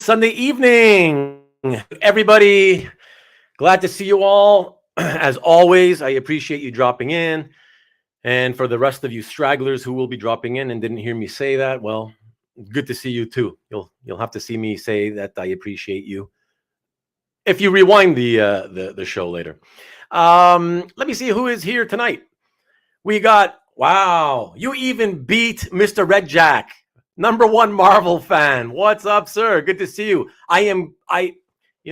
Sunday evening, everybody. Glad to see you all. As always, I appreciate you dropping in. And for the rest of you stragglers who will be dropping in and didn't hear me say that, well, good to see you too. You'll have to see me say that I appreciate you if you rewind the show later. Let me see who is here tonight. We got, wow, you even beat Mr. Red Jack, #1 Marvel fan. What's up, sir? Good to see you. You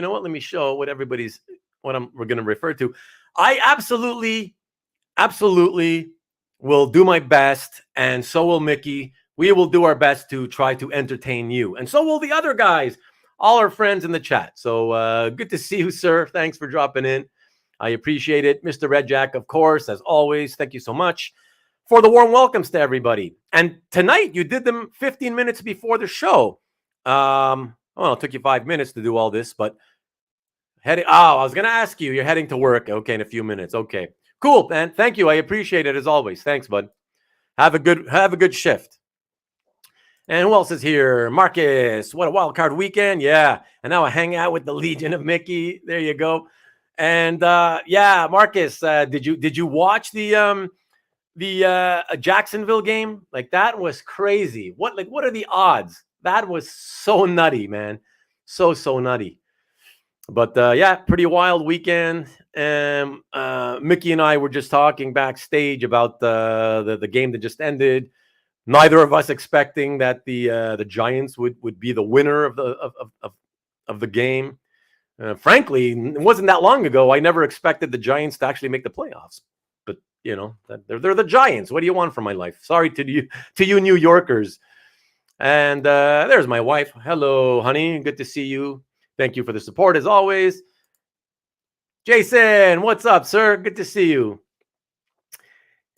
know what? Let me show what we're going to refer to. I absolutely will do my best, and so will Mickey. We will do our best to try to entertain you, and so will the other guys, all our friends in the chat. So good to see you, sir. Thanks for dropping in. I appreciate it. Mr. Red Jack, of course, as always, thank you so much for the warm welcomes to everybody. And tonight, you did them 15 minutes before the show. Well, it took you 5 minutes to do all this, but I was going to ask you, you're heading to work. Okay, in a few minutes. Okay, cool, man. Thank you. I appreciate it as always. Thanks, bud. Have a good shift. And who else is here? Marcus. What a wild card weekend. Yeah. And now I hang out with the Legion of Mickey. There you go. And yeah, Marcus, did you watch the Jacksonville game? Like, that was crazy. What are the odds? That was so nutty, man. So nutty. But yeah, pretty wild weekend. And Mickey and I were just talking backstage about the game that just ended. Neither of us expecting that the Giants would be the winner of the game. Frankly, it wasn't that long ago. I never expected the Giants to actually make the playoffs. But you know, they're the Giants. What do you want from my life? Sorry to you New Yorkers. And there's my wife. Hello, honey. Good to see you. Thank you for the support as always. Jason, what's up, sir? Good to see you.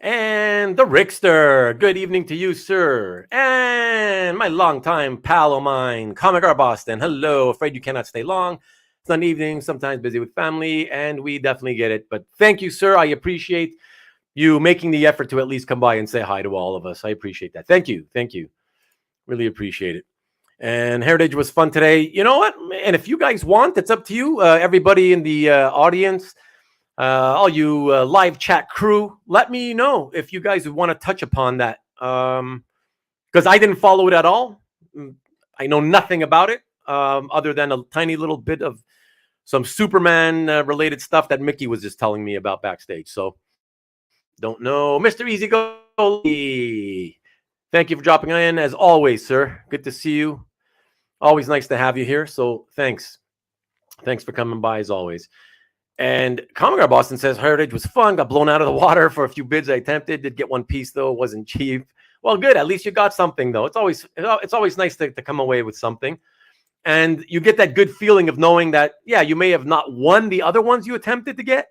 And the Rickster, good evening to you, sir. And my longtime pal of mine, Comic Art Boston. Hello, afraid you cannot stay long. Sunday evening, sometimes busy with family, and we definitely get it. But thank you, sir. I appreciate you making the effort to at least come by and say hi to all of us. I appreciate that. Thank you. Really appreciate it. And Heritage was fun today. You know what? And if you guys want, it's up to you. Everybody in the audience, all you live chat crew, let me know if you guys would want to touch upon that. Because I didn't follow it at all. I know nothing about it other than a tiny little bit of some Superman related stuff that Mickey was just telling me about backstage. So don't know. Mr. Easy Go. Thank you for dropping in as always, sir. Good to see you. Always nice to have you here. So thanks. Thanks for coming by as always. And Comic Art Boston says Heritage was fun. Got blown out of the water for a few bids I attempted. Did get one piece though. It wasn't cheap. Well, good. At least you got something though. It's always nice to come away with something. And you get that good feeling of knowing that, yeah, you may have not won the other ones you attempted to get,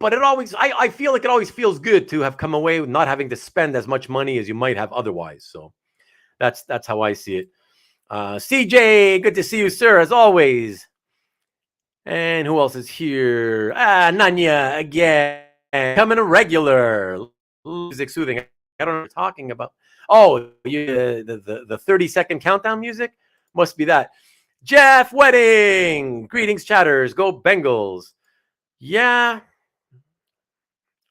but I feel like it always feels good to have come away with not having to spend as much money as you might have otherwise. So that's how I see it. CJ, good to see you, sir, as always. And who else is here? Nanya again, coming a regular. Music soothing. I don't know what you're talking about. Oh, the 30-second countdown music? Must be that. Jeff Wedding. Greetings, chatters. Go Bengals. Yeah.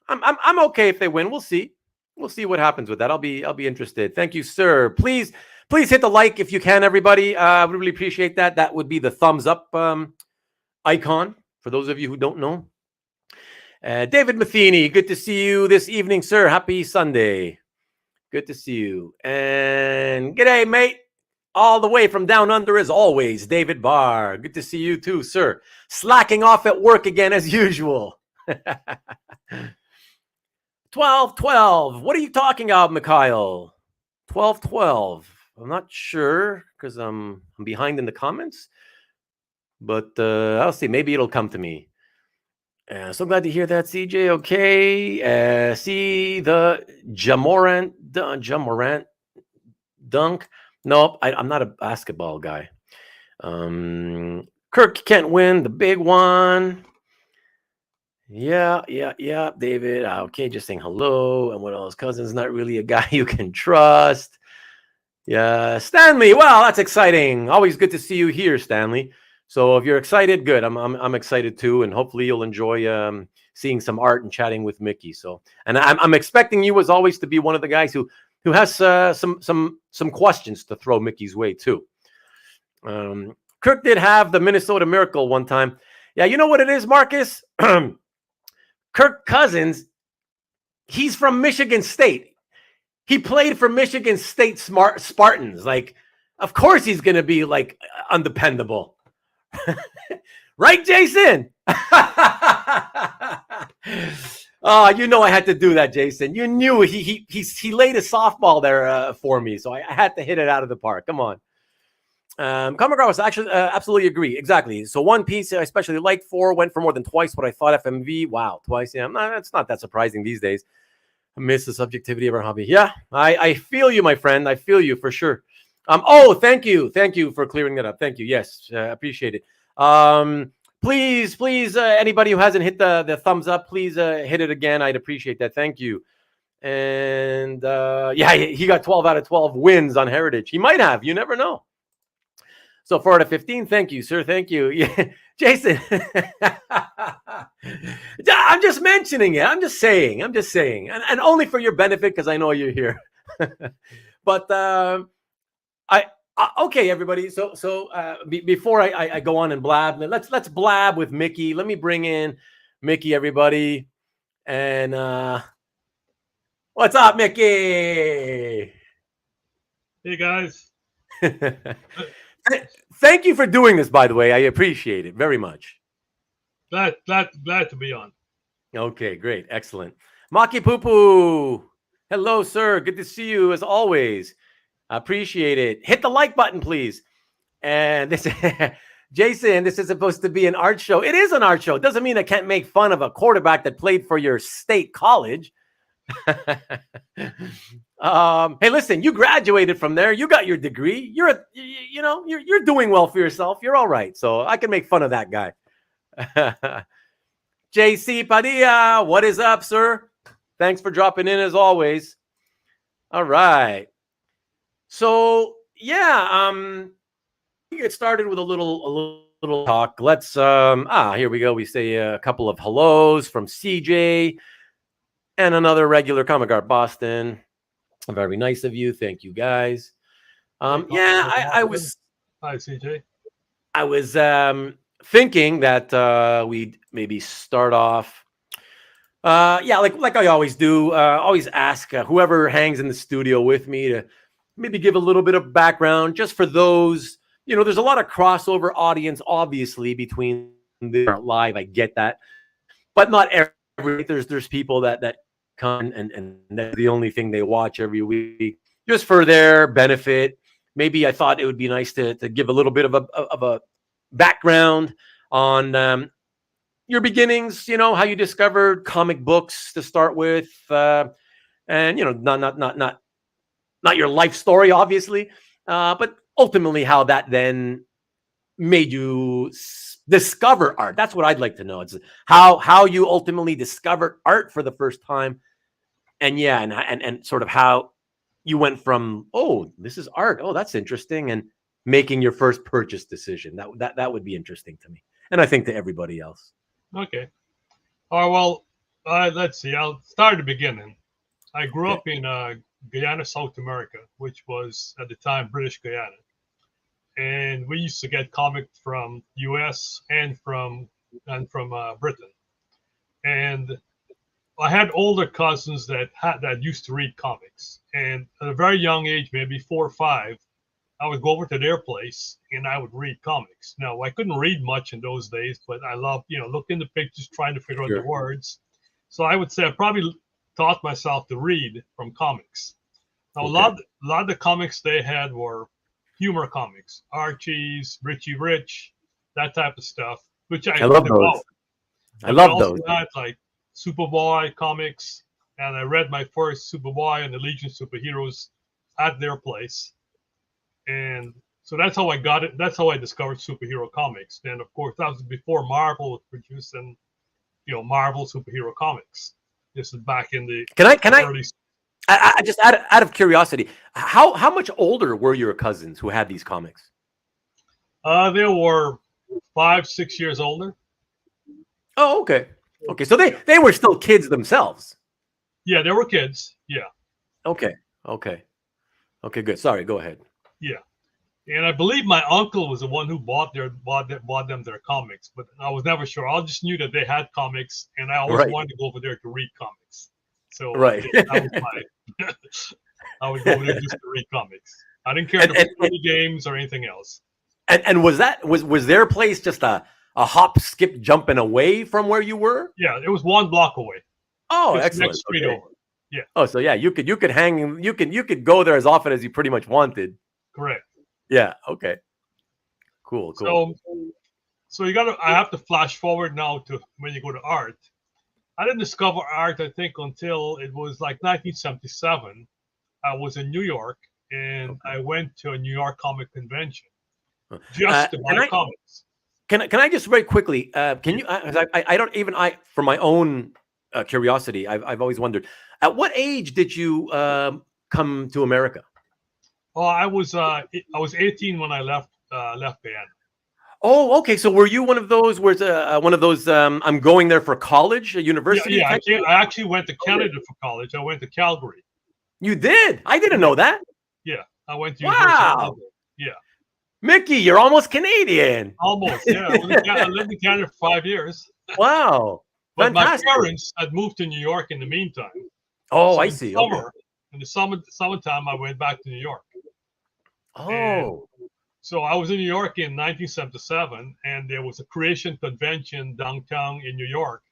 I'm okay if they win. We'll see. We'll see what happens with that. I'll be interested. Thank you, sir. Please hit the like if you can, everybody. I would really appreciate that. That would be the thumbs up icon for those of you who don't know. David Matheny, good to see you this evening, sir. Happy Sunday. Good to see you. And g'day, mate. All the way from down under as always, David Barr. Good to see you too, sir. Slacking off at work again as usual. 12-12. What are you talking about, Mikhail? 12-12. I'm not sure because I'm behind in the comments. But I'll see. Maybe it'll come to me. So glad to hear that, CJ. Okay. See the Jamorant dunk. Nope, I'm not a basketball guy. Kirk can't win the big one. Yeah, David. Okay, just saying hello. And what else? Cousin's not really a guy you can trust. Yeah, Stanley. Well, that's exciting. Always good to see you here, Stanley. So if you're excited, good. I'm excited too, and hopefully you'll enjoy seeing some art and chatting with Mickey. So, and I'm expecting you as always to be one of the guys who has some questions to throw Mickey's way too. Kirk did have the Minnesota Miracle one time. Yeah, you know what it is, Marcus? Kirk Cousins, he's from Michigan State. He played for Michigan State Spartans. Like, of course he's going to be like undependable. Right, Jason? Oh, you know I had to do that, Jason. You knew he laid a softball there for me, so I had to hit it out of the park. Come on. Comic actually absolutely agree. Exactly. So one piece I especially liked went for more than twice what I thought FMV. Wow, twice. Yeah, it's not that surprising these days. I miss the subjectivity of our hobby. Yeah, I feel you, my friend. I feel you for sure. Oh, thank you for clearing that up. Thank you. Yes, appreciate it. Please, anybody who hasn't hit the thumbs up, please hit it again. I'd appreciate that. Thank you. And yeah, he got 12 out of 12 wins on Heritage. He might have. You never know. So 4 out of 15. Thank you, sir. Thank you. Yeah, Jason. I'm just mentioning it. I'm just saying. And only for your benefit because I know you're here. But okay, everybody. So before I go on and blab, let's blab with Mickey. Let me bring in Mickey, everybody. And what's up, Mickey? Hey guys. Thank you for doing this, by the way. I appreciate it very much. Glad to be on. Okay, great. Excellent. Maki Poo. Hello, sir. Good to see you as always. I appreciate it. Hit the like button, please. And this, Jason, this is supposed to be an art show. It is an art show. It doesn't mean I can't make fun of a quarterback that played for your state college. Hey, listen, you graduated from there. You got your degree. You're doing well for yourself. You're all right. So I can make fun of that guy. JC Padilla, what is up, sir? Thanks for dropping in as always. All right. So yeah, we get started with a little talk. Let's here we go. We say a couple of hellos from CJ and another regular Comic Art Boston. Very nice of you. Thank you, guys. I was. Hi, CJ. I was thinking that we'd maybe start off. Like I always do. Always ask whoever hangs in the studio with me to maybe give a little bit of background, just for those. There's a lot of crossover audience, obviously, between the live. I get that, but not every. There's people that come and that's the only thing they watch every week, just for their benefit. Maybe I thought it would be nice to give a little bit of a background on your beginnings. How you discovered comic books to start with, and not your life story, obviously, but ultimately how that then made you discover art. That's what I'd like to know. It's how you ultimately discovered art for the first time, and sort of how you went from, oh, this is art, oh, that's interesting, and making your first purchase decision. That would be interesting to me, and I think to everybody else. Okay. All right. Well, let's see. I'll start at the beginning. I grew up in Guyana, South America, which was at the time British Guyana, and we used to get comics from U.S. and from Britain, and I had older cousins that used to read comics, and at a very young age, maybe 4 or 5, I would go over to their place and I would read comics. Now, I couldn't read much in those days, but I loved, looking at the pictures, trying to figure out the words. So I would say I probably taught myself to read from comics. Now, a lot of the comics they had were humor comics, Archie's, Richie Rich, that type of stuff, which I love those. I love those. Had, like, Superboy comics, and I read my first Superboy and the Legion Superheroes at their place. And so that's how I got it. That's how I discovered superhero comics. Then, of course, that was before Marvel was producing, Marvel superhero comics. This is back in the Can I I just out of curiosity, how much older were your cousins who had these comics? They were 5, 6 years older. Oh, okay. Okay, so Yeah, they were still kids themselves. yeah, they were kids. Yeah, Okay. Okay. Okay, good. Sorry, go ahead. yeah. And I believe my uncle was the one who bought them their comics, but I was never sure. I just knew that they had comics, and I always Right. wanted to go over there to read comics. So Right. yeah, that was my. I would go over there just to read comics. I didn't care and, to and, play any games or anything else. and was their place just a hop, skip, jumping away from where you were? Yeah, it was 1 block away, Oh, just excellent. next street Okay. over. Yeah, Oh, so yeah, you could hang, you could go there as often as you pretty much wanted. correct. Yeah. Okay. Cool. Cool. So, so you got to. I have to flash forward now to when you go to art. I didn't discover art, I think, until it was like 1977. I was in New York, and Okay. I went to a New York comic convention just to buy comics. Can I just very quickly? Can you? I don't even for my own curiosity, I've always wondered. At what age did you come to America? Oh, I was 18 when I left Guyana. Oh, okay. So were you one of those? Where's one of those? I'm going there for college, a Yeah, university yeah. type thing? I actually went to Okay. Canada for college. I went to Calgary. You did? I didn't know that. Yeah, I went to University of Wow, Calgary. Yeah, Mickey, you're almost Canadian. almost. Yeah, I lived in Canada for 5 years. Wow, But my fantastic. parents had moved to New York in the meantime. Oh, So I in see. Okay. in the summertime, I went back to New York. And Oh, so I was in New York in 1977, and there was a creation convention downtown in New York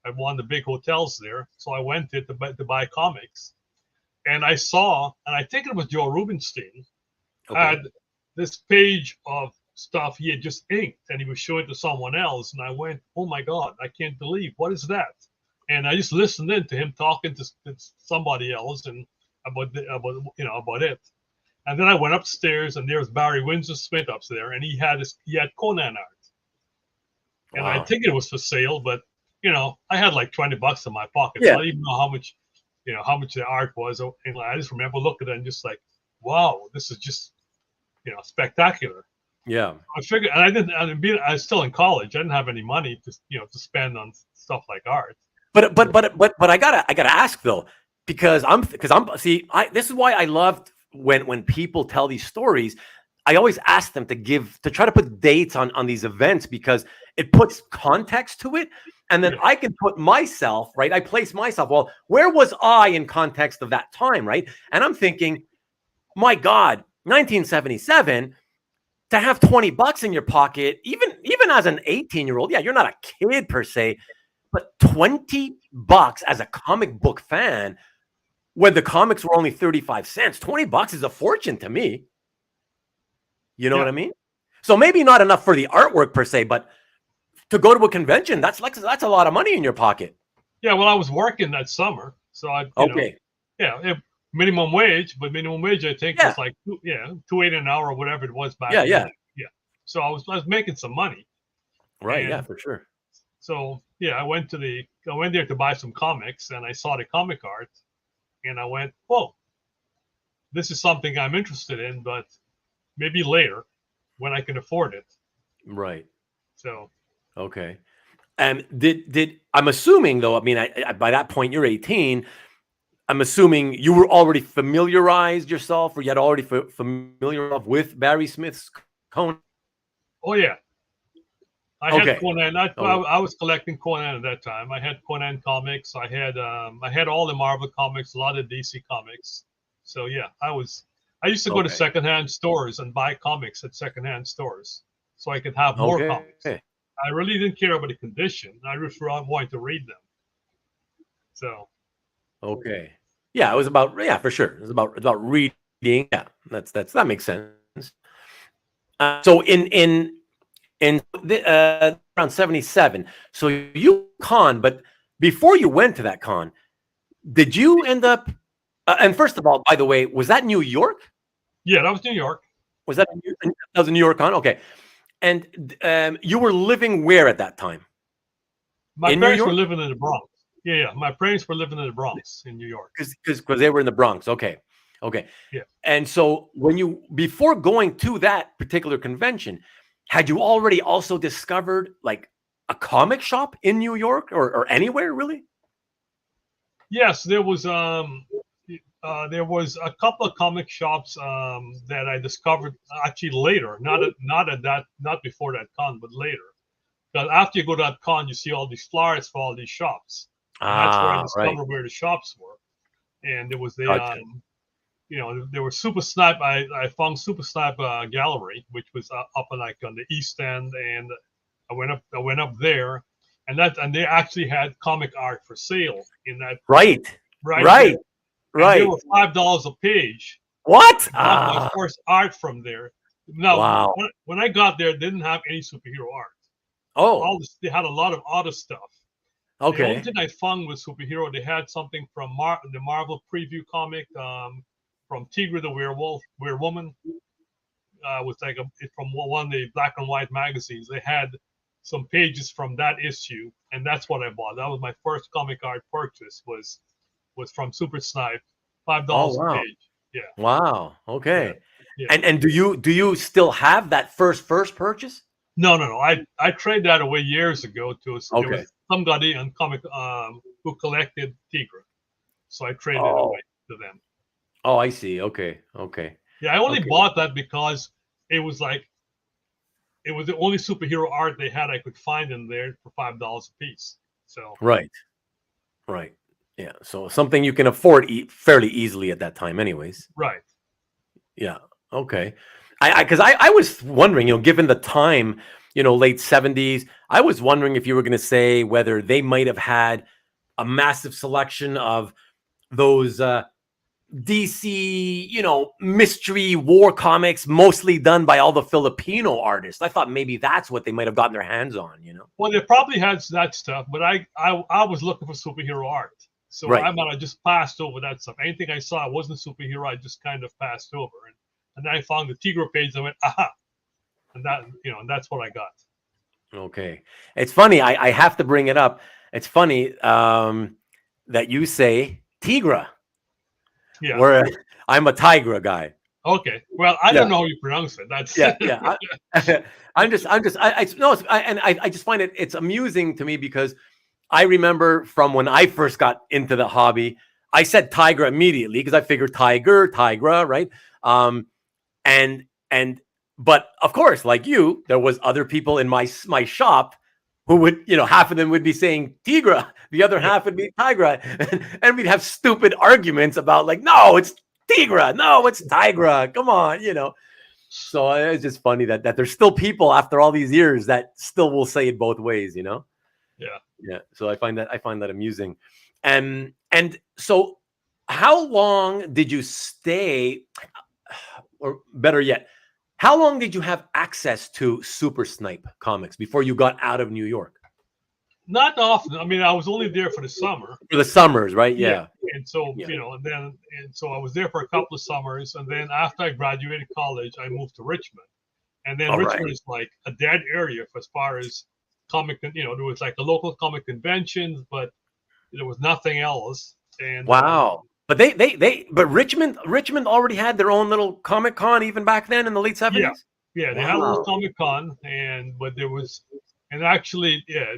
at one of the big hotels there. So I went there to buy comics. And I saw, and I think it was Joe Rubenstein, okay. had this page of stuff he had just inked, and he was showing it to someone else. And I went, "Oh my God, I can't believe, what is that?" And I just listened in to him talking to somebody else and about it. And then I went upstairs, and there was Barry Windsor Smith upstairs, and he had Conan art. And I Wow. think it was for sale, but I had like $20 in my pocket, so Yeah. I didn't even know how much the art was. And I just remember looking at it and just like, wow, this is just spectacular. Yeah. I figured, and I was still in college. I didn't have any money to spend on stuff like art. But I gotta ask though, because I'm see, this is why I loved when people tell these stories. I always ask them to try to put dates on these events because it puts context to it, and then Yeah. I can put myself right. I place myself. Well, where was I in context of that time, right? And I'm thinking, my God, 1977. To have $20 in your pocket, even as an 18-year-old, yeah, you're not a kid per se, but $20 as a comic book fan when the comics were only 35 cents, $20 is a fortune to me. You know Yeah. what I mean? So maybe not enough for the artwork per se, but to go to a convention, that's a lot of money in your pocket. Yeah. Well, I was working that summer, so Okay. minimum wage, but minimum wage I think Yeah. was like $2.80 an hour or whatever it was back Yeah, then. yeah. Yeah. So I was making some money. Right, yeah, And for sure. so I went there to buy some comics, and I saw the comic art, and I went, "Whoa, this is something I'm interested in, but maybe later when I can afford it." Right. So Okay. And did I'm assuming though, I mean, by that point you're 18. I'm assuming you were already familiarized yourself, or you had already familiar with Barry Smith's Conan. oh yeah, I Okay. had Conan. I Oh, was collecting Conan at that time. I had Conan comics. I had all the Marvel comics, a lot of DC comics. So yeah, I used to go to okay. secondhand stores and buy comics at secondhand stores so I could have more comics. Okay. I really didn't care about the condition. I just wanted to read them. So Okay. Yeah, it was about, yeah, for sure. It was about reading. Yeah, that makes sense. So around 77. So you con, but before you went to that con, did you end up? And first of all, by the way, was that New York? yeah, that was New York. Was that was a New York con? Okay. And you were living where at that time? My In New parents were York? living in the Bronx. Yeah. My parents were living in the Bronx in New York. Because they were in the Bronx. Okay. Okay. Yeah. And so before going to that particular convention, had you already also discovered like a comic shop in New York or anywhere really? Yes, there was a couple of comic shops that I discovered actually later, not before that con, but later. Because after you go to that con, you see all these flyers for all these shops, and that's where I Right. discovered where the shops were. And there was Gotcha. there was Super Snipe. I found Super Snipe Gallery, which was up on the East End, and I went up there, and they actually had comic art for sale in that Right. right there, Right. and they Right. were $5 a page. What? I bought my first art from there. Now, Wow. when I got there, they didn't have any superhero art. Oh, They had a lot of other stuff. The only okay. thing I found was superhero. They had something from the Marvel preview comic, from Tigra the Werewoman. Was like from one of the black and white magazines. They had some pages from that issue, and that's what I bought. That was my first comic art purchase. Was from Super Snipe, five Oh, dollars a wow. page. Yeah, Wow. yeah, Okay. yeah. And do you still have that first purchase? No. I traded that away years ago to there Okay. was somebody on comic who collected Tigra, so I traded it Oh. away to them. Oh, I see. Okay. Okay. Yeah, I only Okay. bought that because it was the only superhero art they had I could find in there for $5 a piece. So Right. Right. Yeah. So something you can afford fairly easily at that time, anyways. right, Yeah. Okay. I was wondering, given the time, late 70s, I was wondering if you were going to say whether they might have had a massive selection of those DC, mystery war comics, mostly done by all the Filipino artists. I thought maybe that's what they might have gotten their hands on. well, they probably had that stuff, but I was looking for superhero art, so Right. I might have just passed over that stuff. Anything I saw wasn't superhero, I just kind of passed over, and then I found the Tigra page. And I went, aha, and that's what I got. Okay. It's funny. I have to bring it up. It's funny that you say Tigra, Yeah. where I'm a Tigra guy. Okay. Well, I don't know how you pronounce it. That's Yeah. I'm just, I no, I just find it's amusing to me because I remember from when I first got into the hobby, I said Tigra immediately because I figured Tigra, right? And but of course, like you, there was other people in my shop who would, half of them would be saying Tigra, the other half would be Tigra, and we'd have stupid arguments about like, no, it's Tigra, no, it's Tigra, come on. So it's just funny that there's still people after all these years that still will say it both ways. Yeah. Yeah. So I find that amusing, and so how long did you stay, or better yet, how long did you have access to Super Snipe comics before you got out of New York? Not often. I mean, I was only there for the summer. For the summers, right? Yeah. Yeah. And so, Yeah. and so I was there for a couple of summers. And then after I graduated college, I moved to Richmond. And then All Richmond right. is like a dead area for as far as comic, there was like a local comic conventions, but there was nothing else. And Wow. But but Richmond already had their own little Comic Con even back then in the late yeah, 70s. yeah, they had a little Wow. Comic Con, but there was, and actually, yeah,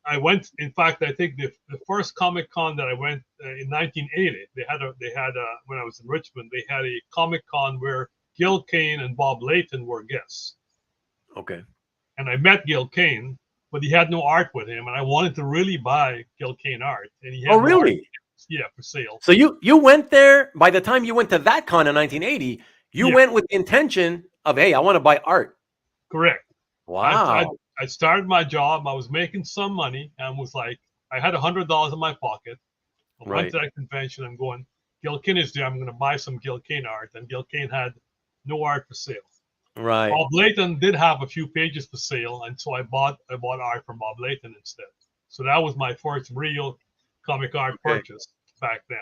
I went. In fact, I think the first Comic Con that I went in 1980, they had when I was in Richmond, they had a Comic Con where Gil Kane and Bob Layton were guests, Okay. and I met Gil Kane, but he had no art with him, and I wanted to really buy Gil Kane art, and he Oh, had no art, really? yeah, for sale. So you went there. By the time you went to that con in 1980, you Yeah, went with the intention of, hey, I want to buy art. correct. Wow. I started my job. I was making some money and was like, I had $100 in my pocket. I went Right. to that convention. I'm going, Gil Kane is there. I'm going to buy some Gil Kane art. And Gil Kane had no art for sale. Right. Bob Layton did have a few pages for sale. And so I bought art from Bob Layton instead. So that was my first real comic art purchase back then.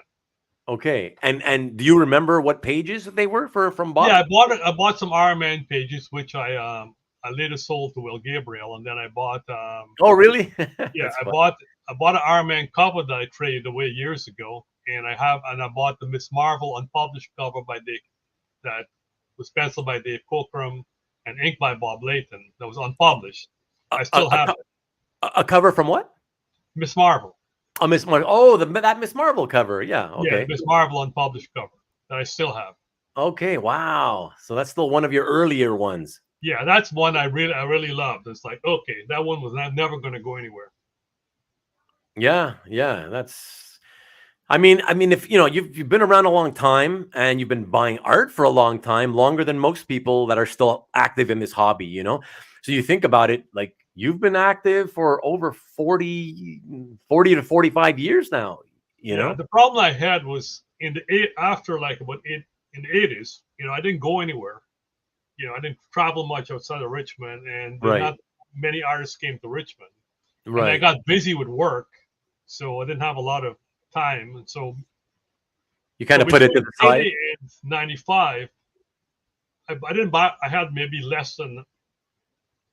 Okay. And do you remember what pages they were from Bob? Yeah, I bought some Iron Man pages, which I later sold to Will Gabriel, and then I bought Oh, really? yeah, That's I fun. bought I bought an Iron Man cover that I traded away years ago, and I bought the Miss Marvel unpublished cover by Dave that was penciled by Dave Cockrum and inked by Bob Layton that was unpublished. I still have it. A cover from what? Miss Marvel. Oh, Miss Marvel. Oh, that Miss Marvel cover. Yeah. Okay. Yeah, Miss Marvel unpublished cover that I still have. Okay. Wow. So that's still one of your earlier ones. Yeah, that's one I really loved. It's like, okay, that one was never going to go anywhere. Yeah. Yeah. I mean, if you've been around a long time and you've been buying art for a long time, longer than most people that are still active in this hobby, so you think about it, like you've been active for over 40 to 45 years now, Yeah, the problem I had was in the in the 80s, I didn't go anywhere. I didn't travel much outside of Richmond, and not many artists came to Richmond. Right. And I got busy with work, so I didn't have a lot of time, and so you kind of put it to the side. In '95, I didn't buy. I had maybe less than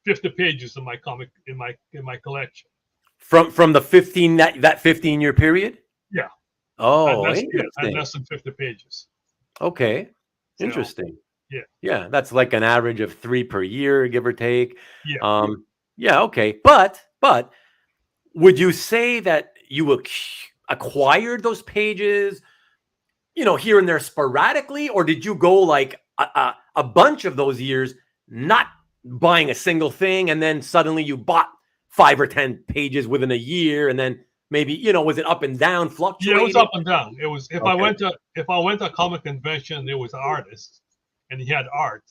50 pages in my comic in my collection. From the 15-year period. Yeah. Oh, interesting. I had less than 50 pages. Okay, interesting. So, yeah, that's like an average of 3 per year, give or take. Yeah. Yeah. Okay, but would you say that you acquired those pages, here and there sporadically, or did you go like a bunch of those years not buying a single thing, and then suddenly you bought 5 or 10 pages within a year, and then maybe was it up and down, fluctuating? Yeah, it was up and down. It was if I went to a comic convention, there was an artist, and he had art.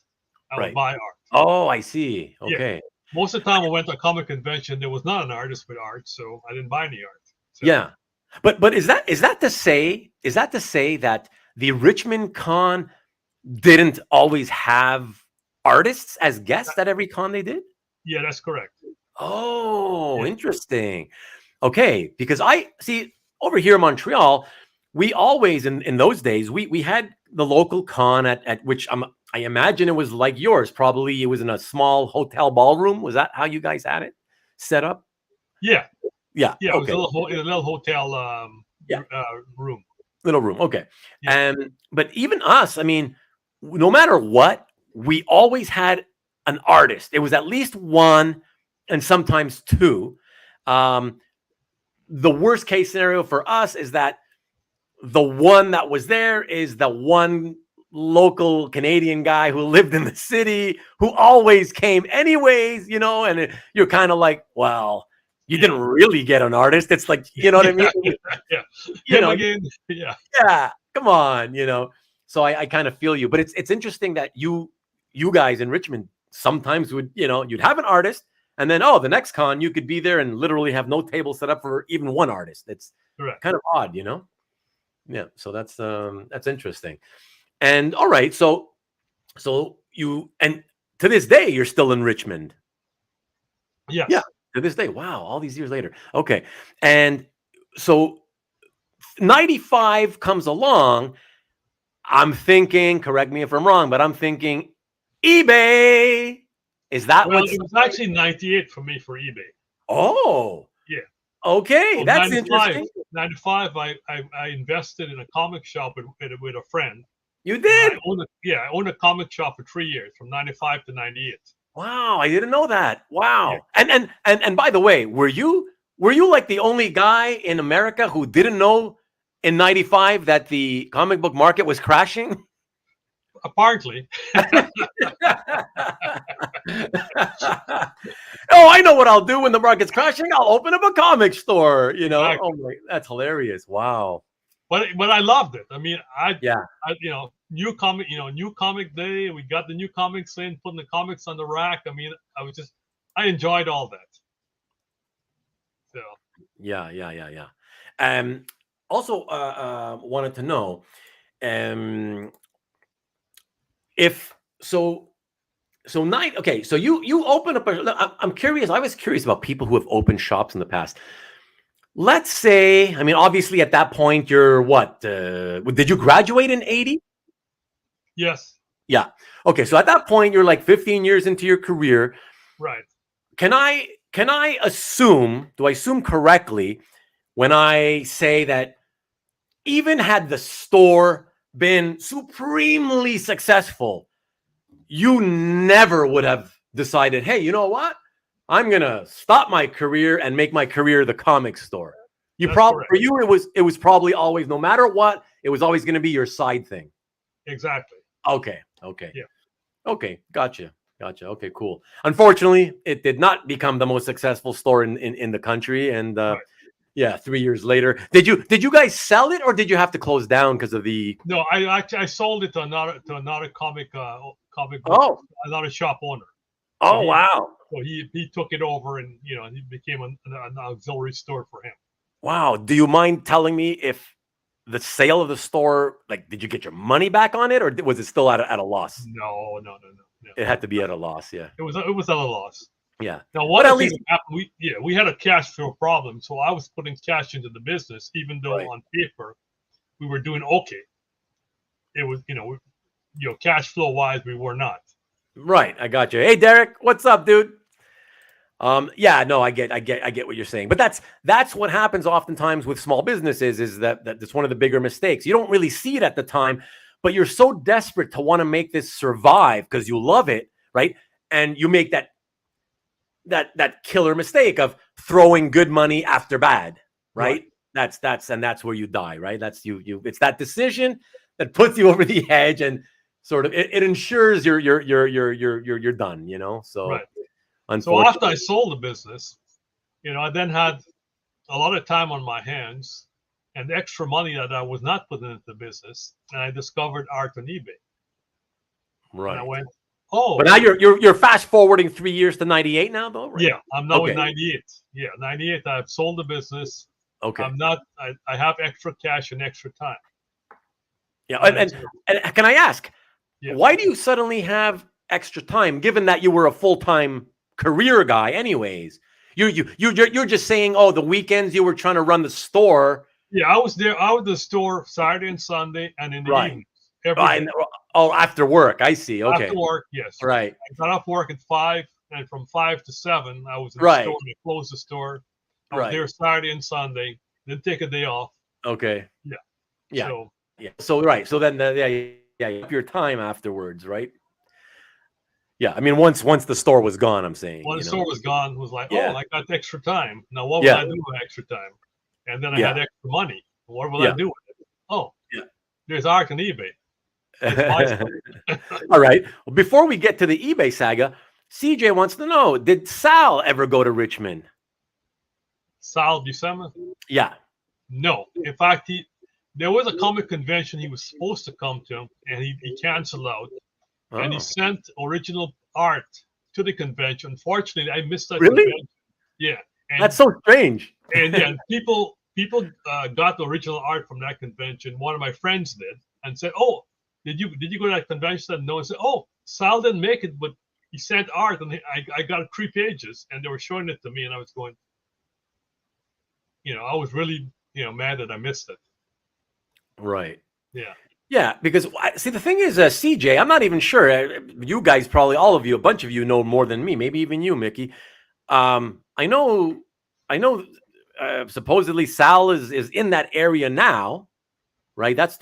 I would buy art. Oh, I see. Okay. Yeah. Most of the time I went to a comic convention, there was not an artist with art, so I didn't buy any art. So. Yeah. But is that to say that the Richmond Con didn't always have artists as guests at every con they did? Yeah, that's correct. Oh, interesting. Okay, because I see over here in Montreal, we always in those days we had the local con at which I imagine it was like yours. Probably it was in a small hotel ballroom. Was that how you guys had it set up? Yeah. Yeah. Yeah. Okay. It was a little hotel room. Little room. Okay. Yeah. But even us, I mean, no matter what, we always had an artist. It was at least one and sometimes two. The worst case scenario for us is that the one that was there is the one local Canadian guy who lived in the city who always came anyways, and you're kind of like, well, you didn't really get an artist. It's like, you know what I mean? Yeah. Again. Yeah. Yeah. Come on, So I kind of feel you, but it's interesting that you guys in Richmond sometimes would, you'd have an artist, and then the next con you could be there and literally have no table set up for even one artist. It's kind of odd, Yeah. So that's interesting. And all right, so you, and to this day you're still in Richmond. Yes. Yeah. To this day. Wow. All these years later. Okay. And so 95 comes along. I'm thinking, correct me if I'm wrong, but I'm thinking eBay. Is that what? It was actually 98 for me for eBay. Oh. Yeah. Okay. So that's 95, interesting. 95, I invested in a comic shop with a friend. You did? I owned a comic shop for 3 years, from 95 to 98. Wow, I didn't know that. Wow. Yeah. And by the way, were you like the only guy in America who didn't know in 95 that the comic book market was crashing? Apparently. Oh, I know what I'll do when the market's crashing. I'll open up a comic store, Exactly. Oh my, that's hilarious. Wow. But I loved it. I mean, new comic day. We got the new comics in, putting the comics on the rack. I mean, I enjoyed all that. So. Yeah. Also, wanted to know, if so. So okay. So you open up. I'm curious. I was curious about people who have opened shops in the past. Let's say, I mean, obviously at that point, you're what? Did you graduate in 80? Yes. Yeah. Okay. So at that point, you're like 15 years into your career. Right. Can I assume, do I assume correctly when I say that even had the store been supremely successful, you never would have decided, hey, you know what? I'm gonna stop my career and make my career the comic store. You probably for you it was probably always, no matter what, it was always gonna be your side thing. Exactly. Okay. Okay. Yeah. Okay. Gotcha. Gotcha. Okay, cool. Unfortunately, it did not become the most successful store in the country. And Right. yeah, 3 years later. Did you guys sell it, or did you have to close down because of the No, I sold it to another comic book, Oh. another shop owner. Oh, wow. So he took it over, and he became an auxiliary store for him. Wow. Do you mind telling me if the sale of the store, like, did you get your money back on it, or was it still at a loss? No. It had to be at a loss. Yeah. It was at a loss. Yeah. Now, one But of at the things that happened, we had a cash flow problem, so I was putting cash into the business, even though Right. on paper we were doing okay. It was, cash flow wise, we were not. Right. I got you. Hey, Derek, what's up, dude? Yeah, no, I get what you're saying, but that's what happens oftentimes with small businesses, is that's one of the bigger mistakes. You don't really see it at the time, but you're so desperate to want to make this survive because you love it, right? And you make that killer mistake of throwing good money after bad, right? That's where you die, right? That's you it's that decision that puts you over the edge, and sort of it ensures you're done, So Right. So unfortunately, after I sold the business, I then had a lot of time on my hands and extra money that I was not putting into the business, and I discovered art on eBay. right? And I went, oh. But now you're fast forwarding 3 years to 98 now, though, right? Yeah, I'm now in 98. Yeah, 98. I've sold the business. Okay. I'm not. I have extra cash and extra time. Yeah, and can I ask, why do you suddenly have extra time, given that you were a full-time career guy, anyways? You're just saying, oh, the weekends you were trying to run the store. Yeah, I was there. I was at the store Saturday and Sunday, and in the evenings. Every day. After work. I see. Okay. After work, yes. Right. I got off work at 5, and from 5 to 7, I was in the store. They closed the store. I was there Saturday and Sunday. Then take a day off. Okay. Yeah. Yeah. So, yeah. So right. So then you have your time afterwards, right? Yeah. I mean, once the store was gone, I'm saying. When the store was gone, it was like, Yeah. oh, I got extra time. Now what would I do with extra time? And then I had extra money. What will I do with it? Oh, there's art on eBay. All right. Well, before we get to the eBay saga, CJ wants to know: did Sal ever go to Richmond? Sal Buscema? Yeah. No. In fact, there was a comic convention he was supposed to come to, and he canceled out. Oh. And he sent original art to the convention. Unfortunately, I missed that convention. Yeah. And, that's so strange. And people got the original art from that convention. One of my friends did, and said, "Oh, did you go to that convention?" And no, I said, "Oh, Sal didn't make it, but he sent art, and I got 3 pages, and they were showing it to me, and I was going, I was really, mad that I missed it." Right. Yeah. Yeah, because see, the thing is, CJ, I'm not even sure. You guys probably, all of you, a bunch of you know more than me. Maybe even you, Mickey. I know. Supposedly Sal is in that area now, right? That's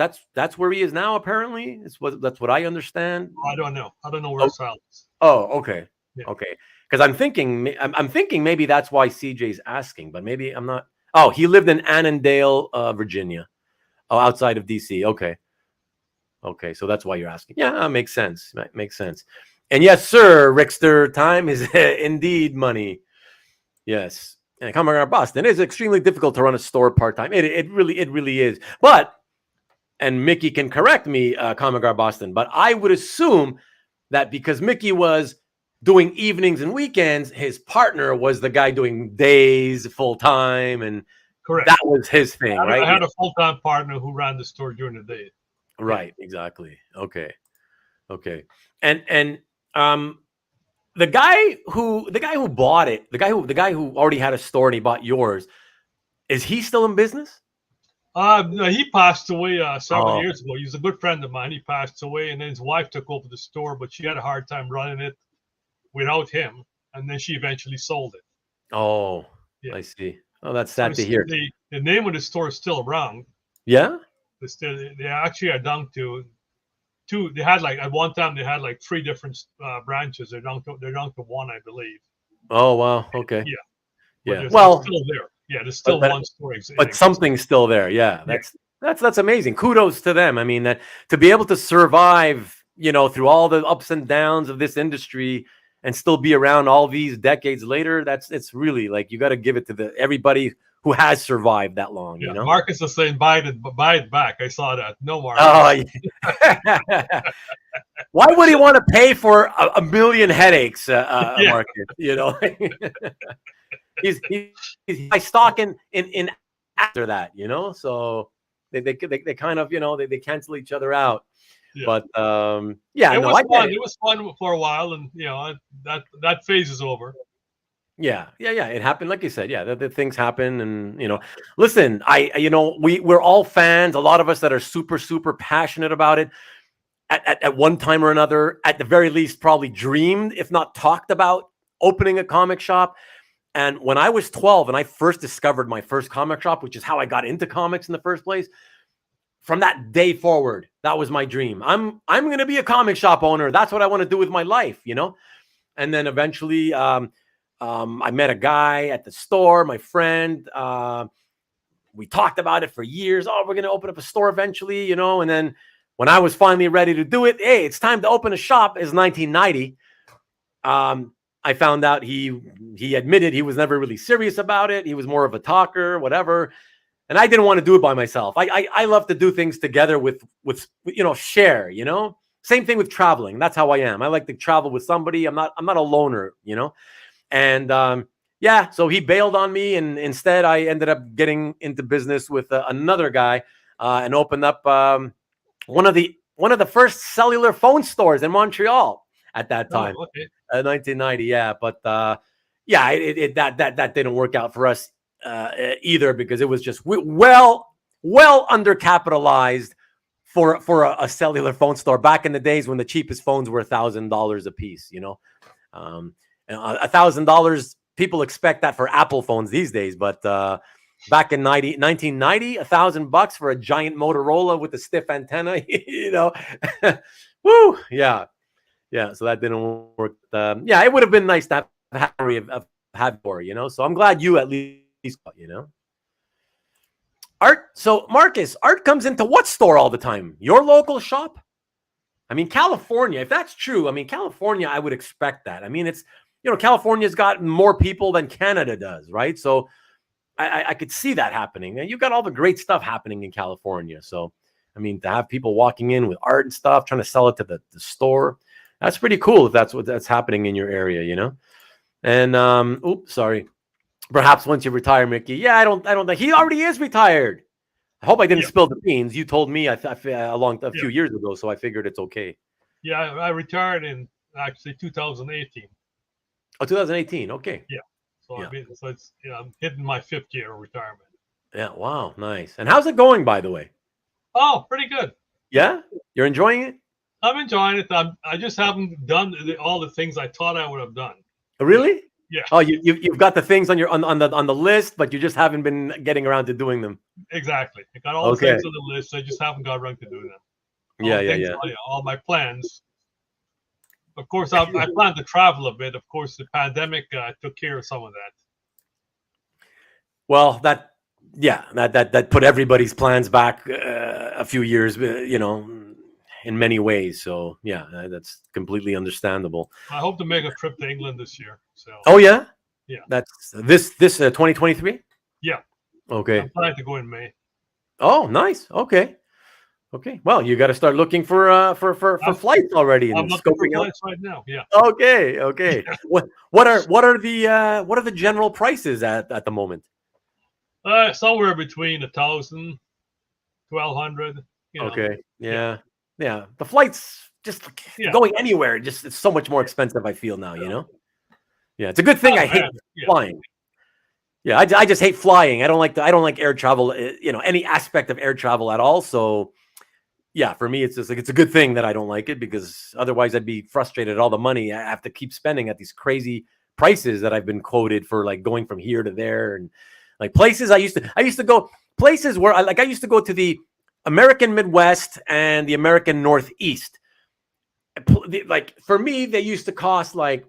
where he is now. Apparently, that's what I understand. I don't know. I don't know where Sal is. Oh, okay, yeah. Okay. Because I'm thinking maybe that's why CJ's asking, but maybe I'm not. Oh, he lived in Annandale, Virginia, outside of DC. Okay, so that's why you're asking. Yeah, makes sense. Makes sense. And yes, sir, Rickster, time is indeed money. Yes. And coming out of Boston, it's extremely difficult to run a store part-time. It really is. But, and Mickey can correct me, Comic Art Boston, but I would assume that because Mickey was doing evenings and weekends, his partner was the guy doing days full-time, and correct. That was his thing, right? I had a full-time partner who ran the store during the day. Right, exactly. Okay. And the guy who bought it, the guy who already had a store and he bought yours, is he still in business? No, he passed away several years ago. He was a good friend of mine. He passed away, and then his wife took over the store, but she had a hard time running it without him, and then she eventually sold it. Oh, yeah. I see. Oh, that's sad to hear. the name of the store is still around. Yeah. They actually are down to two. They had like at one time they had like 3 different branches. They're down to 1, I believe. Oh wow. Okay. Yeah, but Yeah. it's Well, still there. Yeah, there's but still one store in but existence. something's still there. Yeah. Yeah. That's amazing. Kudos to them. I mean, that to be able to survive, through all the ups and downs of this industry and still be around all these decades later, it's really like you got to give it to everybody who has survived that long. Yeah, Marcus is saying buy it back. I saw that. No, Marcus. Oh, yeah. Why would he want to pay for a million headaches, Marcus? He's by stock in after that, so they kind of they cancel each other out. Yeah. But yeah, it was fun for a while, and that phase is over. Yeah, it happened, like you said. Yeah, the things happen, and listen, we're all fans. A lot of us that are super passionate about it at one time or another, at the very least, probably dreamed, if not talked about, opening a comic shop. And when I was 12 and I first discovered my first comic shop, which is how I got into comics in the first place, from that day forward, that was my dream. I'm going to be a comic shop owner. That's what I want to do with my life, And then eventually, I met a guy at the store, my friend. We talked about it for years. Oh, we're going to open up a store eventually, And then when I was finally ready to do it, hey, it's time to open a shop. It's 1990. I found out he admitted he was never really serious about it. He was more of a talker, whatever. And I didn't want to do it by myself. I love to do things together with share, Same thing with traveling. That's how I am. I like to travel with somebody. I'm not a loner, And so he bailed on me, and instead I ended up getting into business with another guy and opened up one of the first cellular phone stores in Montreal at that time. Oh, okay. 1990, yeah, but that didn't work out for us either, because it was just well undercapitalized for a cellular phone store back in the days when the cheapest phones were $1,000 a piece. $1,000, people expect that for Apple phones these days, but back in 1990, $1,000 for a giant Motorola with a stiff antenna, woo, yeah. Yeah, so that didn't work. It would have been nice to have Harry of more, So I'm glad you at least, Art. So Marcus, Art comes into what store all the time? Your local shop? I mean, California. If that's true, California, I would expect that. It's California's got more people than Canada does, right? So I could see that happening. And you've got all the great stuff happening in California. So to have people walking in with art and stuff, trying to sell it to the store. That's pretty cool if that's happening in your area, And sorry. Perhaps once you retire, Mickey. Yeah, I don't think he already is retired. I hope I didn't spill the beans. You told me a few years ago, so I figured it's okay. Yeah, I retired in actually 2018. Oh, 2018. Okay. Yeah. So it's I'm hitting my 5th year of retirement. Yeah. Wow. Nice. And how's it going, by the way? Oh, pretty good. Yeah, you're enjoying it. I'm enjoying it. I just haven't done all the things I thought I would have done. Really? Yeah. Oh, you've got the things on the list, but you just haven't been getting around to doing them. Exactly. I got all the things on the list. I just haven't got around to doing them. All my plans. Of course, I plan to travel a bit. Of course, the pandemic took care of some of that. Well, that put everybody's plans back a few years, in many ways. So yeah, that's completely understandable. I hope to make a trip to England this year. So. Oh yeah. Yeah. That's this 2023. Yeah. Okay. I'm planning to go in May. Oh, nice. Okay. Well, you got to start looking for flights already and scoping out flights right now. Yeah. Okay. What are the general prices at the moment? Somewhere between 1,000, 1,200. Okay. Yeah. The flights just going anywhere, it's so much more expensive. I feel now, Yeah, it's a good thing. I hate flying. Yeah, I just hate flying. I don't like air travel. Any aspect of air travel at all. So, yeah, for me, it's just like it's a good thing that I don't like it, because otherwise I'd be frustrated at all the money I have to keep spending at these crazy prices that I've been quoted for, like going from here to there, and Like places I used to go places where I used to go to the American Midwest and the American Northeast. Like for me, they used to cost like,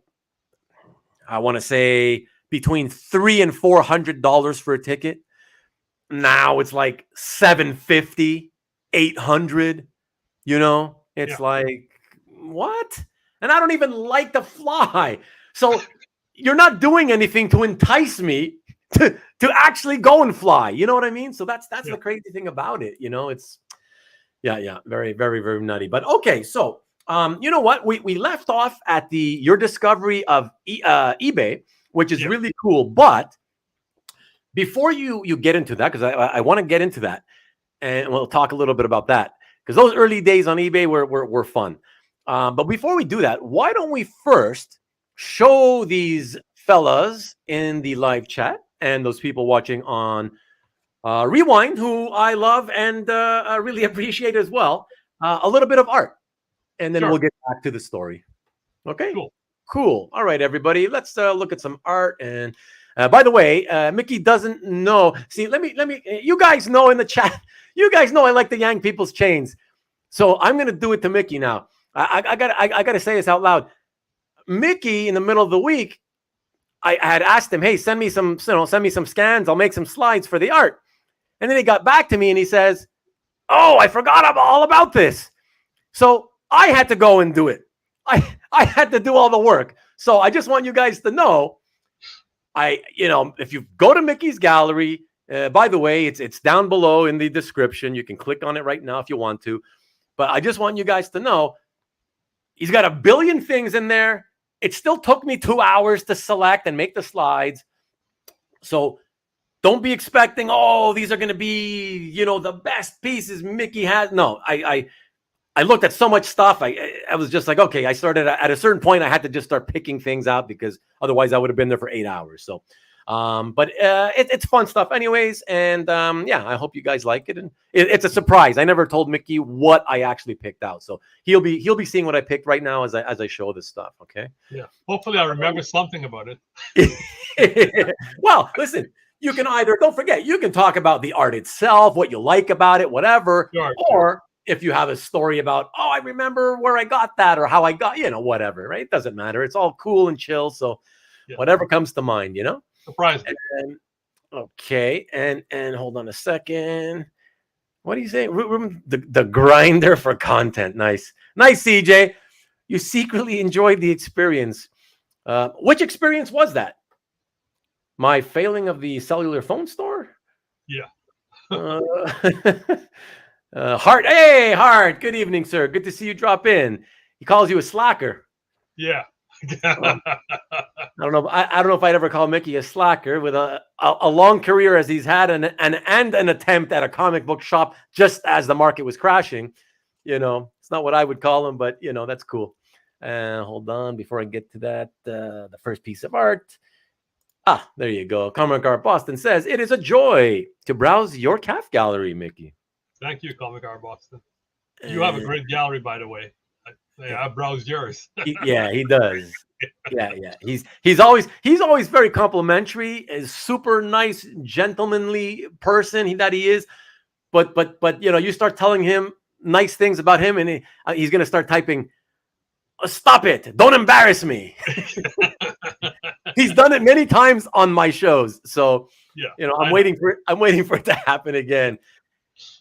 I want to say between $300 and $400 for a ticket. Now it's like 750, 800. You know, it's like what? And I don't even like to fly, so you're not doing anything to entice me to actually go and fly. You know what I mean? So that's the crazy thing about it. You know, it's very, very, very nutty. But okay, so you know what? We left off at your discovery of eBay, which is really cool. But before you get into that, because I want to get into that, and we'll talk a little bit about that, because those early days on eBay were fun. But before we do that, why don't we first show these fellas in the live chat and those people watching on Rewind, who I love and really appreciate as well, a little bit of art. And then we'll get back to the story. Okay? Cool. All right, everybody. Let's look at some art. And by the way, Miki doesn't know. See, let me. You guys know in the chat. You guys know I like to yank people's chains. So I'm gonna do it to Miki now. I gotta say this out loud. Miki, in the middle of the week, I had asked him, "Hey, send me some scans. I'll make some slides for the art." And then he got back to me and he says, "Oh, I forgot all about this." So I had to go and do it. I had to do all the work. So I just want you guys to know, if you go to Miki's gallery, by the way, it's down below in the description. You can click on it right now if you want to. But I just want you guys to know, he's got a billion things in there. It still took me 2 hours to select and make the slides. So don't be expecting, these are going to be, the best pieces Miki has. No, I looked at so much stuff. I was just like, okay, I started at a certain point. I had to just start picking things out because otherwise I would have been there for 8 hours. So, but it's fun stuff anyways. And I hope you guys like it. And it's a surprise. I never told Miki what I actually picked out. So he'll be seeing what I picked right now as I show this stuff. Okay. Yeah. Hopefully I remember something about it. Well, listen, you can don't forget, you can talk about the art itself, what you like about it, whatever, or if you have a story about, I remember where I got that or how I got, whatever, right? It doesn't matter. It's all cool and chill. So whatever comes to mind, Surprise me. Okay. And hold on a second. What do you say? The grinder for content. Nice, CJ. You secretly enjoyed the experience. Which experience was that? My failing of the cellular phone store? Yeah. Hart. Hey, Hart. Good evening, sir. Good to see you drop in. He calls you a slacker. Yeah. I don't know. I don't know if I'd ever call Miki a slacker with a long career as he's had an attempt at a comic book shop just as the market was crashing. It's not what I would call him, but that's cool. Hold on before I get to that. The first piece of art. There you go. Comic Art Boston says it is a joy to browse your calf gallery, Miki. Thank you, Comic Art Boston. You have a great gallery, by the way. I browsed yours. Yeah, he does. Yeah. He's always very complimentary. Is super nice, gentlemanly person that he is. But you start telling him nice things about him, and he's gonna start typing, "Stop it! Don't embarrass me." He's done it many times on my shows, so I'm waiting for it to happen again.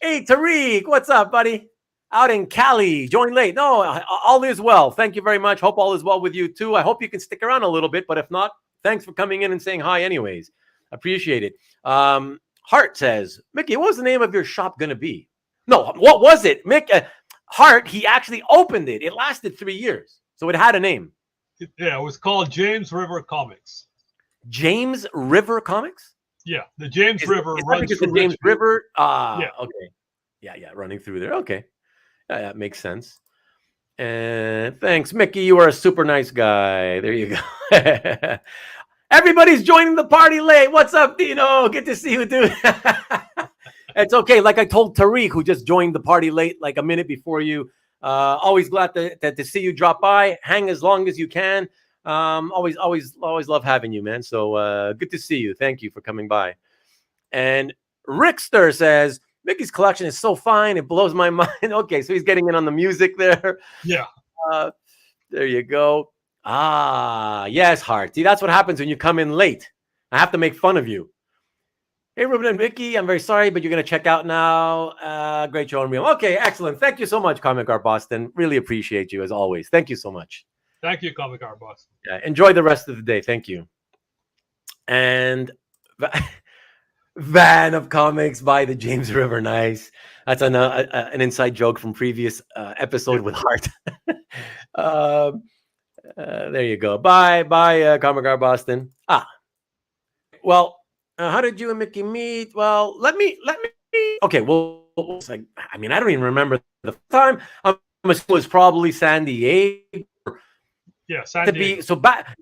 Hey, Tariq, what's up, buddy? Out in Cali, join late. No, all is well. Thank you very much. Hope all is well with you too. I hope you can stick around a little bit, but if not, thanks for coming in and saying hi anyways. Appreciate it. Hart says, Miki, what was the name of your shop going to be? No, what was it? Hart, he actually opened it. It lasted 3 years, so it had a name. Yeah, it was called James River Comics. James River Comics? Yeah, the James River runs through the James River. Yeah. Okay. Yeah, running through there. Okay. That makes sense. And thanks, Miki. You are a super nice guy. There you go. Everybody's joining the party late. What's up, Dino? Good to see you, dude. It's okay. Like I told Tariq, who just joined the party late, like a minute before you. Always glad to see you drop by. Hang as long as you can. Always love having you, man. So good to see you. Thank you for coming by. And Rickster says, Mickey's collection is so fine. It blows my mind. Okay, so he's getting in on the music there. Yeah. There you go. Ah, yes, Hart. See, that's what happens when you come in late. I have to make fun of you. Hey, Ruben and Mickey, I'm very sorry, but you're going to check out now. Great show on Real. Okay, excellent. Thank you so much, Comic Art Boston. Really appreciate you, as always. Thank you so much. Thank you, Comic Art Boston. Yeah, enjoy the rest of the day. Thank you. And Van of Comics by the James River. Nice. That's an inside joke from previous episode with Hart. There you go. Bye, Comic Art Boston. Well, how did you and Mickey meet? Well, let me. Okay, well, I mean, I don't even remember the time. It was probably San Diego. Yeah, San Diego. So back,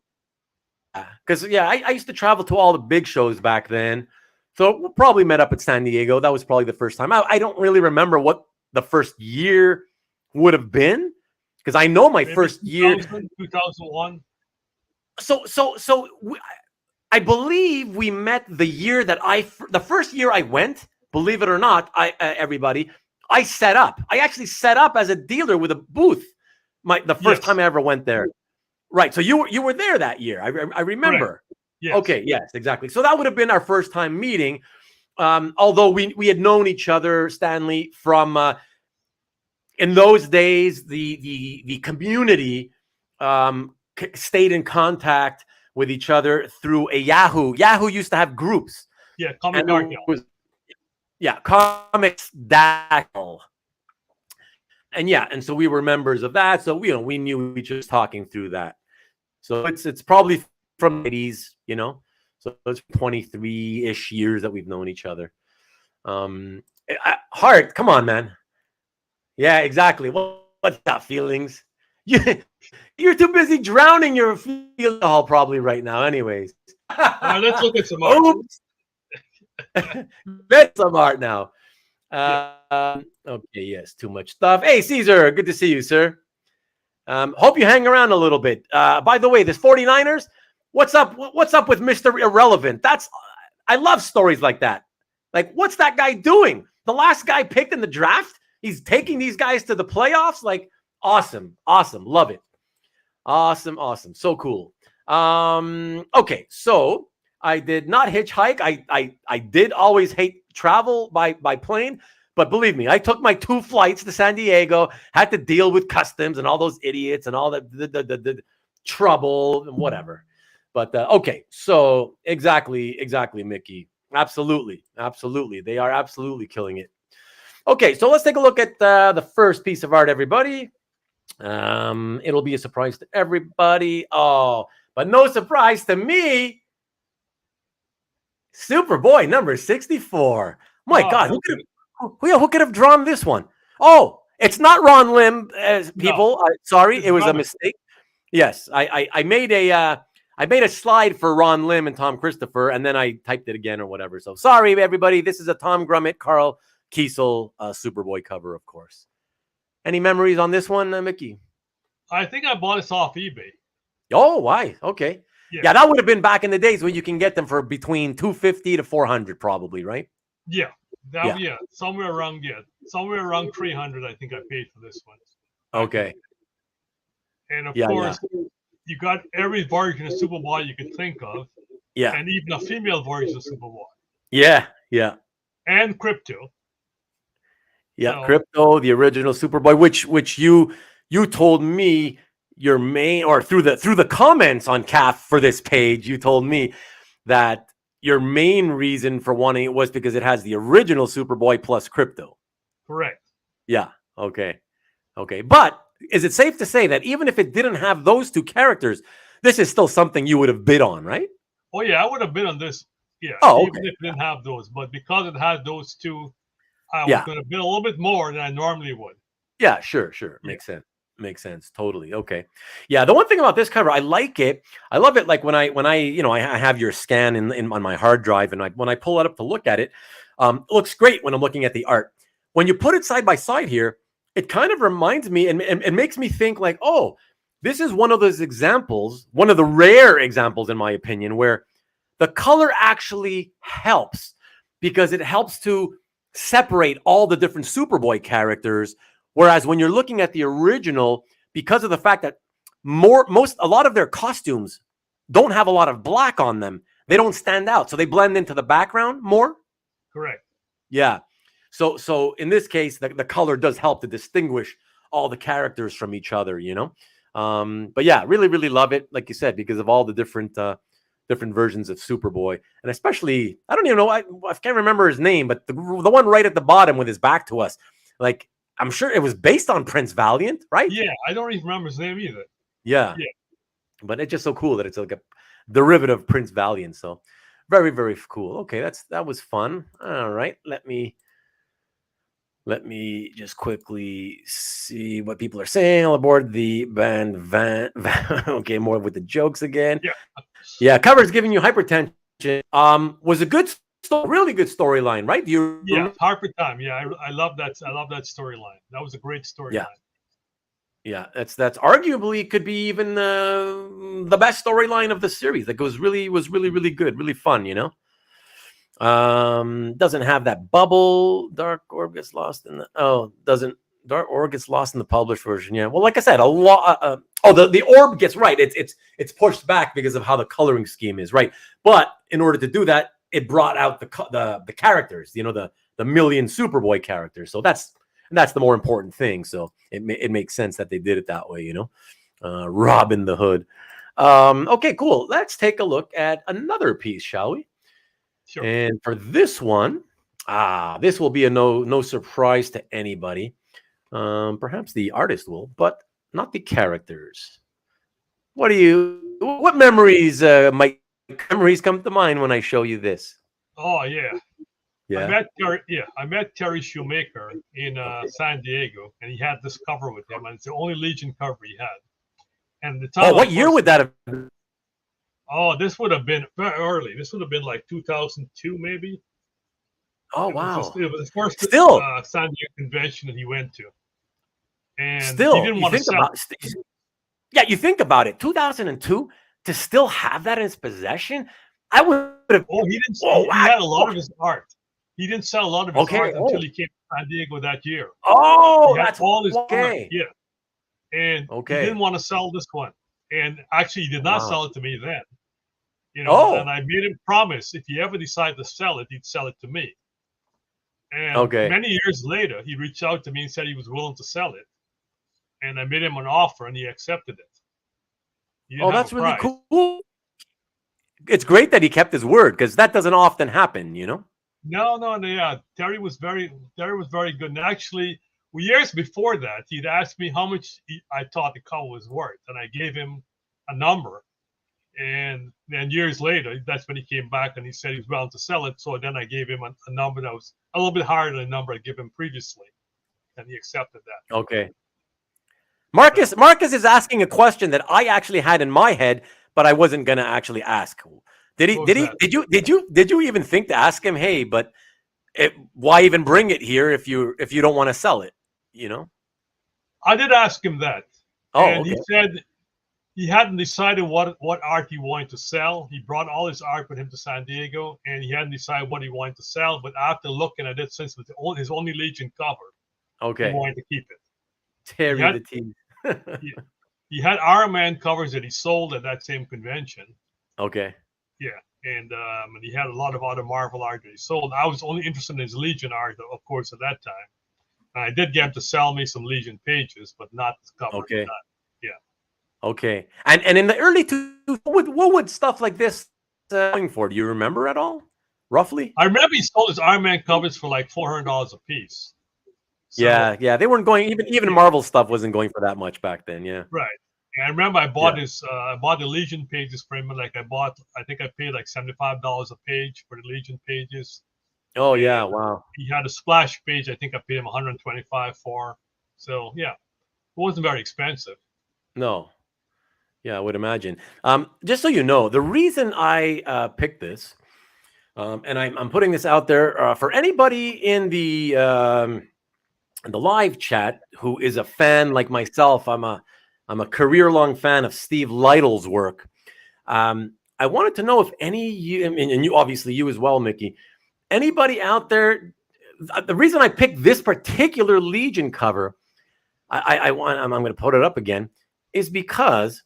because I used to travel to all the big shows back then. So we probably met up at San Diego. That was probably the first time. I don't really remember what the first year would have been, because I know my first year, 2001. I believe we met the year that the first year I went. Believe it or not, everybody, I set up. I actually set up as a dealer with a booth. The first time I ever went there. Right. So you were there that year. I remember. Yes. Okay. Yes, exactly. So that would have been our first time meeting. Although we had known each other, Stanley, from in those days, the community stayed in contact with each other through a Yahoo. Yahoo used to have groups. Yeah, Comic Art. Comics Dackle. And so we were members of that. So we knew each other talking through that. So it's probably from the 80s, So it's 23-ish years that we've known each other. Hart, come on, man. Yeah, exactly. What's that feelings? You're too busy drowning your alcohol probably right now. Anyways. Let's look at some art. That's some art now. Okay, yes, too much stuff. Hey, Caesar, good to see you, sir. Hope you hang around a little bit. By the way, this 49ers, what's up? What's up with Mr. Irrelevant? I love stories like that. Like, what's that guy doing? The last guy picked in the draft, he's taking these guys to the playoffs. Like, awesome, love it. Awesome, so cool. Okay, so I did not hitchhike. I did always hate travel by plane. But believe me, I took my 2 flights to San Diego, had to deal with customs and all those idiots and all the trouble and whatever. But okay, so exactly, Mickey. Absolutely. They are absolutely killing it. Okay, so let's take a look at the first piece of art, everybody. It'll be a surprise to everybody. Oh, but no surprise to me. Superboy number 64. My God, who could have drawn this one? Oh, it's not Ron Lim, people. No, sorry, it was a mistake. Yes, I made a slide for Ron Lim and Tom Christopher, and then I typed it again or whatever. So sorry, everybody. This is a Tom Grummett, Carl Kiesel Superboy cover, of course. Any memories on this one, Mickey? I think I bought this off eBay. Oh, why? Okay. Yeah, that would have been back in the days when you can get them for between $250 to $400, probably, right? Yeah. Somewhere around 300. I think I paid for this one. Okay. And of course, you got every version of Superboy you can think of. Yeah. And even a female version of Superboy. Yeah. And Crypto. Yeah, so, Crypto, the original Superboy, which you told me your main, or through the comments on CAF for this page, you told me that your main reason for wanting it was because it has the original Superboy plus Crypto. Correct. Yeah. Okay. But is it safe to say that even if it didn't have those 2 characters, this is still something you would have bid on, right? Oh yeah, I would have bid on this. Yeah. Oh, even if it didn't have those, but because it had those 2, I was going to bid a little bit more than I normally would. Yeah, sure. Makes sense. Totally. Okay. Yeah. The one thing about this cover, I like it. I love it. Like when I I have your scan in on my hard drive, and when I pull it up to look at it, it looks great when I'm looking at the art. When you put it side by side here, it kind of reminds me and makes me think like, oh, this is one of those examples, one of the rare examples, in my opinion, where the color actually helps. because it helps to separate all the different Superboy characters. Whereas when you're looking at the original, because of the fact that a lot of their costumes don't have a lot of black on them, they don't stand out, so they blend into the background more. Correct. Yeah. So in this case, the color does help to distinguish all the characters from each other, you know. But yeah, really, really love it, like you said, because of all the different versions of Superboy, and especially, I don't even know, I can't remember his name, but the one right at the bottom with his back to us, like, I'm sure it was based on Prince Valiant, right? Yeah, I don't even remember his name either. Yeah. But it's just so cool that it's like a derivative of Prince Valiant. So very, very cool. Okay, that was fun. All right, let me just quickly see what people are saying all aboard the band van. Okay, more with the jokes again. Yeah, cover's giving you hypertension. Was a good really good storyline, right? Harper Time. Yeah, I love that. I love that storyline. That was a great storyline. Yeah, that's arguably could be even the best storyline of the series. Like, was really good, really fun, you know. Doesn't have that bubble. Dark Orb gets lost in the Dark Orb gets lost in the published version. Yeah, well, like I said, a lot. The orb gets right. It's pushed back because of how the coloring scheme is, right? But in order to do that, it brought out the characters, you know, the million Superboy characters. So that's the more important thing. So it makes sense that they did it that way, you know. Robin the Hood. Okay, cool. Let's take a look at another piece, shall we? Sure. And for this one, this will be a no surprise to anybody. Perhaps the artist will, but not the characters. What memories come to mind when I show you this? Oh yeah. Yeah. I met Terry Shoemaker in San Diego, and he had this cover with him, and it's the only Legion cover he had. And the time. What year would that have been? Oh, this would have been very early. This would have been like 2002, maybe. Oh, wow. It was the first San Diego convention that he went to. And he didn't want to sell it. Yeah, you think about it. 2002, to still have that in his possession, I would have. Oh, he didn't. He had a lot of his art. He didn't sell a lot of his art until he came to San Diego that year. Oh, that's all his art. Yeah. And he Okay. didn't want to sell this one. And actually, he did not sell it to me then. You know, and I made him promise if he ever decided to sell it, he'd sell it to me. And many years later, he reached out to me and said he was willing to sell it. And I made him an offer, and he accepted it. Oh, that's really cool. It's great that he kept his word, because that doesn't often happen, you know? No, yeah. Terry was very good. And actually, years before that, he'd asked me how much I thought the cover was worth, and I gave him a number. And then years later, that's when he came back and he said he was willing to sell it. So then I gave him a number that was a little bit higher than the number I gave him previously, and he accepted that. Okay. Marcus is asking a question that I actually had in my head, but I wasn't gonna actually ask. Did you even think to ask him, hey, but why even bring it here if you don't want to sell it? You know? I did ask him that. And he said he hadn't decided what art he wanted to sell. He brought all his art with him to San Diego, and he hadn't decided what he wanted to sell. But after looking at it, since it was his only Legion cover, he wanted to keep it. Terry the team. He had Iron Man covers that he sold at that same convention. Okay. Yeah, and he had a lot of other Marvel art that he sold. I was only interested in his Legion art, of course, at that time. And I did get him to sell me some Legion pages, but not the cover. Okay. Yeah. Okay. And in the early what would stuff like this going for? Do you remember at all? Roughly? I remember he sold his Iron Man covers for like $400 a piece. So, yeah. They weren't going, even Marvel stuff wasn't going for that much back then. Yeah. Right. And I remember I bought the Legion pages for him. Like I think I paid like $75 a page for the Legion pages. Oh, yeah. Wow. He had a splash page. I think I paid him $125 for. So, yeah, it wasn't very expensive. No. Yeah, I would imagine. Just so you know, the reason I picked this, and I'm putting this out there for anybody in the live chat who is a fan like myself. I'm a career-long fan of Steve Lytle's work. I wanted to know if any you, and you obviously you as well, Mickey, anybody out there, the reason I picked this particular Legion cover, I'm going to put it up again, is because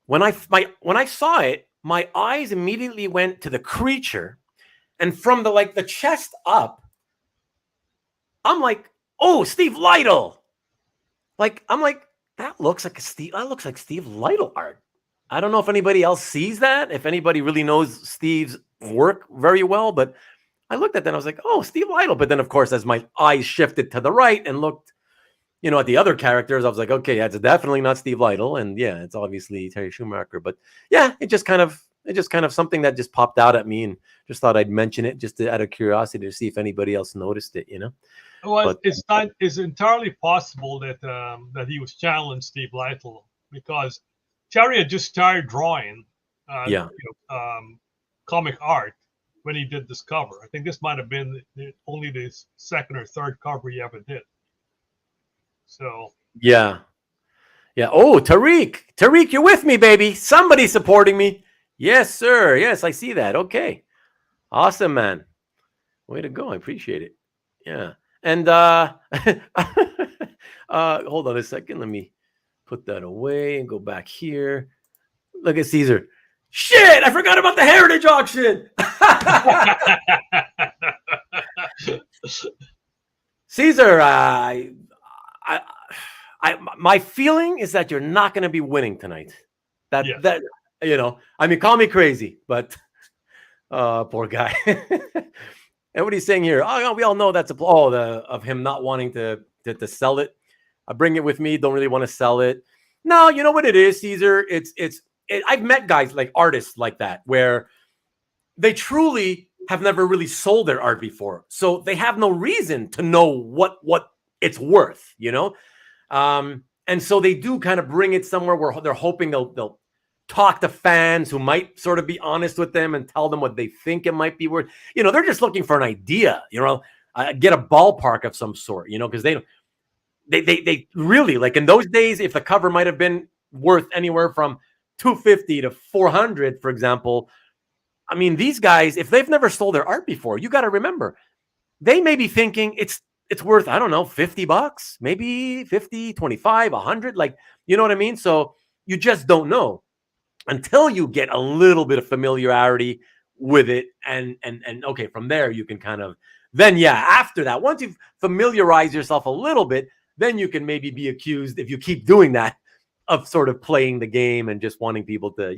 when I saw it, my eyes immediately went to the creature, and from the chest up, I'm like, oh, Steve Lytle. I'm like, that looks like Steve Lytle art. I don't know if anybody else sees that, if anybody really knows Steve's work very well, but I looked at that and I was like, oh, Steve Lytle. But then, of course, as my eyes shifted to the right and looked, at the other characters, I was like, okay, that's definitely not Steve Lytle. And yeah, it's obviously Terry Schumacher. But yeah, it just kind of something that just popped out at me, and just thought I'd mention it just out of curiosity to see if anybody else noticed it, Well, it's entirely possible that that he was challenging Steve Lytle, because Terry had just started drawing comic art when he did this cover. I think this might have been only the second or third cover he ever did. So yeah. Oh, Tariq, you're with me, baby. Somebody supporting me. Yes, sir. Yes, I see that. Okay, awesome, man. Way to go. I appreciate it. Yeah. And hold on a second. Let me put that away and go back here. Look at Caesar. Shit, I forgot about the heritage auction. Caesar, my feeling is that you're not going to be winning tonight. That I mean, call me crazy, but poor guy. And what he's saying here, we all know that's of him not wanting to sell it. I bring it with me, don't really want to sell it. No, you know what it is, Caesar? I've met guys like artists like that, where they truly have never really sold their art before, so they have no reason to know what it's worth, and so they do kind of bring it somewhere where they're hoping they'll talk to fans who might sort of be honest with them and tell them what they think it might be worth. They're just looking for an idea, get a ballpark of some sort, because they really, like in those days, if the cover might have been worth anywhere from $250 to $400, for example. I mean, these guys, if they've never sold their art before, you got to remember, they may be thinking it's worth, I don't know, $50, maybe 50, 25, 100, like, you know what I mean? So you just don't know until you get a little bit of familiarity with it. And okay, from there, you can kind of, then after that, once you've familiarized yourself a little bit, then you can maybe be accused, if you keep doing that, of sort of playing the game and just wanting people to,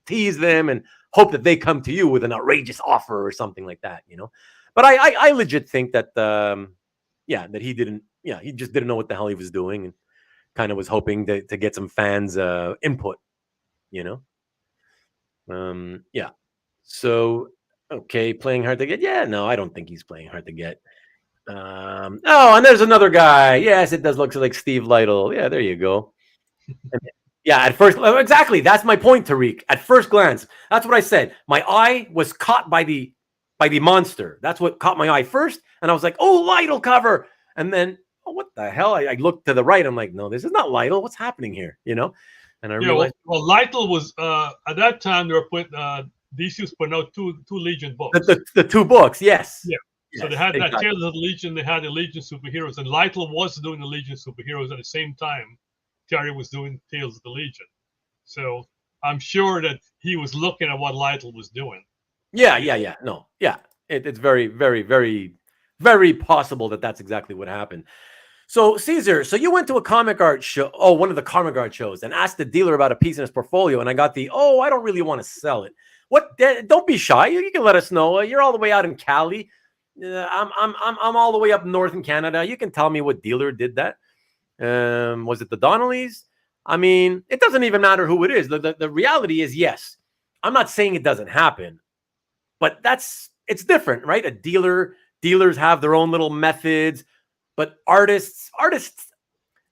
tease them and hope that they come to you with an outrageous offer or something like that, But I legit think that, that he just didn't know what the hell he was doing, and kind of was hoping to get some fans' input, So, okay, playing hard to get. Yeah, no, I don't think he's playing hard to get. And there's another guy. Yes, it does look like Steve Lytle. Yeah, there you go. Yeah, at first, exactly. That's my point, Tariq. At first glance, that's what I said. My eye was caught by the monster. That's what caught my eye first, and I was like, "Oh, Lytle cover!" And then, oh, what the hell? I looked to the right. I'm like, "No, this is not Lytle. What's happening here?" And I realized, well, Lytle was at that time they were DC was putting out two Legion books. The two books, yes. Yeah. So they had that Tales of the Legion. They had the Legion Superheroes, and Lytle was doing the Legion Superheroes at the same time Terry was doing Tales of the Legion. So I'm sure that he was looking at what Lytle was doing. Yeah. No, yeah. It's very, very, very, very possible that that's exactly what happened. So, Caesar, you went to a comic art show, one of the comic art shows, and asked the dealer about a piece in his portfolio, and I got I don't really want to sell it. What? Don't be shy. You can let us know. You're all the way out in Cali. I'm all the way up north in Canada. You can tell me what dealer did that. Was it the Donnellys? I mean, it doesn't even matter who it is. The reality is, yes, I'm not saying it doesn't happen, but it's different, right? Dealers have their own little methods, but artists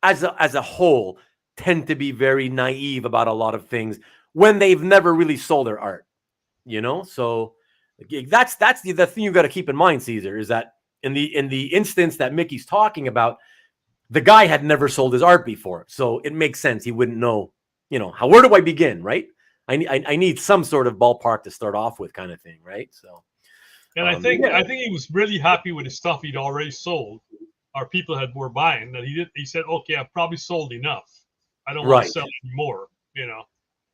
as a whole tend to be very naive about a lot of things when they've never really sold their art, So that's the thing you got to keep in mind, Caesar, is that in the instance that Mickey's talking about, the guy had never sold his art before, so it makes sense he wouldn't know, where do I begin, right? I need some sort of ballpark to start off with, kind of thing, right? So, And Yeah. I think he was really happy with the stuff he'd already sold, or people were buying. That he said, okay, I've probably sold enough. I don't want to Right. sell anymore. You know.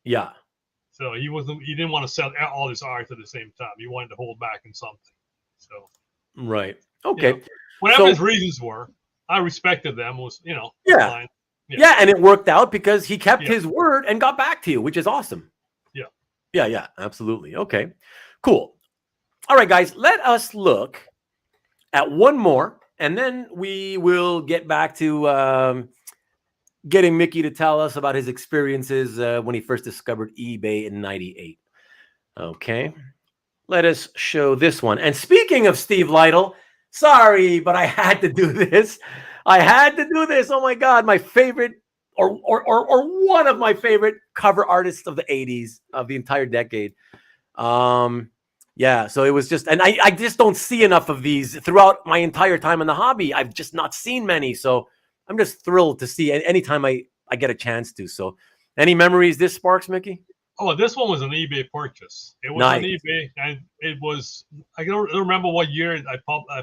Yeah. So he didn't want to sell all his art at the same time. He wanted to hold back in something. So Right. you know, Okay. whatever So his reasons were, I respected them. Was it's yeah. fine. Yeah. Yeah, and it worked out because he kept Yeah. his word and got back to you, which is awesome. Yeah. Yeah, yeah, absolutely. Okay. Cool. All right, guys, let us look at one more, and then we will get back to getting Mickey to tell us about his experiences when he first discovered eBay in '98. Okay. Let us show this one. And speaking of Steve Lytle, sorry, but I had to do this. I had to do this. Oh my God, my favorite, or one of my favorite cover artists of the '80s, of the entire decade. Yeah, so it was just, and I just don't see enough of these throughout my entire time in the hobby. I've just not seen many, so I'm just thrilled to see anytime I get a chance to. So, any memories this sparks, Mickey? Oh, this one was an eBay purchase. It was on Nice. eBay, and it was. I don't remember what year I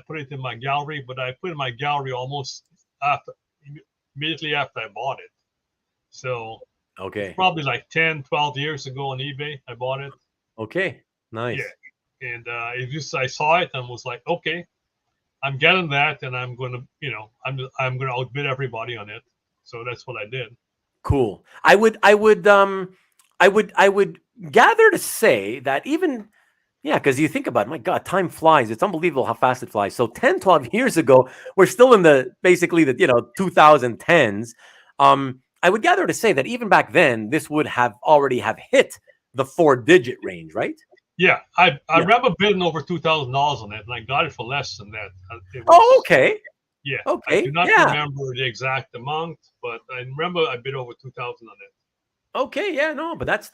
put it in my gallery, but I put it in my gallery almost after immediately after I bought it. So it's Okay. probably like 10, 12 years ago on eBay. I bought it. Okay. Nice. Yeah, and it just I saw it and was like, okay, I'm getting that, and I'm going to, I'm going to outbid everybody on it. So that's what I did. Cool. I would gather to say that even, yeah, because you think about it, my God, time flies. It's unbelievable how fast it flies. So 10, 12 years ago, we're still in the basically the 2010s. I would gather to say that even back then, this would have already have hit the 4-digit range, right? Yeah, I Yeah. remember bidding over $2,000 on it, and I got it for less than that. It was, Oh, okay. yeah. I Okay. do not Yeah. remember the exact amount, but I remember I bid over 2,000 on it. Okay, yeah, no, but that's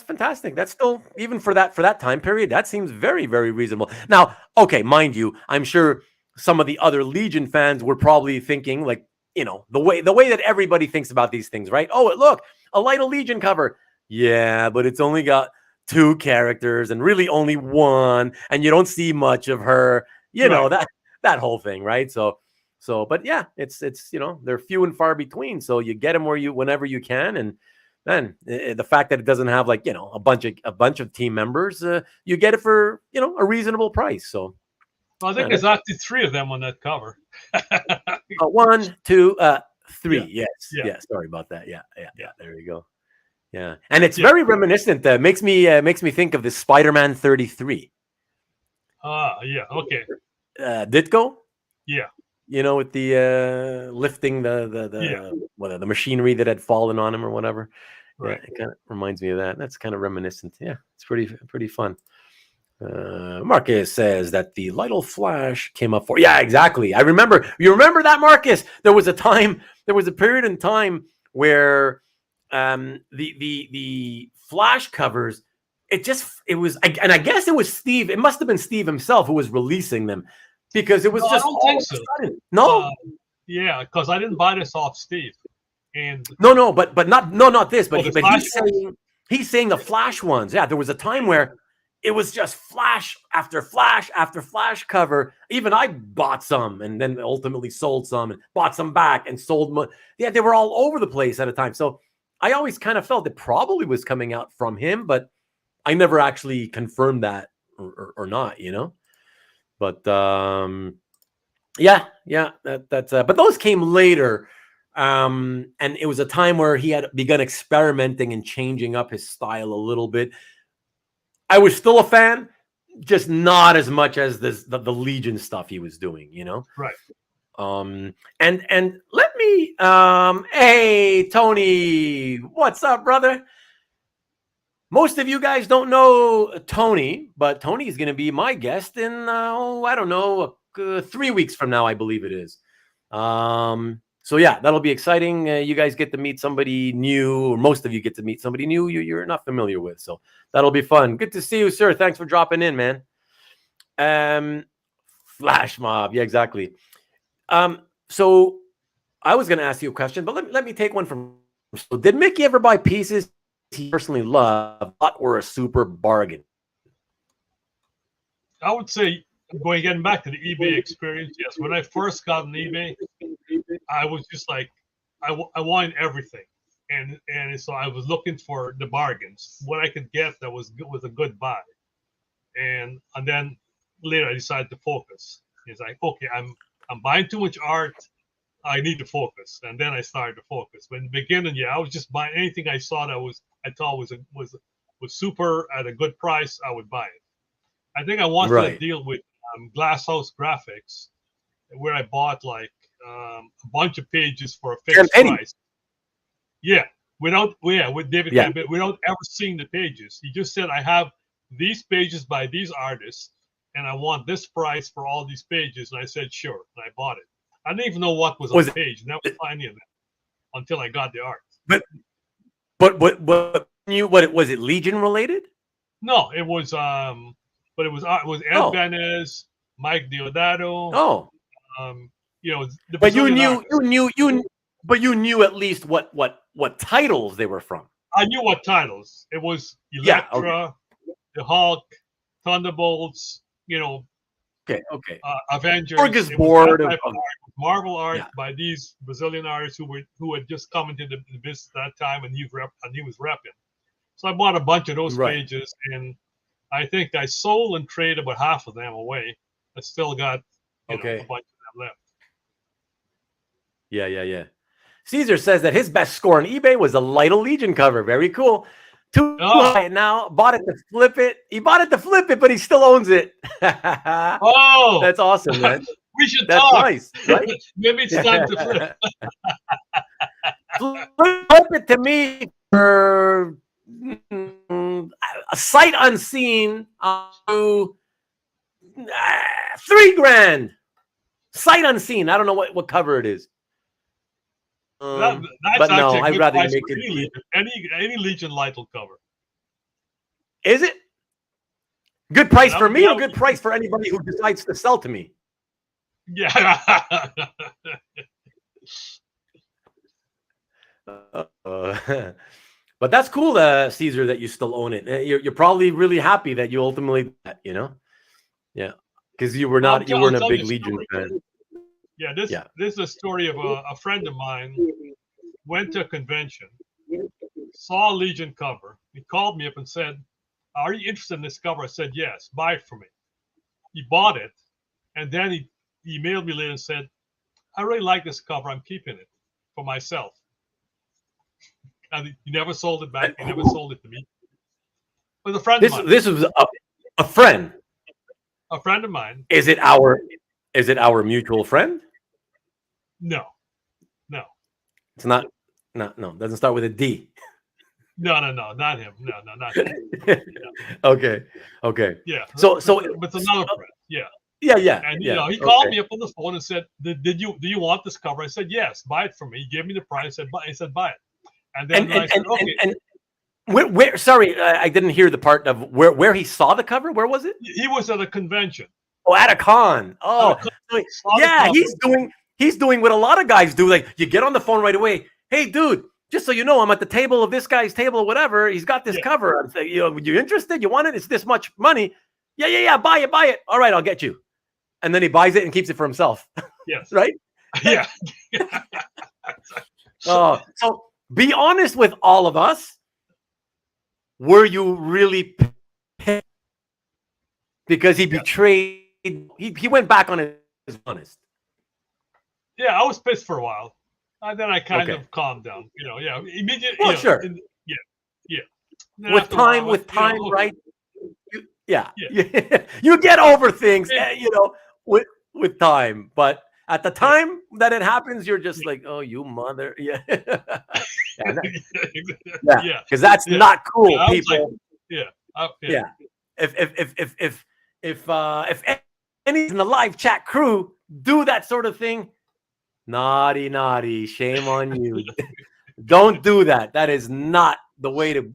fantastic. That's still, even for that time period, that seems very, very reasonable. Now, okay, mind you, I'm sure some of the other Legion fans were probably thinking, like, the way that everybody thinks about these things, right? Oh, look, a Lytle Legion cover. Yeah, but it's only got 2 characters and really only one, and you don't see much of her. Right. That whole thing, right? So, but yeah, it's they're few and far between. So you get them whenever you can, and then the fact that it doesn't have like a bunch of team members, you get it for a reasonable price. So Well, I think yeah, there's actually 3 of them on that cover. 1, 2, 3. Yeah. Yes, Yeah. yeah. Sorry about that. Yeah. Yeah. There you go. Yeah, and it's Yeah. very reminiscent. Makes me think of this Spider-Man 33. Yeah. Okay. Ditko. Yeah. With the lifting Yeah. the machinery that had fallen on him or whatever. Yeah, Right. it kind of reminds me of that. That's kind of reminiscent. Yeah, it's pretty fun. Marcus says that the Lytle Flash came up for. Yeah, exactly. I remember. You remember that, Marcus? There was a period in time where the Flash covers. It was, and I guess it was Steve. It must have been Steve himself who was releasing them, because it was No, I just don't all think of so. a sudden. No, Yeah, because I didn't buy this off Steve. And no, but not this. But the but Flash ones? he's saying the Flash ones. Yeah, there was a time where it was just Flash after Flash after Flash cover. Even I bought some and then ultimately sold some and bought some back and sold. Yeah, they were all over the place at a time. So I always kind of felt it probably was coming out from him, but I never actually confirmed that or not. But yeah, that's. But those came later. And it was a time where he had begun experimenting and changing up his style a little bit. I was still a fan, just not as much as the Legion stuff he was doing, Right. And let me hey Tony, what's up, brother? Most of you guys don't know Tony, but Tony is going to be my guest in I don't know, 3 weeks from now, I believe it is. So yeah, that'll be exciting. You guys get to meet somebody new, or most of you get to meet somebody new you're not familiar with. So that'll be fun. Good to see you, sir. Thanks for dropping in, man. Flash mob. Yeah, exactly. So I was going to ask you a question, but let me take one from. So did Mickey ever buy pieces he personally loved, but were a super bargain? I would say getting back to the eBay experience, yes. When I first got on eBay, I was just like, I wanted everything, and so I was looking for the bargains, what I could get that was a good buy, and then later I decided to focus. It's like, okay, I'm buying too much art. I need to focus, and then I started to focus. But in the beginning, yeah, I was just buying anything I saw that I thought was super at a good price. I would buy it. I think I wanted to deal with Glasshouse Graphics, where I bought like a bunch of pages for a fixed price. Yeah, with David Campbell, without ever seeing the pages. He just said, I have these pages by these artists, and I want this price for all these pages. And I said, sure, and I bought it. I didn't even know what was on the page. Never saw any of that until I got the art. But was it Legion related? No, it was but it was Ed Benez, Mike Deodato. Oh, you know, but you knew at least what titles they were from. I knew what titles. It was Elektra, the Hulk, Thunderbolts. You know. Okay. Avengers. Board of Marvel art by these Brazilian artists who had just come into the business at that time, and he was repping. So I bought a bunch of those pages, and I think I sold and traded about half of them away. I still got a bunch of them left. Yeah. Caesar says that his best score on eBay was a Lytle Legion cover. Very cool. Too high now. Bought it to flip it. He bought it to flip it, but he still owns it. Oh, that's awesome, man. We should that's talk. Nice, right? Maybe it's time to flip. Flip it to me for a sight unseen to $3,000. Sight unseen. I don't know what cover it is. That's but no, I'd rather make it any Legion Lytle cover. Is it good price for me or good price for anybody who decides to sell to me? Yeah. But that's cool, Caesar, that you still own it. You're probably really happy that you ultimately, because you weren't a big Legion fan. Yeah, this is a story of a friend of mine went to a convention, saw a Legion cover. He called me up and said, "Are you interested in this cover?" I said, "Yes, buy it for me." He bought it, and then he emailed me later and said, "I really like this cover. I'm keeping it for myself." And he never sold it back. He never sold it to me. It was a friend of mine. This was a friend. A friend of mine. Is it our mutual friend? No. It's not. No. It doesn't start with a D. No, not him. No, not him. No. Okay. Yeah. So it's another friend. Yeah. Yeah. And he called me up on the phone and said, "Do you want this cover?" I said, "Yes, buy it for me." He gave me the price. I said, "Buy it." And then I said, "Okay." And where? Sorry, I didn't hear the part of where he saw the cover. Where was it? He was at a convention. Oh, at a con. Oh, yeah. He's doing what a lot of guys do. Like, you get on the phone right away. Hey, dude, just so you know, I'm at the table of this guy's table or whatever. He's got this cover. I'm saying, you interested? You want it? It's this much money. Yeah. Buy it. All right, I'll get you. And then he buys it and keeps it for himself. Yes. Right? Yeah. So be honest with all of us. Were you really pissed? Because he betrayed. He went back on his honest. Yeah, I was pissed for a while. And then I kind of calmed down. Immediately. Well, sure. Yeah. With time, right? You get over things, with time. But at the time that it happens, you're just like, oh, you mother. Yeah. Because that's not cool, people. If any in the live chat crew do that sort of thing, naughty, shame on you. Don't do that. That is not the way to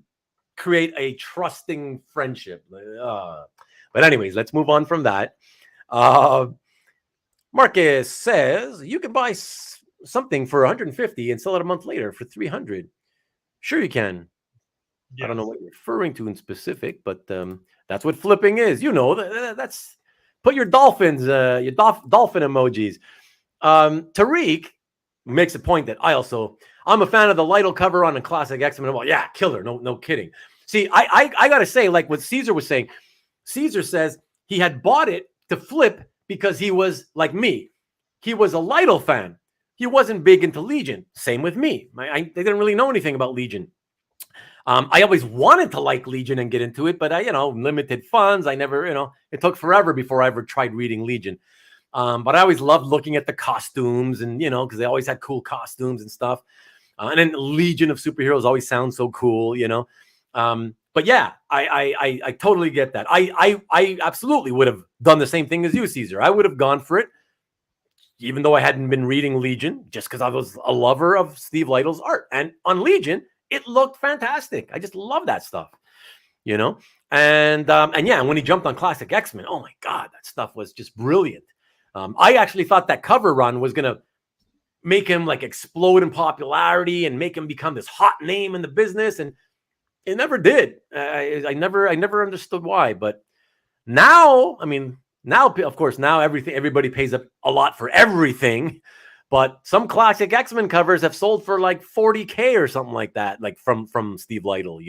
create a trusting friendship. But anyways, let's move on from that. Marcus says you can buy something for 150 and sell it a month later for 300. Sure you can. Yes. I don't know what you're referring to in specific, but that's what flipping is. That's Put your dolphins, dolphin emojis. Tariq makes a point that I'm a fan of the Lytle cover on a classic X-Men. Well, yeah, killer. No kidding. See, I got to say, like what Caesar was saying, Caesar says he had bought it to flip because he was like me. He was a Lytle fan. He wasn't big into Legion. Same with me. They didn't really know anything about Legion. I always wanted to like Legion and get into it, but limited funds. I never, it took forever before I ever tried reading Legion. But I always loved looking at the costumes and, because they always had cool costumes and stuff. And then Legion of Superheroes always sounds so cool, But yeah, I totally get that. I absolutely would have done the same thing as you, Caesar. I would have gone for it, even though I hadn't been reading Legion, just because I was a lover of Steve Lytle's art. And on Legion, it looked fantastic. I just love that stuff, And yeah, when he jumped on Classic X-Men, oh my God, that stuff was just brilliant. I actually thought that cover run was going to make him like explode in popularity and make him become this hot name in the business. And it never did. I never understood why. But now, of course, everybody pays up a lot for everything. But some classic X-Men covers have sold for like $40K or something like that, like from Steve Lytle,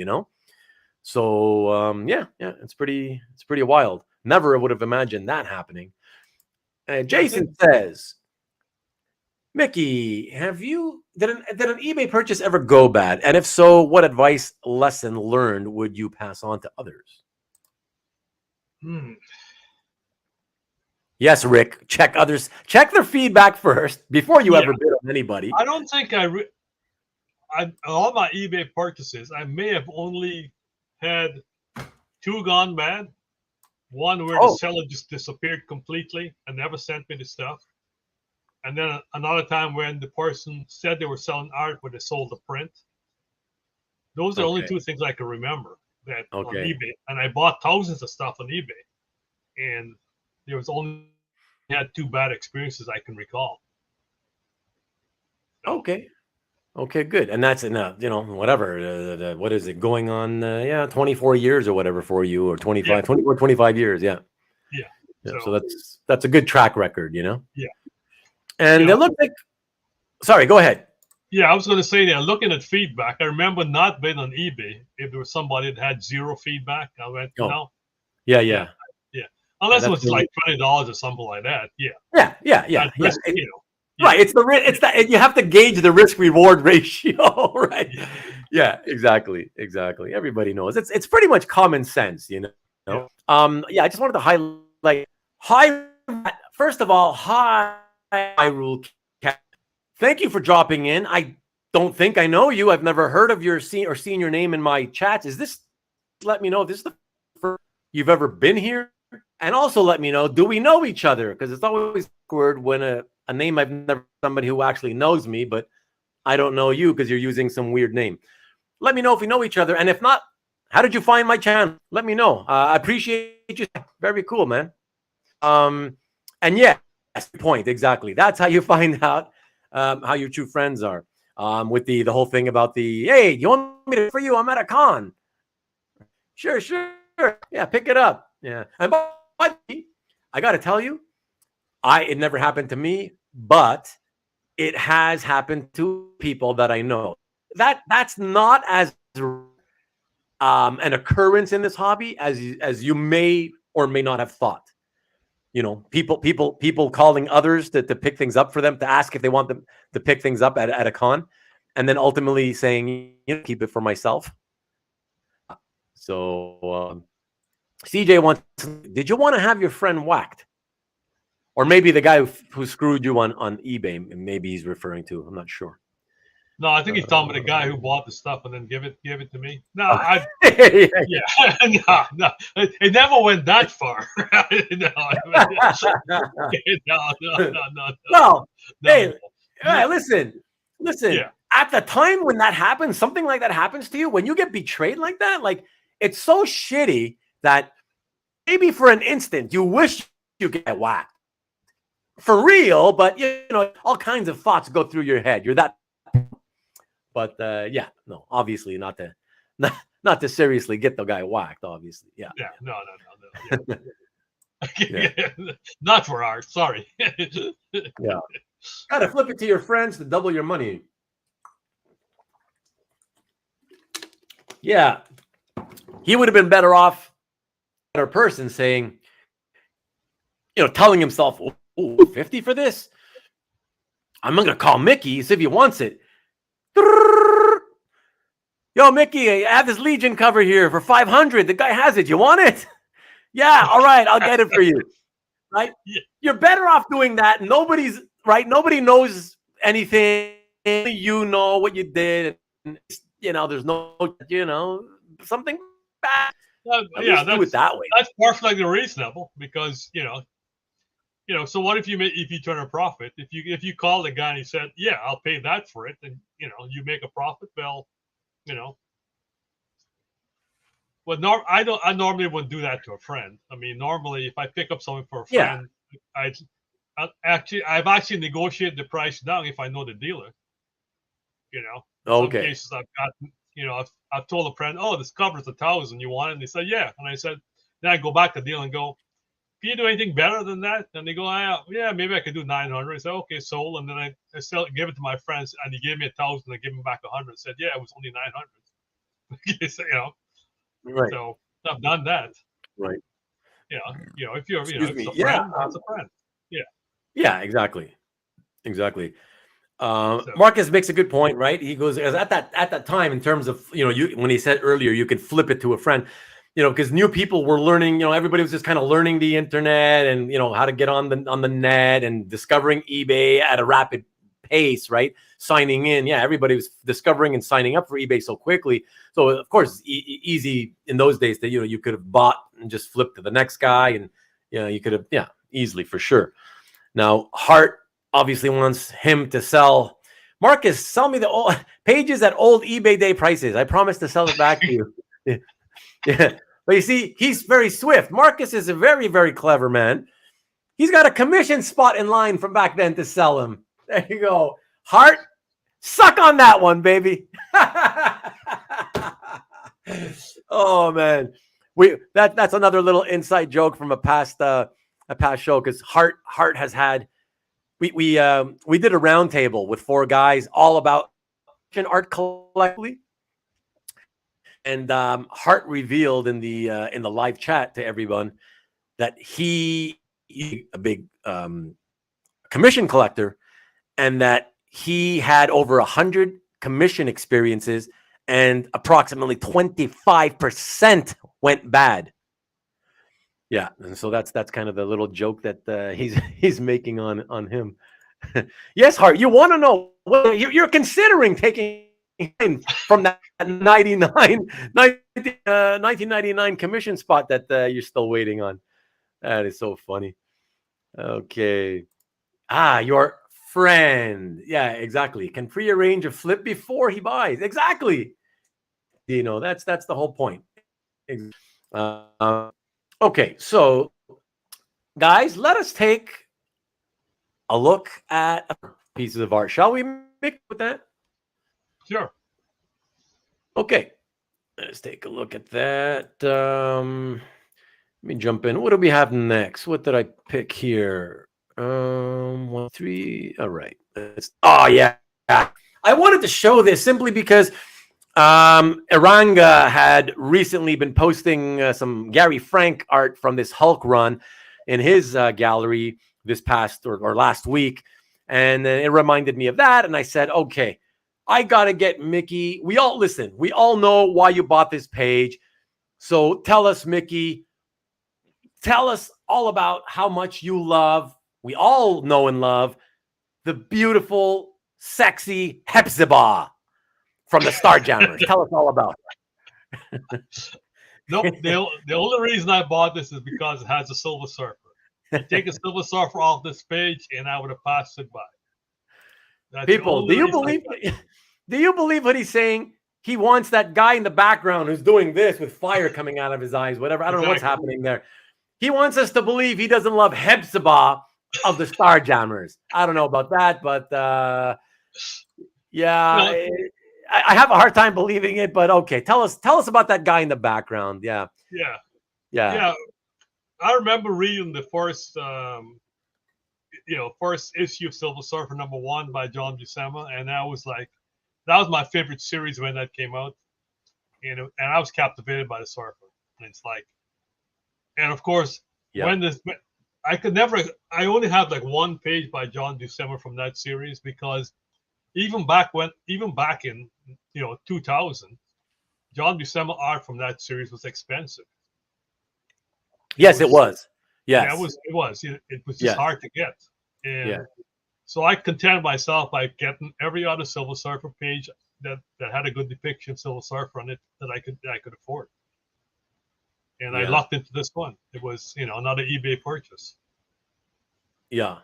So yeah, it's pretty wild. Never would have imagined that happening. Jason says, Mickey, did an eBay purchase ever go bad? And if so, what advice, lesson learned would you pass on to others? Yes, Rick. Check others. Check their feedback first before you ever bid on anybody. I don't think all my eBay purchases, I may have only had 2 gone bad. One where the seller just disappeared completely and never sent me the stuff. And then another time when the person said they were selling art, but they sold the print. Those are the only 2 things I can remember that on eBay. And I bought thousands of stuff on eBay. And there was only had 2 bad experiences I can recall. Okay, good. And that's whatever. What is it going on? 24 years or whatever for you, or 25, 24, 25 years. Yeah. So that's a good track record, Yeah. And it looked like. Sorry, go ahead. Yeah, I was going to say that looking at feedback, I remember not bidding on eBay if there was somebody that had 0 feedback. I went, no. Yeah. Unless it was like $20 or something like that. Yeah. Risk, right. It's that you have to gauge the risk reward ratio, right? Yeah, exactly. Everybody knows it's pretty much common sense, I just wanted to highlight first of all, hi Rule Cat. Thank you for dropping in. I don't think I know you. I've never heard of your seen your name in my chats. Let me know if this is the first you've ever been here? And also let me know, do we know each other? Because it's always awkward when a name I've never, somebody who actually knows me, but I don't know you because you're using some weird name. Let me know if we know each other. And if not, how did you find my channel? Let me know. I appreciate you. Very cool, man. And yeah, that's the point. Exactly. That's how you find out how your true friends are. With the whole thing about hey, you want me to for you? I'm at a con. Sure. Yeah, pick it up. Yeah. And I got to tell you, it never happened to me, but it has happened to people that I know. That's not as an occurrence in this hobby as you may or may not have thought. People calling others to pick things up for them, to ask if they want them to pick things up at a con, and then ultimately saying, keep it for myself. So CJ wants, did you want to have your friend whacked? Or maybe the guy who screwed you on eBay, maybe he's referring to. I'm not sure. No, I think he's talking about the guy who bought the stuff and then give it to me. No, no, it never went that far. No. Hey, listen. Yeah. At the time when that happens, something like that happens to you, when you get betrayed like that, like it's so shitty that maybe for an instant you wish you get whacked. For real, but all kinds of thoughts go through your head. You're that. But no, obviously not to seriously get the guy whacked. Obviously, yeah. No. Yeah. Not for art. Sorry. Yeah. Gotta flip it to your friends to double your money. Yeah. He would have been better off, better person saying, telling himself, "Ooh, 50 for this? I'm gonna call Mickey, see if he wants it. Yo, Mickey, I have this Legion cover here for 500. The guy has it. You want it? Yeah, all right, I'll get it for you. Right? Yeah. You're better off doing that. Nobody's right. Nobody knows anything. Only you know what you did. And, there's no, something bad. At Yeah, least do it that way. that's perfectly reasonable because So what if you turn a profit? If you call the guy and he said, "Yeah, I'll pay that for it," and you make a profit, well, you know. Well, I normally wouldn't do that to a friend. I mean, normally if I pick up something for a Yeah. friend, I've actually negotiated the price down if I know the dealer. In some Okay. cases I've gotten, I've told a friend, "Oh, this cover's 1,000. You want it?" And they said, "Yeah." And I said, then I go back to the deal and go, "Can you do anything better than that?" And they go, "Yeah, maybe I could do 900." I said, "Okay, sold." And then I give it to my friends, and he gave me 1,000. I gave him back 100. Said, "Yeah, it was only 900." So, Right. so I've done that. Right. If you're, Excuse if me. it's a Yeah. friend, it's a friend. Yeah. Yeah. Exactly. Exactly. So, Marcus makes a good point, right? He goes, as at that time, in terms of when he said earlier, you could flip it to a friend, because new people were learning. Everybody was just kind of learning the internet and how to get on the net and discovering eBay at a rapid pace, right? Signing in, yeah, everybody was discovering and signing up for eBay so quickly. So of course, easy in those days that you could have bought and just flipped to the next guy, and you could have easily for sure. Now Hart obviously wants him to sell. Marcus, sell me the old pages at old eBay day prices. I promise to sell it back to you. Yeah. But you see, he's very swift. Marcus is a very, very clever man. He's got a commission spot in line from back then to sell him. There you go. Hart, suck on that one, baby. Oh man. That's another little inside joke from a past show, because Hart has had we did a roundtable with 4 guys all about art collectively, and Hart revealed in the live chat to everyone that he's a big commission collector, and that he had over 100 commission experiences, and approximately 25% went bad. Yeah, and so that's kind of the little joke that he's making on him. Yes, Hart, you want to know what you're considering taking from that 1999 commission spot that you're still waiting on. That is so funny. Okay. Your friend. Yeah, exactly. Can prearrange a flip before he buys. Exactly. That's the whole point. Okay, so guys, let us take a look at pieces of art. Shall we make with that? sure. Okay, let's take a look at that. Let me jump in. What do we have next? What did I pick here? 1, 3. All right. Oh yeah. I wanted to show this simply because Iranga had recently been posting some Gary Frank art from this Hulk run in his gallery this past or last week, and then it reminded me of that, and I said, okay, I gotta get Mickey. We all know why you bought this page, so tell us, Mickey. Tell us all about how much you love. We all know and love the beautiful, sexy Hepzibah from the Starjammers. Tell us all about it. Nope. The only reason I bought this is because it has a Silver Surfer. You take a Silver Surfer off this page, and I would have passed it by. That's People, do you believe what he's saying? He wants that guy in the background who's doing this with fire coming out of his eyes, whatever. I don't know what's happening there. He wants us to believe he doesn't love Hepzibah of the Starjammers. I don't know about that, but yeah, I have a hard time believing it. But okay, tell us about that guy in the background. Yeah. Yeah. I remember reading the first, first issue of Silver Surfer #1 by John Buscema, and that was my favorite series when that came out, and I was captivated by the Surfer. And it's like, and of course, Yeah. I only had like one page by John Buscema from that series because even back in 2000, John Buscema art from that series was expensive. Yes, it was. Yes. Yeah, it was. It was just Yes. hard to get. And Yeah. so I contented myself by getting every other Silver Surfer page that had a good depiction of Silver Surfer on it that I could afford. And I Yeah. lucked into this one. It was, another eBay purchase. Yeah.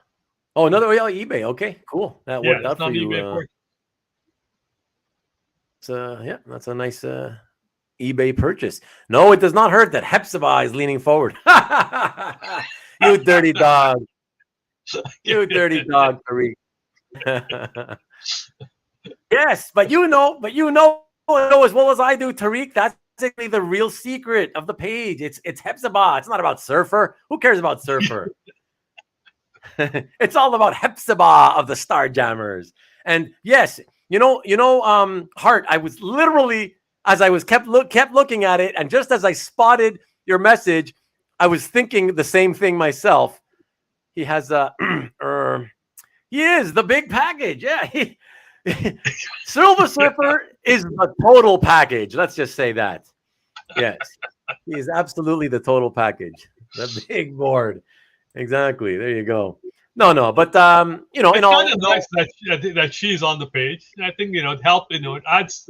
Oh, another eBay. Okay, cool. That worked out for you. eBay That's a nice eBay purchase. No, it does not hurt that Hepzibah is leaning forward. You dirty dog. You dirty dog, Tariq. Yes, but you know as well as I do, Tariq, that's basically the real secret of the page. It's Hepzibah. It's not about Surfer. Who cares about Surfer? It's all about Hepzibah of the Starjammers. And yes, Hart, I was literally, as I was kept looking at it, and just as I spotted your message, I was thinking the same thing myself. He has a he is the big package. Yeah. Silver Surfer is the total package. Let's just say that. Yes. He is absolutely the total package. The big board. Exactly. There you go. No, but it's kind of nice that she's on the page. I think it helped. It adds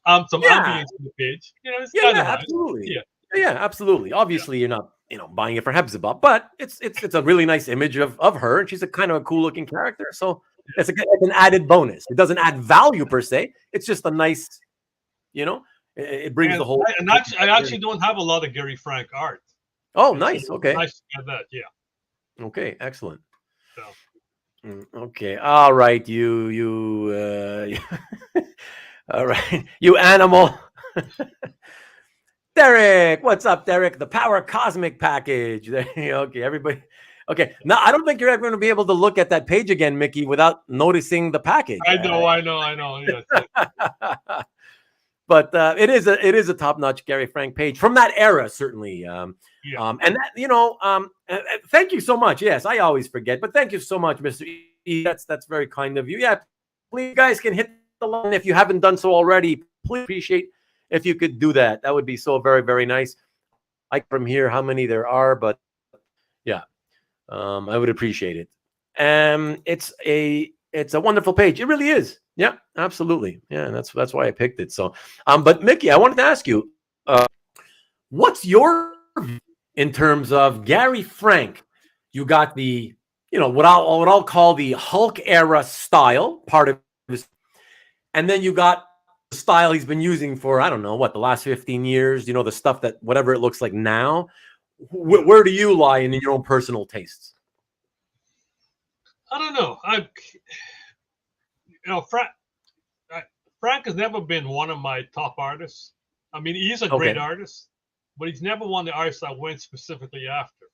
some ambience to the page. It's kind of nice. Absolutely. Yeah, absolutely. Obviously, you're not buying it for Hepzibah, but it's a really nice image of her, and she's a kind of a cool looking character. So it's an added bonus. It doesn't add value per se. It's just a nice, it brings the whole. And I actually don't have a lot of Gary Frank art. Oh, nice. Okay. Nice to get that. Yeah. Okay. Excellent. So. Okay. All right. You. All right. You animal. Derek, what's up, Derek? The Power Cosmic package. Okay, everybody. Okay, now I don't think you're ever going to be able to look at that page again, Mickey, without noticing the package. I know. Yeah. But it is a top-notch Gary Frank page from that era, certainly. And that, thank you so much. Yes, I always forget, but thank you so much, Mr. E. That's very kind of you. Yeah, please, you guys can hit the line if you haven't done so already. Please appreciate if you could do that. That would be so very, very nice. I from here how many there are, but yeah, I would appreciate it. It's a wonderful page. It really is. Yeah, absolutely. Yeah, that's why I picked it. So, but Mickey, I wanted to ask you, what's your view in terms of Gary Frank? You got the, what I'll call the Hulk era style part of this, and then you got style he's been using for, I don't know, the last 15 years, the stuff that whatever it looks like now. Where do you lie in your own personal tastes? I don't know. Frank has never been one of my top artists. I mean, he's a great artist, but he's never one of the artists I went specifically after.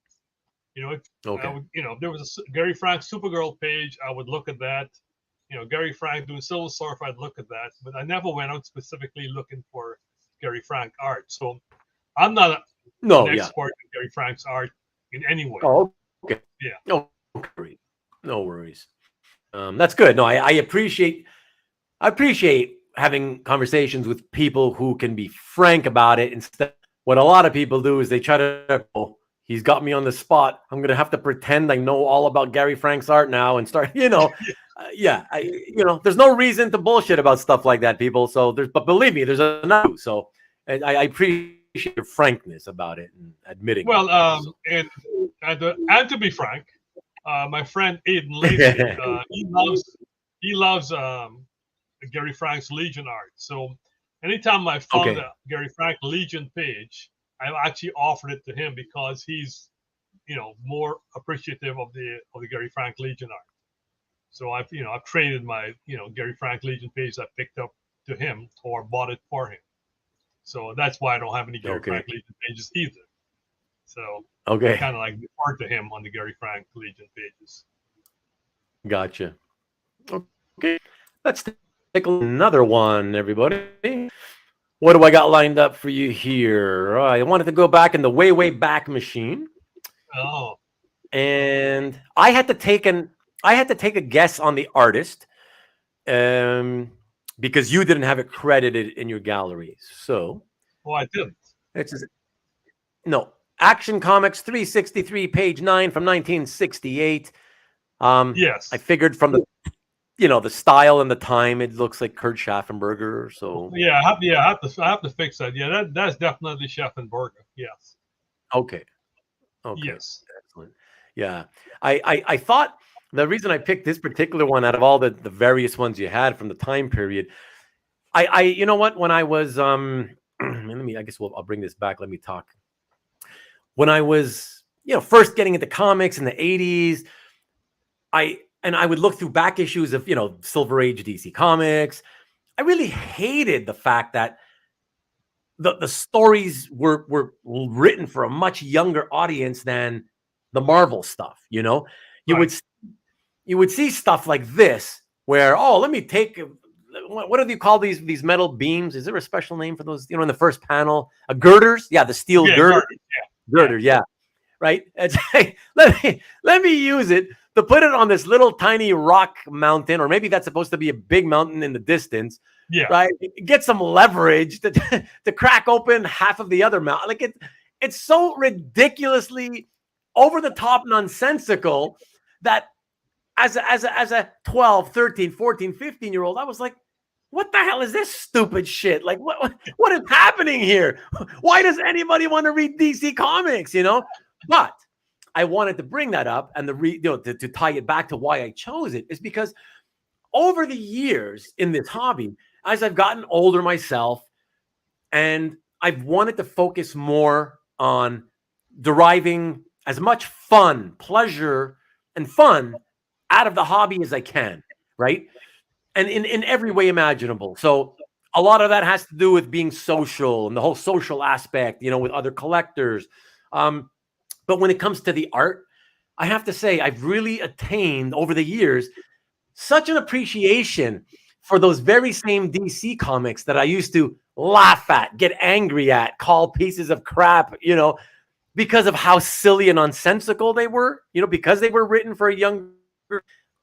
If there was a Gary Frank Supergirl page, I would look at that. Gary Frank doing Silver Surfer, I'd look at that, but I never went out specifically looking for Gary Frank art. So I'm not an expert in Gary Frank's art in any way. Oh, okay. Yeah. No worries. That's good. No, I appreciate having conversations with people who can be frank about it. Instead, what a lot of people do is they try to, he's got me on the spot. I'm going to have to pretend I know all about Gary Frank's art now and start, there's no reason to bullshit about stuff like that, people. So but believe me, there's enough. So I appreciate your frankness about it and admitting. Well, and to be frank, my friend Aiden Lacey, he loves Gary Frank's Legion art. So anytime I found a Gary Frank Legion page, I've actually offered it to him because he's, more appreciative of the Gary Frank Legion art. So I've traded my, Gary Frank Legion page I picked up to him or bought it for him. So that's why I don't have any Gary Frank Legion pages either. So I Okay. kind of like defer to him on the Gary Frank Legion pages. Gotcha. Okay. Let's take another one, everybody. What do I got lined up for you here? I wanted to go back in the way, way back machine. Oh. And I had to take a guess on the artist. Because you didn't have it credited in your galleries. So I didn't. it's no Action Comics 363, page 9 from 1968. Yes. I figured from the style and the time, it looks like Kurt Schaffenberger. So yeah, I have to fix that. Yeah, that's definitely Schaffenberger. Yes. Okay. Yes. Excellent. Yeah. I thought the reason I picked this particular one out of all the various ones you had from the time period, you know what, when I was I guess I'll bring this back. Let me talk. When I was, first getting into comics in the 80s, I would look through back issues of, Silver Age DC Comics. I really hated the fact that the stories were written for a much younger audience than the Marvel stuff. You would see stuff like this where, let me take what do you call these metal beams? Is there a special name for those? In the first panel, girders. Yeah, the steel girder. Girder. Yeah. Right. It's like, let me use it to put it on this little tiny rock mountain, or maybe that's supposed to be a big mountain in the distance. Yeah. Right. Get some leverage to crack open half of the other mountain. Like it's so ridiculously over the top nonsensical that as a 12, 13, 14, 15-year-old, I was like, what the hell is this stupid shit? Like, what is happening here? Why does anybody want to read DC Comics, But I wanted to bring that up, and to tie it back to why I chose it is because over the years in this hobby, as I've gotten older myself, and I've wanted to focus more on deriving as much fun, pleasure, and fun out of the hobby as I can, right? And in every way imaginable. So a lot of that has to do with being social and the whole social aspect, with other collectors. But when it comes to the art, I have to say I've really attained over the years such an appreciation for those very same DC comics that I used to laugh at, get angry at, call pieces of crap, because of how silly and nonsensical they were, because they were written for a younger.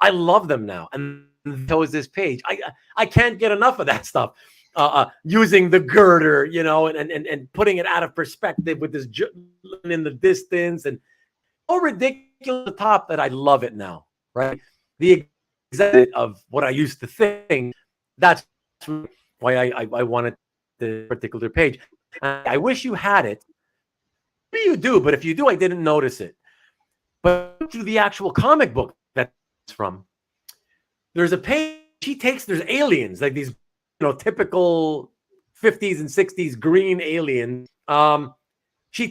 I love them now. And so is this page. I can't get enough of that stuff. Using the girder, and putting it out of perspective with this in the distance, and so ridiculous top that I love it now, right? The exact of what I used to think. That's why I wanted the particular page. I wish you had it. Maybe you do, but if you do, I didn't notice it. But through the actual comic book that's from, there's a page there's aliens, like these, typical 50s and 60s green aliens. She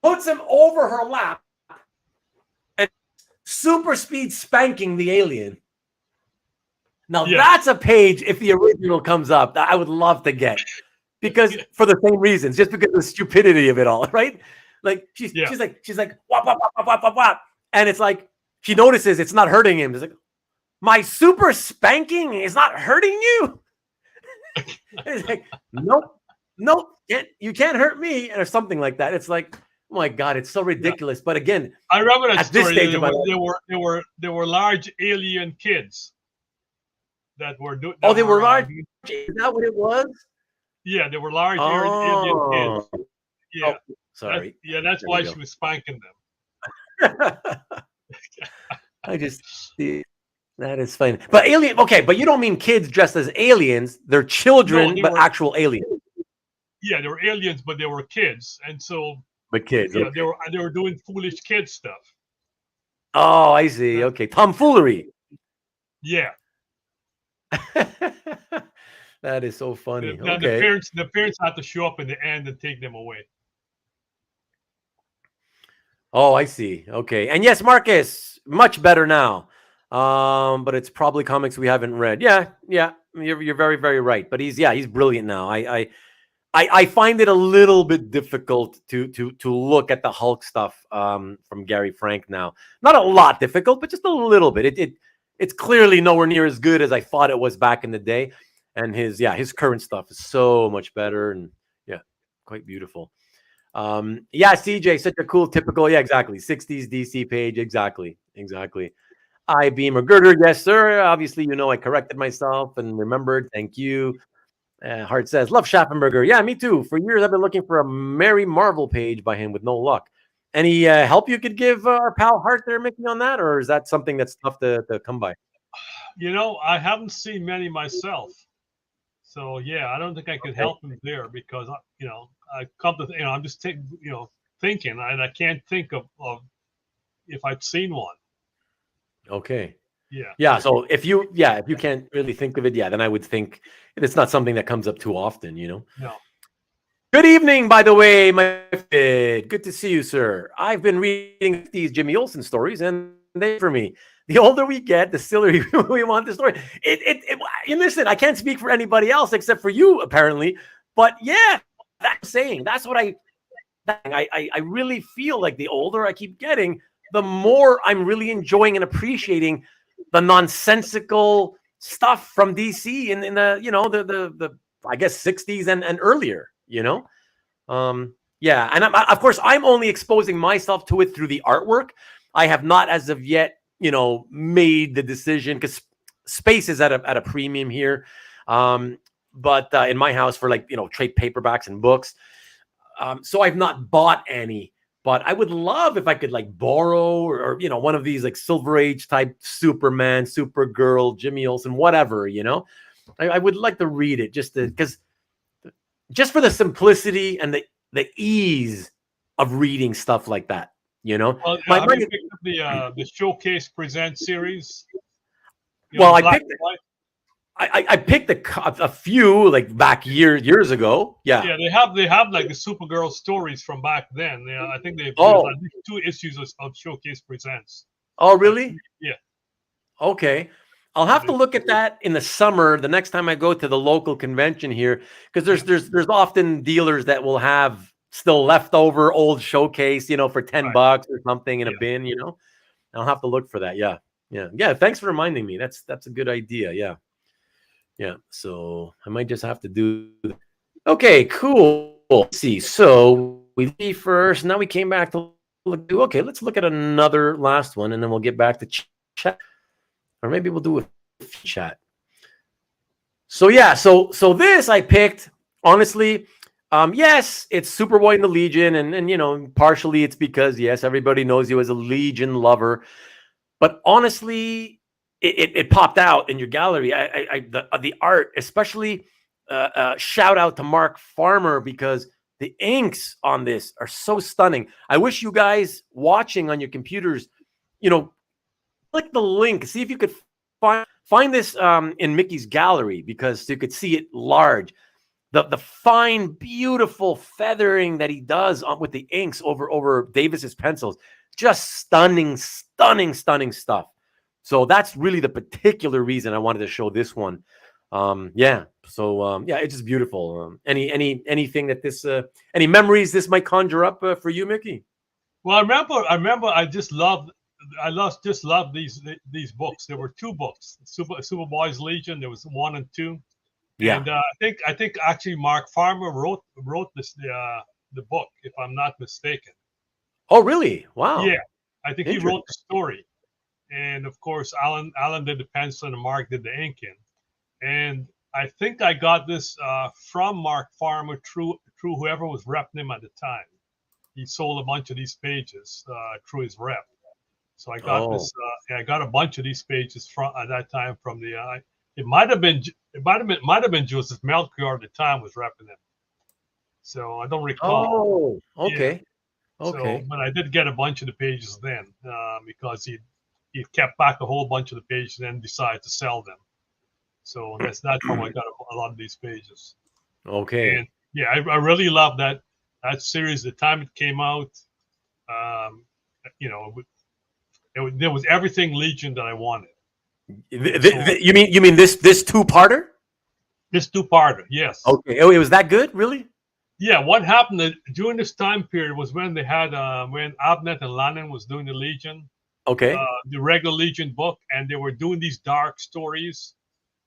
puts him over her lap and super speed spanking the alien. Now that's a page, if the original comes up, that I would love to get, because for the same reasons, just because of the stupidity of it all, right? Like she's like wop, wop, wop, wop, wop, wop, and it's like she notices it's not hurting him. It's like, my super spanking is not hurting you. It's like, nope, you can't hurt me, or something like that. It's like, oh my God, it's so ridiculous. Yeah. But again, I remember that at story. This stage there were large alien kids that were doing. Oh, they were large. Is that what it was? Yeah, they were large alien kids. Yeah, sorry. That's why she was spanking them. I just see. That is funny. But but you don't mean kids dressed as aliens. They're children, but actual aliens. Yeah, they were aliens, but they were kids. And so But kids. Yeah, they were doing foolish kid stuff. Oh, I see. Okay. Tomfoolery. Yeah. That is so funny. Now, okay. The parents had to show up in the end and take them away. Oh, I see. Okay. And yes, Marcus, much better now. But it's probably comics we haven't read. Yeah. You're very, very right. But he's brilliant now. I find it a little bit difficult to look at the Hulk stuff from Gary Frank now. Not a lot difficult, but just a little bit. It's clearly nowhere near as good as I thought it was back in the day. And his current stuff is so much better and yeah, quite beautiful. Yeah, CJ, such a cool typical, yeah, exactly. 60s DC page, exactly. I beam a girder, yes, sir. Obviously, I corrected myself and remembered. Thank you. Hart says, love Schaffenberger. Yeah, me too. For years, I've been looking for a Mary Marvel page by him with no luck. Any help you could give our pal Hart there, Mickey, on that? Or is that something that's tough to come by? I haven't seen many myself. So yeah, I don't think I could help him there because I come to I'm just thinking and I can't think of if I've seen one. Okay. Yeah. Yeah. So if you can't really think of it, yeah, then I would think it's not something that comes up too often, No. Good evening, by the way, my friend. Good to see you, sir. I've been reading these Jimmy Olsen stories, and they for me. The older we get, the sillier we want the story. Listen, I can't speak for anybody else except for you, apparently. But yeah, that's saying that's what I really feel like the older I keep getting, the more I'm really enjoying and appreciating the nonsensical stuff from DC in the the I guess 60s and earlier. Yeah, and of course I'm only exposing myself to it through the artwork. I have not as of yet made the decision because space is at a premium here. But in my house for trade paperbacks and books. So I've not bought any, but I would love if I could borrow or one of these Silver Age type Superman, Supergirl, Jimmy Olsen, whatever. I would like to read it just for the simplicity and the ease of reading stuff like that. Well, have you picked up the Showcase Present series? Well, I picked a few back years ago. Yeah. Yeah, they have the Supergirl stories from back then. I think they've 2 issues of Showcase Presents. Oh, really? Yeah. Okay. I'll have to look at that in the summer the next time I go to the local convention here because there's often dealers that will have still leftover old Showcase, for $10 or something in a bin, I'll have to look for that. Yeah. Thanks for reminding me. That's a good idea. Yeah. So I might just have to do that. Okay, cool. Let's see. So we leave first. Now we came back to look. Okay, let's look at another last one, and then we'll get back to chat, or maybe we'll do a chat. So yeah. So this I picked honestly. Yes, it's Superboy in the Legion, and partially it's because yes, everybody knows you as a Legion lover, but honestly, it popped out in your gallery. The art, especially, shout out to Mark Farmer because the inks on this are so stunning. I wish you guys watching on your computers, click the link, see if you could find this in Mickey's gallery because you could see it large. The fine, beautiful feathering that he does with the inks over Davis's pencils, just stunning stuff. So that's really the particular reason I wanted to show this one. Yeah. So it's just beautiful. Anything that this any memories this might conjure up for you, Mickey? Well, I remember I just loved these books. There were 2 books, Superboy's Legion. There was 1 and 2. Yeah. And I think actually Mark Farmer wrote this the book, if I'm not mistaken. Oh, really? Wow. Yeah, I think he wrote the story, and of course Alan did the penciling and Mark did the inking. And I think I got this from Mark Farmer through whoever was repping him at the time. He sold a bunch of these pages through his rep. So I got this. I got a bunch of these pages from at that time from the. It might have been Joseph Melchior at the time was repping him. So I don't recall. Oh, okay. Yeah. Okay. So, but I did get a bunch of the pages then because he kept back a whole bunch of the pages and then decided to sell them. So that's how I got a lot of these pages. Okay. And yeah, I really love that series. The time it came out, there was everything Legion that I wanted. You mean this 2-parter? This 2-parter, yes. Okay. Oh, it was that good, really? Yeah, what happened during this time period was when they had when Abnett and Lannon was doing the Legion, Okay. the regular Legion book, and they were doing these dark stories,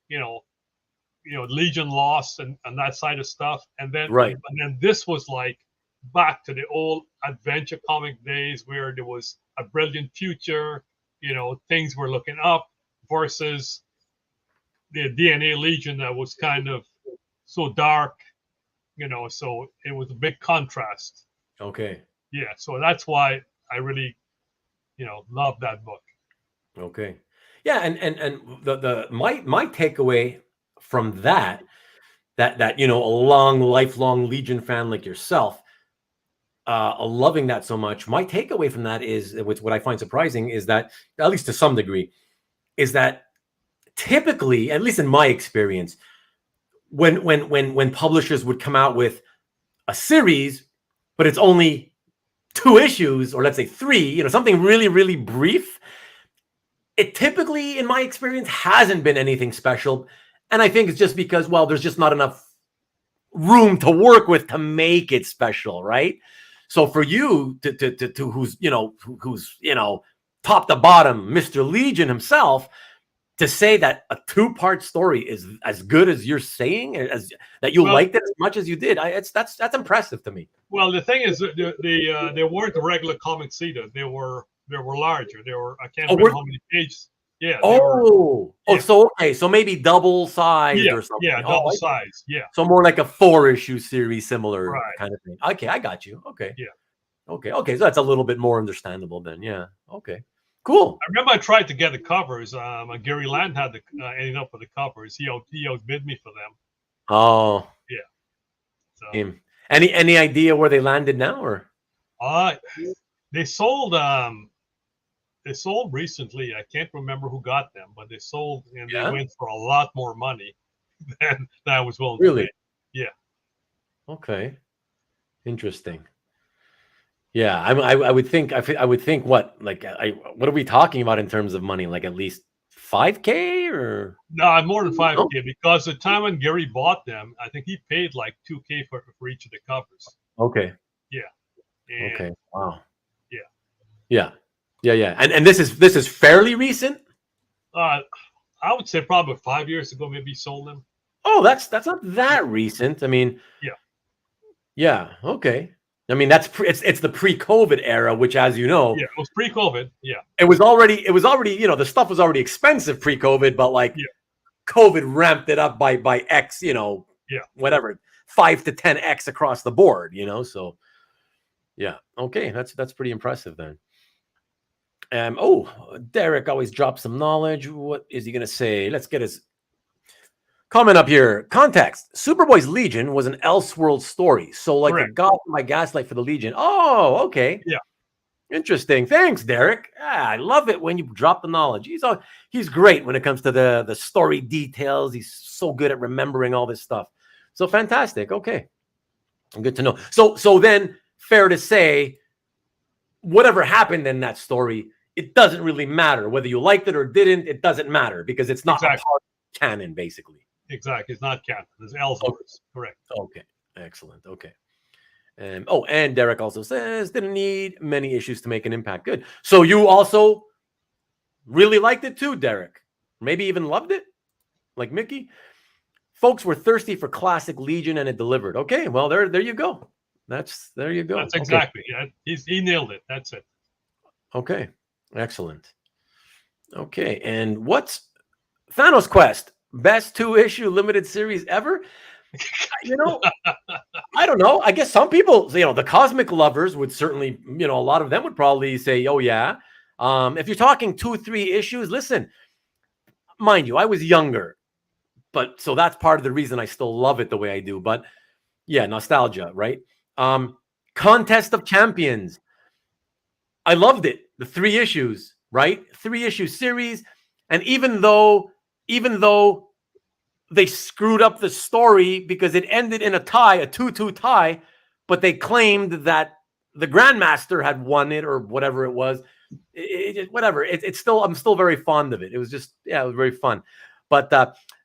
you know, Legion lost and that side of stuff, Right. and then this was like back to the old adventure comic days where there was a brilliant future, things were looking up versus the DNA Legion that was kind of so dark, so it was a big contrast. Okay. Yeah, so that's why I really, love that book. Okay. Yeah, and the my takeaway from that a long lifelong Legion fan like yourself, loving that so much. My takeaway from that is, which what I find surprising is that, at least to some degree, is that typically, at least in my experience, when publishers would come out with a series, but it's only 2 issues, or let's say 3, something really, really brief, it typically, in my experience, hasn't been anything special. And I think it's just because, well, there's just not enough room to work with to make it special, right? So for you to who's top to bottom, Mr. Legion himself, to say that a 2-part story is as good as you're saying, as that you liked it as much as you did, that's impressive to me. Well, the thing is, they weren't the regular comics either. They were larger. They were, I can't remember how many pages. Yeah. So okay, so maybe double sized or something. Yeah, double size. Yeah. So more like a 4-issue series, similar Right. kind of thing. Okay, I got you. Okay. Yeah. Okay. So that's a little bit more understandable then. Yeah. Okay. Cool. I remember I tried to get the covers. Gary Land had ended up with the covers. He outbid me for them. Oh. Yeah. So. Any idea where they landed now, or? They sold. They sold recently. I can't remember who got them, but they sold, and they went for a lot more money than I was willing to pay. Yeah. Okay. Interesting. Yeah, I would think what, like, what are we talking about in terms of money? Like at least $5K or? No, more than $5K, because the time when Gary bought them, I think he paid like $2K for each of the covers. Okay. Yeah. And okay. Wow. Yeah. Yeah. And this is fairly recent. I would say probably 5 years ago, maybe he sold them. Oh, that's not that recent. I mean. Yeah. Yeah. Okay. I mean, it's the pre-COVID era, which, as you know, it was pre-COVID. Yeah, it was already, the stuff was already expensive pre-COVID, but like COVID ramped it up by X, whatever, 5 to 10X across the board, So, yeah, okay, that's pretty impressive then. Derek always drops some knowledge. What is he gonna say? Let's get his comment up here. Context: Superboy's Legion was an Elseworld story. So like the God by Gaslight for the Legion. Oh, okay. Yeah. Interesting. Thanks, Derek. I love it when you drop the knowledge. He's great when it comes to the story details. He's so good at remembering all this stuff. So fantastic. Okay. Good to know. So then, fair to say, whatever happened in that story, it doesn't really matter. Whether you liked it or didn't, it doesn't matter because it's not a part of canon, basically. Exactly. It's not canon. It's Elseworlds. Correct. Okay. Excellent. Okay. And Derek also says, didn't need many issues to make an impact. Good. So you also really liked it too, Derek. Maybe even loved it, like Miki. Folks were thirsty for classic Legion, and it delivered. Okay. Well, there you go. There you go. That's exactly. Okay. Yeah, he nailed it. That's it. Okay. Excellent. Okay. And what's Thanos Quest? Best 2-issue limited series ever? I don't know. I guess some people, the cosmic lovers would certainly, a lot of them would probably say, oh, yeah. If you're talking 2-3 issues, listen, mind you, I was younger, but so that's part of the reason I still love it the way I do. But yeah, nostalgia, right? Contest of Champions. I loved it. The 3 issues, right? 3-issue series. And even though they screwed up the story because it ended in a tie, a 2-2 tie, but they claimed that the Grandmaster had won it or whatever it was. It's still, I'm still very fond of it. It was just, it was very fun. But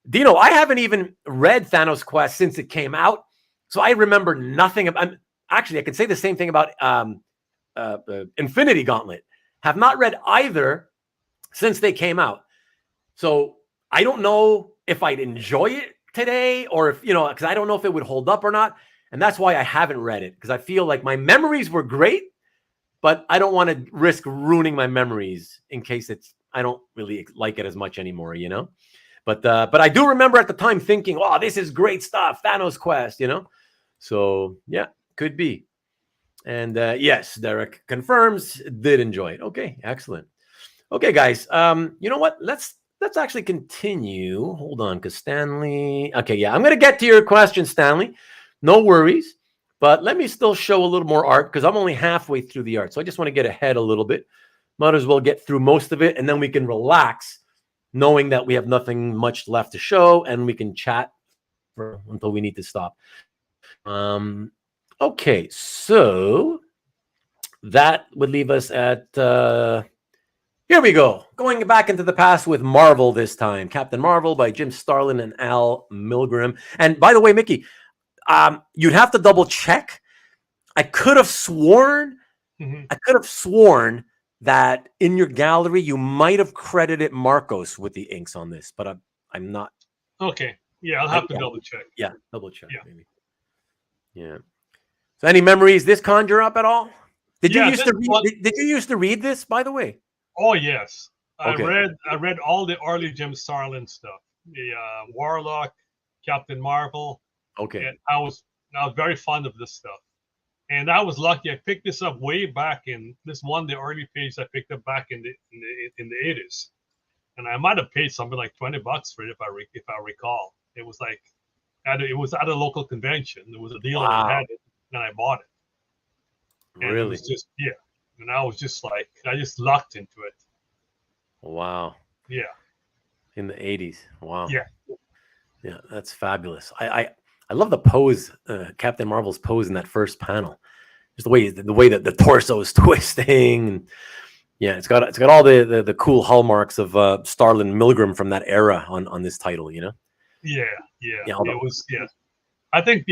Dino, I haven't even read Thanos Quest since it came out. So I remember nothing. Actually, I can say the same thing about Infinity Gauntlet. Have not read either since they came out. So I don't know if I'd enjoy it today, or if, because I don't know if it would hold up or not. And that's why I haven't read it, because I feel like my memories were great, but I don't want to risk ruining my memories in case I don't really like it as much anymore, But I do remember at the time thinking, "Oh, this is great stuff, Thanos Quest," So yeah, could be. And yes, Derek confirms, did enjoy it. Okay, excellent. Okay, guys. You know what? Let's actually continue. Hold on, because Stanley. Okay, yeah, I'm gonna get to your question, Stanley. No worries. But let me still show a little more art, because I'm only halfway through the art. So I just want to get ahead a little bit. Might as well get through most of it, and then we can relax, knowing that we have nothing much left to show, and we can chat until we need to stop. Okay, so that would leave us at here we go. Going back into the past with Marvel this time. Captain Marvel by Jim Starlin and Al Milgrom. And by the way, Mickey, you'd have to double check. I could have sworn that in your gallery you might have credited Marcos with the inks on this, but I'm not. Okay. Yeah, I'll have to double check. Yeah, double check. Yeah. Maybe. Yeah. So any memories this conjure up at all? Did you used to read this, by the way? Oh yes. Okay. I read all the early Jim Starlin stuff. The Warlock, Captain Marvel. Okay. And I was very fond of this stuff. And I was lucky. I picked this up way back in this one, the early page I picked up back in the 80s. And I might have paid something like $20 for it if I recall. It was like it was at a local convention. There was a dealer that had it, and I bought it. And really? It was just and I was just like, I just locked into it. Wow. Yeah. In the 80s. Wow. Yeah. Yeah, that's fabulous. I love the pose, Captain Marvel's pose in that first panel. Just the way that the torso is twisting. And yeah, it's got all the cool hallmarks of Starlin Milgrom from that era on this title, Yeah. Yeah, it was. Yeah. I think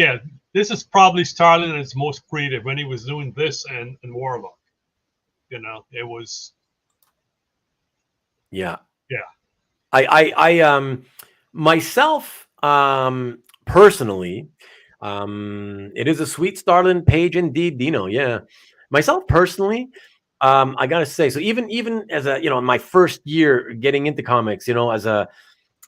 this is probably Starlin at its most creative when he was doing this and Warlock. It was. Yeah. Yeah. I myself personally, it is a sweet Starlin page indeed, Dino. Yeah. Myself personally, I gotta say, so even as a in my first year getting into comics, as a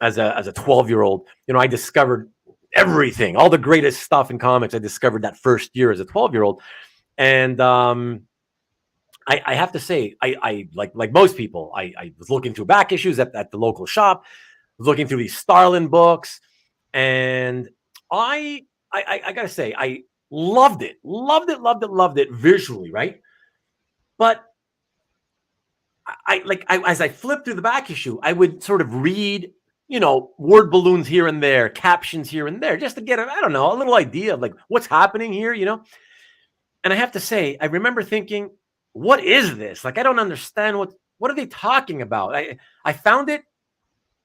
12-year-old, I discovered everything, all the greatest stuff in comics. I discovered that first year as a 12-year-old, and I have to say, I like most people, I was looking through back issues at the local shop, was looking through these Starlin books, and I gotta say, I loved it visually, right? But as I flipped through the back issue, I would sort of read, word balloons here and there, captions here and there, just to get a little idea of like what's happening here, And I have to say, I remember thinking, what is this? Like, I don't understand what are they talking about? I found it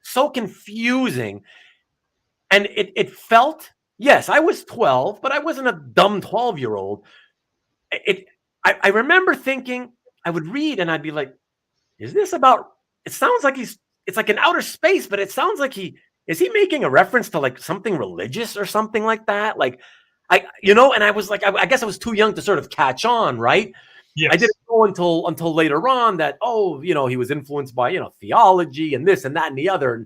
so confusing. And it felt, yes, I was 12, but I wasn't a dumb 12-year-old. I remember thinking, I would read and I'd be like, is this about, it sounds like it's like in outer space, but it sounds like is he making a reference to like something religious or something like that? Like, and I was like, I guess I was too young to sort of catch on, right? Yes. I didn't know until later on that, he was influenced by, theology and this and that and the other.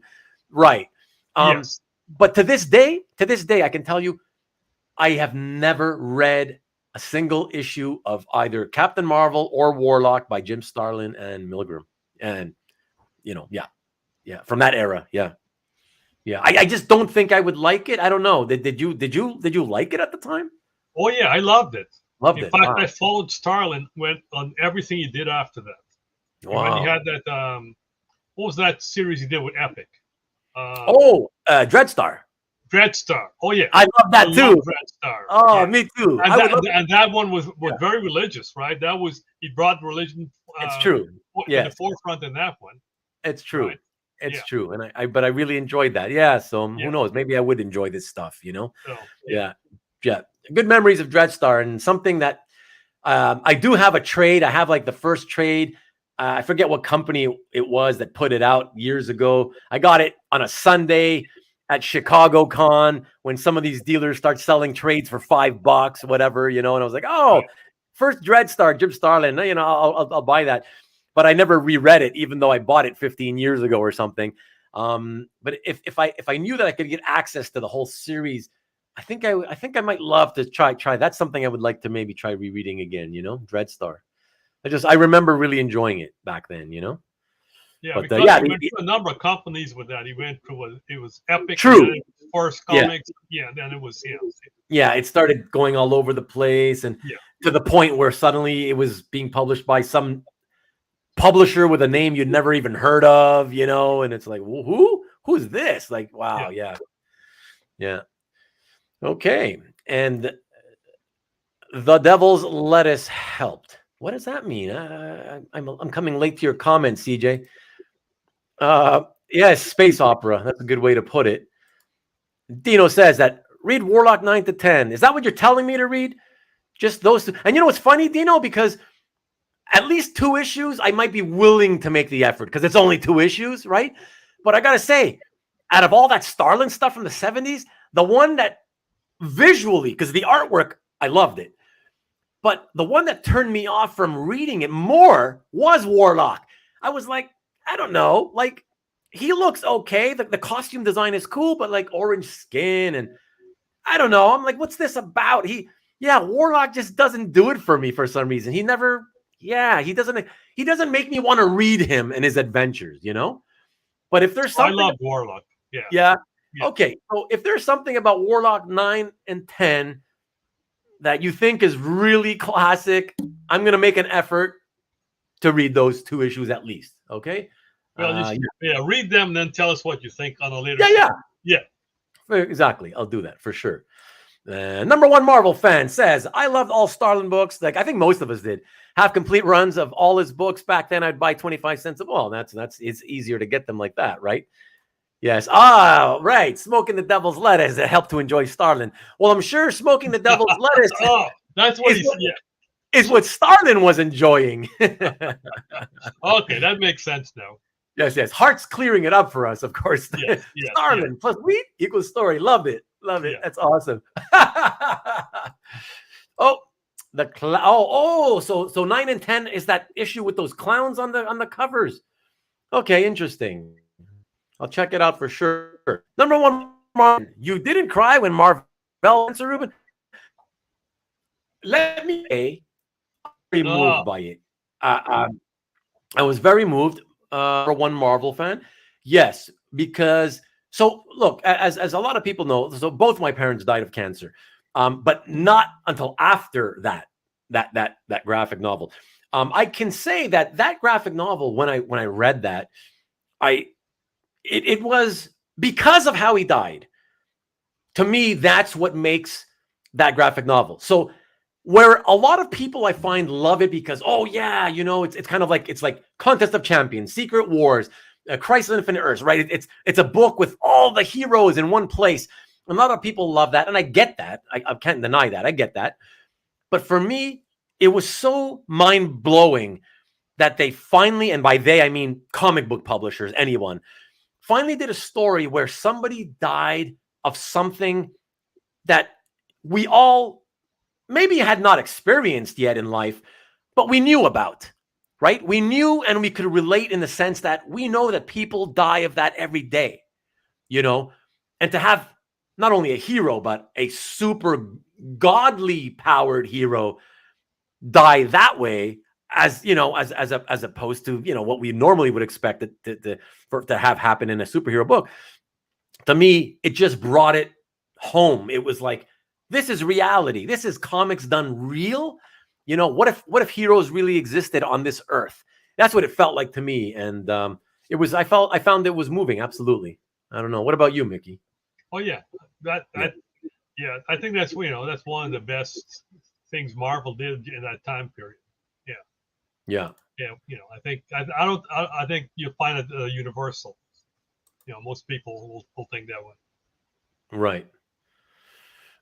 Right. Yes. But to this day, I can tell you, I have never read a single issue of either Captain Marvel or Warlock by Jim Starlin and Milgrom. And, from that era. Yeah. Yeah. I just don't think I would like it. I don't know. Did you like it at the time? Oh yeah, I loved it. In fact, wow. I followed Starlin on everything he did after that. Wow. When he had that, what was that series he did with Epic? Dreadstar. Dreadstar. Oh yeah, I love that too. Dreadstar. Oh, yeah. Me too. And that one was very religious, right? That was, he brought religion. It's true. In the forefront in that one. It's true. Right? It's true. And but I really enjoyed that. Yeah. So who knows? Maybe I would enjoy this stuff. So, yeah. yeah, good memories of Dreadstar, and something that I do have a trade. I have like the first trade. I forget what company it was that put it out years ago. I got it on a Sunday at Chicago Con when some of these dealers start selling trades for $5, whatever, and I was like, oh, first Dreadstar, Jim Starlin, I'll buy that. But I never reread it, even though I bought it 15 years ago or something. But if I knew that I could get access to the whole series, I think I might love to try. That's something I would like to maybe try rereading again. Dreadstar. I remember really enjoying it back then. Yeah, But because he went through a number of companies with that. He went through it was Epic. True. And then Force Comics. Yeah. Then it was Yeah, it started going all over the place, and to the point where suddenly it was being published by some publisher with a name you'd never even heard of, and it's like, who's this? Like, wow, yeah. Okay, and the devil's lettuce helped. What does that mean? I'm coming late to your comments, CJ. Yes, space opera. That's a good way to put it. Dino says that read Warlock 9 to 10. Is that what you're telling me to read? Just those two? And what's funny, Dino? Because at least 2 issues, I might be willing to make the effort because it's only 2 issues, right? But I got to say, out of all that Starlin stuff from the 70s, the one that visually, because the artwork, I loved it. But the one that turned me off from reading it more was Warlock. I was like, I don't know. Like, he looks okay. The costume design is cool, but like orange skin and I don't know. I'm like, what's this about? Warlock just doesn't do it for me for some reason. He doesn't make me want to read him and his adventures, But if there's something, I love Warlock. Yeah. Okay. So if there's something about Warlock 9 and 10 that you think is really classic, I'm going to make an effort to read those 2 issues at least. Okay. Well, read them, then tell us what you think on a later. Yeah. Exactly. I'll do that for sure. Number 1 Marvel fan says, I loved all Starlin books. Like I think most of us did. Have complete runs of all his books. Back then, I'd buy 25 cents. Well, it's easier to get them like that, right? Yes. Ah, right. Smoking the devil's lettuce that helped to enjoy Starlin. Well, I'm sure smoking the devil's lettuce. That's what is what Starlin was enjoying. Okay, that makes sense now. Yes. Heart's clearing it up for us, of course. Starlin plus wheat equals story. Love it. That's awesome. So 9 and 10 is that issue with those clowns on the covers. Okay, interesting. I'll check it out for sure. Number 1, Marvin, you didn't cry when Marvel answered Ruben. Let me say, I'm very moved by it. I was very moved. For 1 Marvel fan, yes, because look, as a lot of people know, so both my parents died of cancer, but not until after that graphic novel. I can say that graphic novel when I read that, it was because of how he died. To me, that's what makes that graphic novel. So where a lot of people I find love it because, it's kind of like, it's like Contest of Champions, Secret Wars, Crisis on Infinite Earths, right? It's a book with all the heroes in one place. A lot of people love that. And I get that. I can't deny that. I get that. But for me, it was so mind-blowing that they finally, and by they, I mean comic book publishers, anyone, finally did a story where somebody died of something that we all maybe had not experienced yet in life, but we knew about, right? We knew and we could relate in the sense that we know that people die of that every day, and to have not only a hero, but a super godly powered hero die that way as opposed to, what we normally would expect to have happen in a superhero book. To me, it just brought it home. It was like, this is reality. This is comics done real. What if heroes really existed on this earth? That's what it felt like to me. And I found it was moving. Absolutely. I don't know. What about you, Mickey? Oh yeah. I think that's, that's one of the best things Marvel did in that time period. Yeah. I think you'll find it universal. Most people will think that way. Right.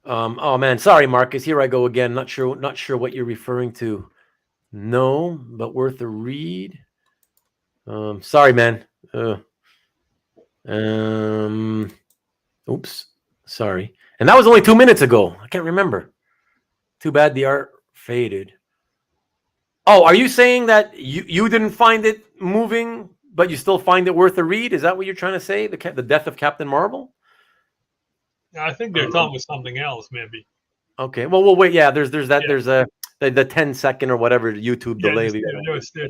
Oh man, sorry, Marcus. Here I go again. Not sure what you're referring to. No, but worth a read. Sorry, man. Um, oops. Sorry. And that was only 2 minutes ago. I can't remember. Too bad the art faded. Oh, are you saying that you didn't find it moving, but you still find it worth a read? Is that what you're trying to say? The death of Captain Marvel? I think they're talking about something else, maybe. Okay. Well, we'll wait. Yeah, there's that. Yeah. There's the 10-second or whatever YouTube Yeah, delay. they're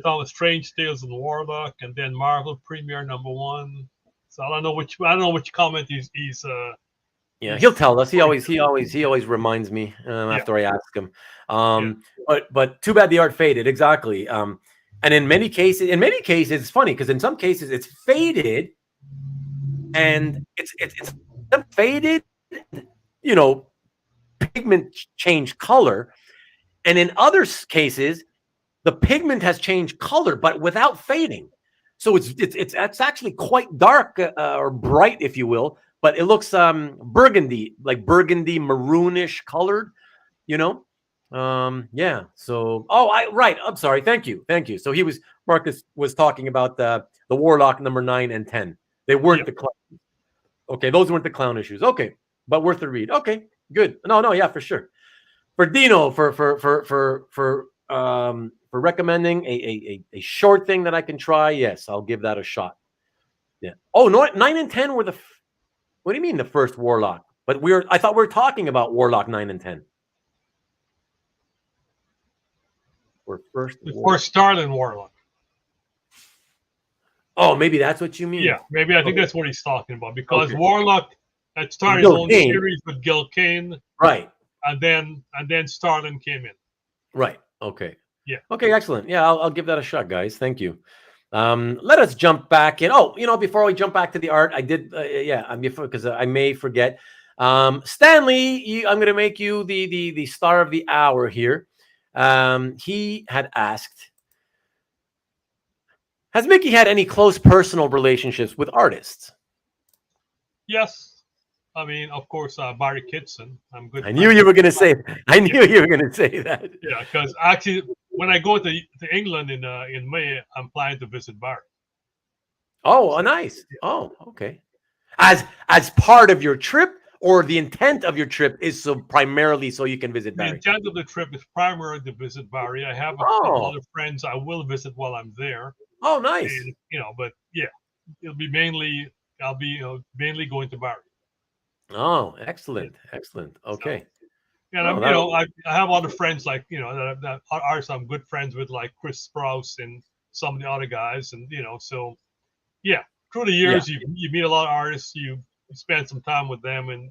talking about Strange Tales of the Warlock, and then Marvel Premiere #1. So I don't know which comment he's Yeah, he'll tell us. He always reminds me after I ask him. But too bad the art faded. Exactly. And in many cases, it's funny because in some cases it's faded, and it's faded. You know, pigment changed color, and in other cases, the pigment has changed color, but without fading. So it's actually quite dark or bright, if you will, but it looks burgundy, like burgundy maroonish colored, you know. Yeah. So right. I'm sorry. Thank you. So Marcus was talking about the Warlock number 9 and 10. They weren't the clown. Okay, those weren't the clown issues. Okay, but worth a read. Okay, good. No, yeah, for sure. For Dino, for recommending a short thing that I can try, yes, I'll give that a shot. Yeah. Oh no, 9 and 10 were what do you mean the first Warlock? But I thought we were talking about Warlock 9 and 10. We're first. Before Starlin Warlock. Oh, maybe that's what you mean. Yeah, maybe I think that's what he's talking about, because Warlock had started his own series with Gil Kane, right? And then Starlin came in. Right. Okay. Yeah. Okay. Excellent. Yeah, I'll give that a shot, guys. Thank you. Let us jump back in. Oh, before we jump back to the art, I did. Because I may forget. Stanley, I'm going to make you the star of the hour here. He had asked, has Miki had any close personal relationships with artists? Yes. I mean, of course, Barry Kitson. I'm good. I knew you were going to say that. I knew you were going to say that. Yeah, because actually, when I go to England in May, I'm planning to visit Barry. Oh, nice. Oh, okay. As part of your trip, or the intent of your trip is primarily so you can visit Barry? The intent of the trip is primarily to visit Barry. I have a couple other friends I will visit while I'm there. Oh, nice. And, but yeah, I'll be mainly going to Barry. Oh, excellent. Okay. So, and I have other friends like that artists I'm good friends with, like Chris Sprouse and some of the other guys, and so yeah, through the years you meet a lot of artists, you spend some time with them, and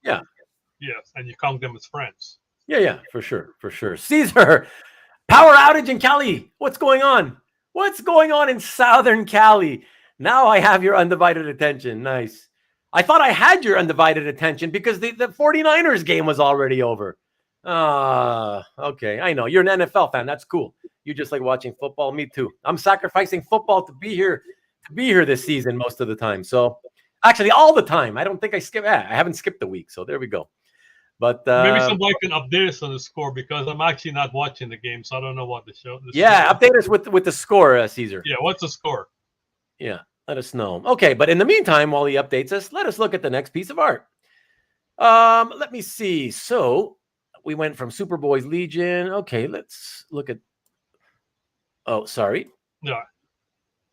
and you count them as friends. Yeah, for sure. Caesar, power outage in Cali. What's going on? What's going on in Southern Cali? Now I have your undivided attention. Nice. I thought I had your undivided attention because the 49ers game was already over. Okay. I know. You're an NFL fan. That's cool. You just like watching football. Me too. I'm sacrificing football to be here this season most of the time. So actually all the time. I don't think I haven't skipped a week. So there we go. But maybe somebody can update us on the score, because I'm actually not watching the game, so I don't know what the show. Update us with the score, Caesar. Yeah, what's the score? Yeah, let us know. Okay, but in the meantime, while he updates us, let us look at the next piece of art. Let me see. So we went from Superboy's Legion. Okay, let's look at. Oh, sorry. Yeah.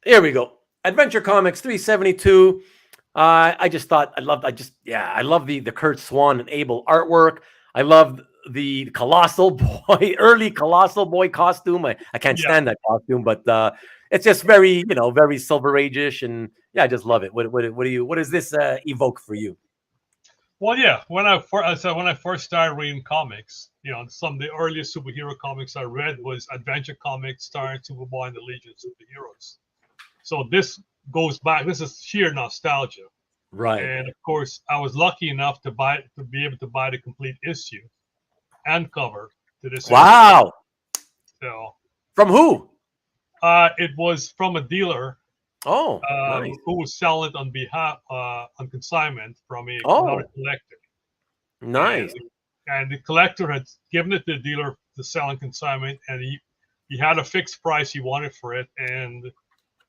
Here we go. Adventure Comics 372. I just thought I love the Kurt Swan and Abel artwork. I love the Colossal Boy, early Colossal Boy costume. I can't stand that costume, but it's just very, very Silver Age-ish, and I just love it. What does this evoke for you? Well, yeah, when I first started reading comics, some of the earliest superhero comics I read was Adventure Comics starring Superboy and the Legion of Superheroes. So this goes back. This is sheer nostalgia, right? And of course, I was lucky enough to be able to buy the complete issue and cover to this. Wow! Issue. So from who? It was from a dealer. Oh, nice. Who was selling it on consignment from another collector. Nice. and the collector had given it to the dealer to sell in consignment, and he had a fixed price he wanted for it, and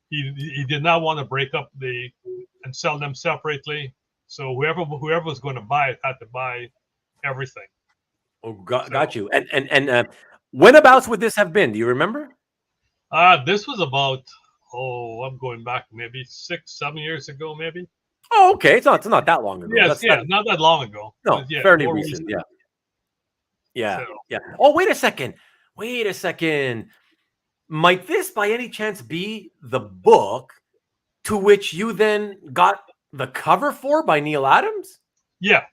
he did not want to break up and sell them separately. So whoever was going to buy it had to buy everything. Oh, got you. And whenabouts would this have been? Do you remember? This was about I'm going back maybe 6-7 years ago, maybe. Oh, okay. It's not that long ago. Yes, not that long ago. No, Yeah, fairly recent. Yeah. Oh, wait a second. Might this by any chance be the book to which you then got the cover for by Neil Adams? Yeah.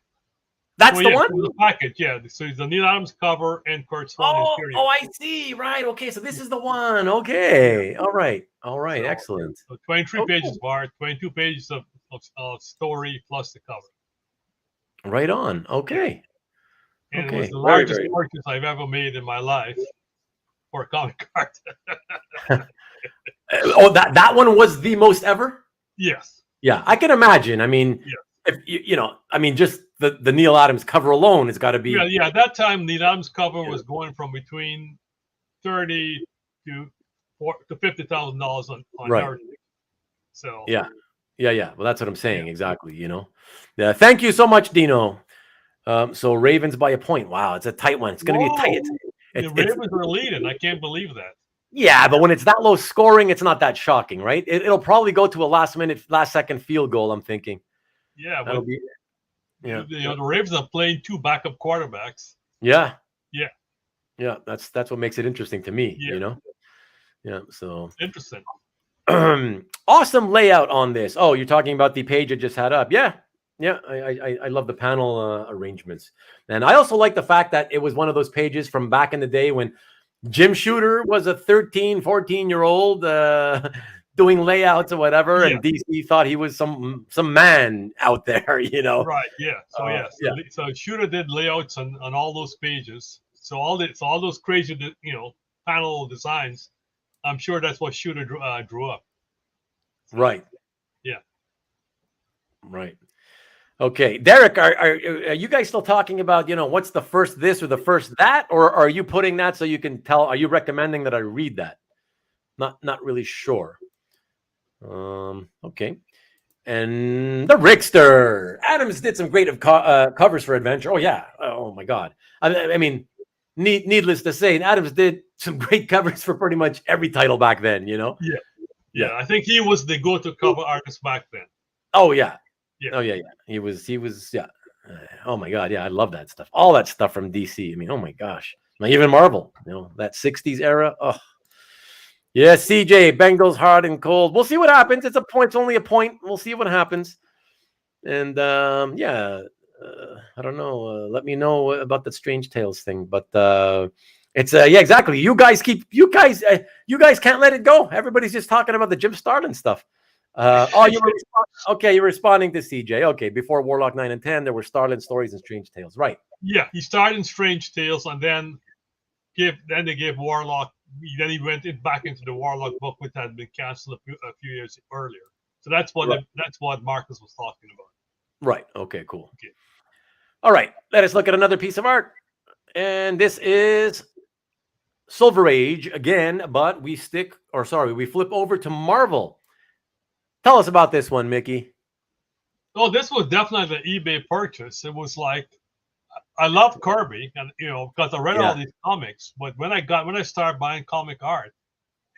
That's the one? The package, yeah. So it's the Neil Adams cover and Kurt Swan interior. Oh, I see. Right. Okay. So this is the one. Okay. All right. So, excellent. So 23 pages bar, 22 pages of story plus the cover. Right on. Okay. And it was the largest purchase I've ever made in my life for a comic card. That one was the most ever? Yes. Yeah, I can imagine. I mean, if just the Neil Adams cover alone has got to be. Yeah. At that time, Neil Adams cover was going from between $30,000 to $50,000 on right. So yeah. Well, that's what I'm saying exactly. Yeah. Thank you so much, Dino. So Ravens by a point. Wow, it's a tight one. It's going to be a tight. The Ravens are leading. I can't believe that. Yeah, but when it's that low scoring, it's not that shocking, right? It'll probably go to a last second field goal. I'm thinking. Yeah, but the Ravens are playing 2 backup quarterbacks. Yeah. That's what makes it interesting to me. Yeah. So interesting. Awesome layout on this. Oh, you're talking about the page I just had up. Yeah. I love the panel arrangements, and I also like the fact that it was one of those pages from back in the day when Jim Shooter was a 13, 14-year-old doing layouts or whatever, and DC thought he was some man out there, Right. Yeah. So so Shooter did layouts on all those pages. So all those crazy panel designs. I'm sure that's what Shooter drew up. So, right. Yeah. Right. Okay, Derek, are you guys still talking about, what's the first this or the first that, or are you putting that so you can tell? Are you recommending that I read that? Not really sure. Okay. And the Rickster. Adams did some great covers for Adventure. Oh yeah. Oh my God. I mean, needless to say, Adams did some great covers for pretty much every title back then. Yeah. I think he was the go-to cover artist back then. Oh yeah. Yeah. Oh yeah. He was. Yeah. Oh my God. Yeah, I love that stuff. All that stuff from DC. I mean, oh my gosh. Even Marvel. That '60s era. Oh. Yeah, CJ, Bengals hard and cold. We'll see what happens. It's only a point. We'll see what happens. And I don't know. Let me know about the Strange Tales thing. But it's exactly. You guys can't let it go. Everybody's just talking about the Jim Starlin stuff. You're responding to CJ. Okay, before Warlock 9 and 10, there were Starlin stories and Strange Tales, right? Yeah, he started in Strange Tales, and then they gave Warlock. Then he went back into the Warlock book, which had been canceled a few years earlier. So that's what Marcus was talking about. Right. Okay. Cool. Okay. All right. Let us look at another piece of art, and this is Silver Age again, but we flip over to Marvel. Tell us about this one, Mickey. Oh, this was definitely an eBay purchase. It was like, I love Kirby, and because I read all these comics. But when I started buying comic art,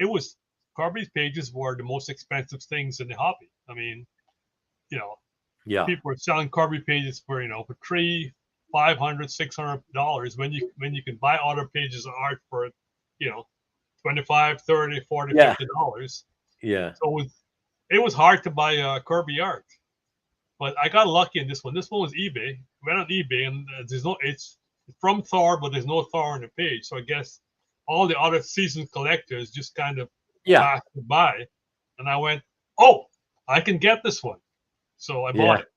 it was Kirby's pages were the most expensive things in the hobby. I mean, people were selling Kirby pages for for $300, $500, $600 when you can buy other pages of art for $25, $30, $40, $50. Yeah. So it was hard to buy Kirby art, but I got lucky in this one. This one was eBay. Went on eBay, and it's from Thor, but there's no Thor on the page. So I guess all the other seasoned collectors just kind of passed it by, and I went, "Oh, I can get this one." So I bought it.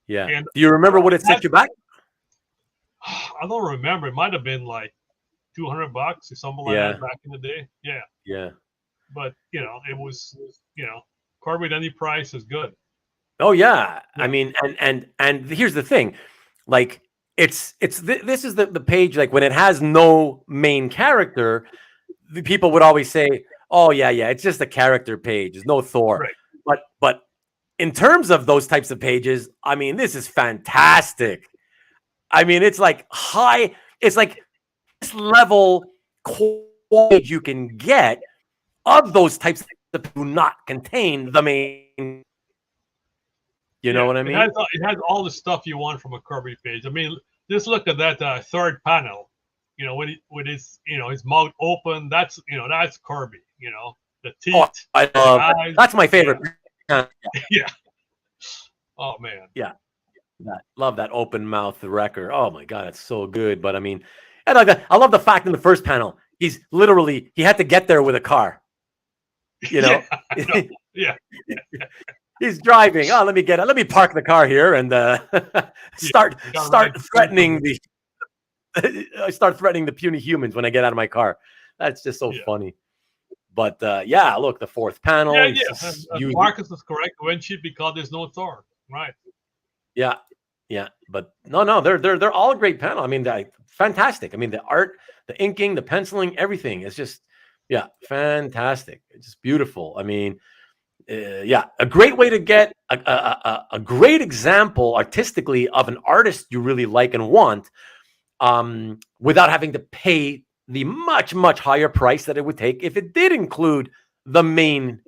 Yeah. And do you remember what it set you back? I don't remember. It might have been like $200 or something like that back in the day. Yeah. Yeah. But it was Kirby at any price is good. Oh yeah. I mean, and here's the thing, like this is the page, like when it has no main character, the people would always say, "Oh yeah, it's just a character page. There's no Thor." Right. But in terms of those types of pages, I mean, this is fantastic. I mean, it's like it's like this level quality you can get of those types of do not contain the main. You know what I mean? It has all the stuff you want from a Kirby page. I mean, just look at that third panel. You know, with his his mouth open. That's that's Kirby. You know, the teeth. Oh, I love that. That's my favorite. Yeah. Oh man. Yeah. Love that open mouth wrecker. Oh my god, it's so good. But I mean, I like that. I love the fact in the first panel, he had to get there with a car. You know? Yeah. He's driving. Oh, let me park the car here and start threatening the puny humans when I get out of my car. That's just so funny. But look, the fourth panel. Marcus is correct. When should because there's no Thor, right? Yeah. But no, they're all great panel. I mean, fantastic. I mean, the art, the inking, the penciling, everything is just fantastic. It's just beautiful. I mean, a great way to get a great example artistically of an artist you really like and want, without having to pay the much higher price that it would take if it did include the main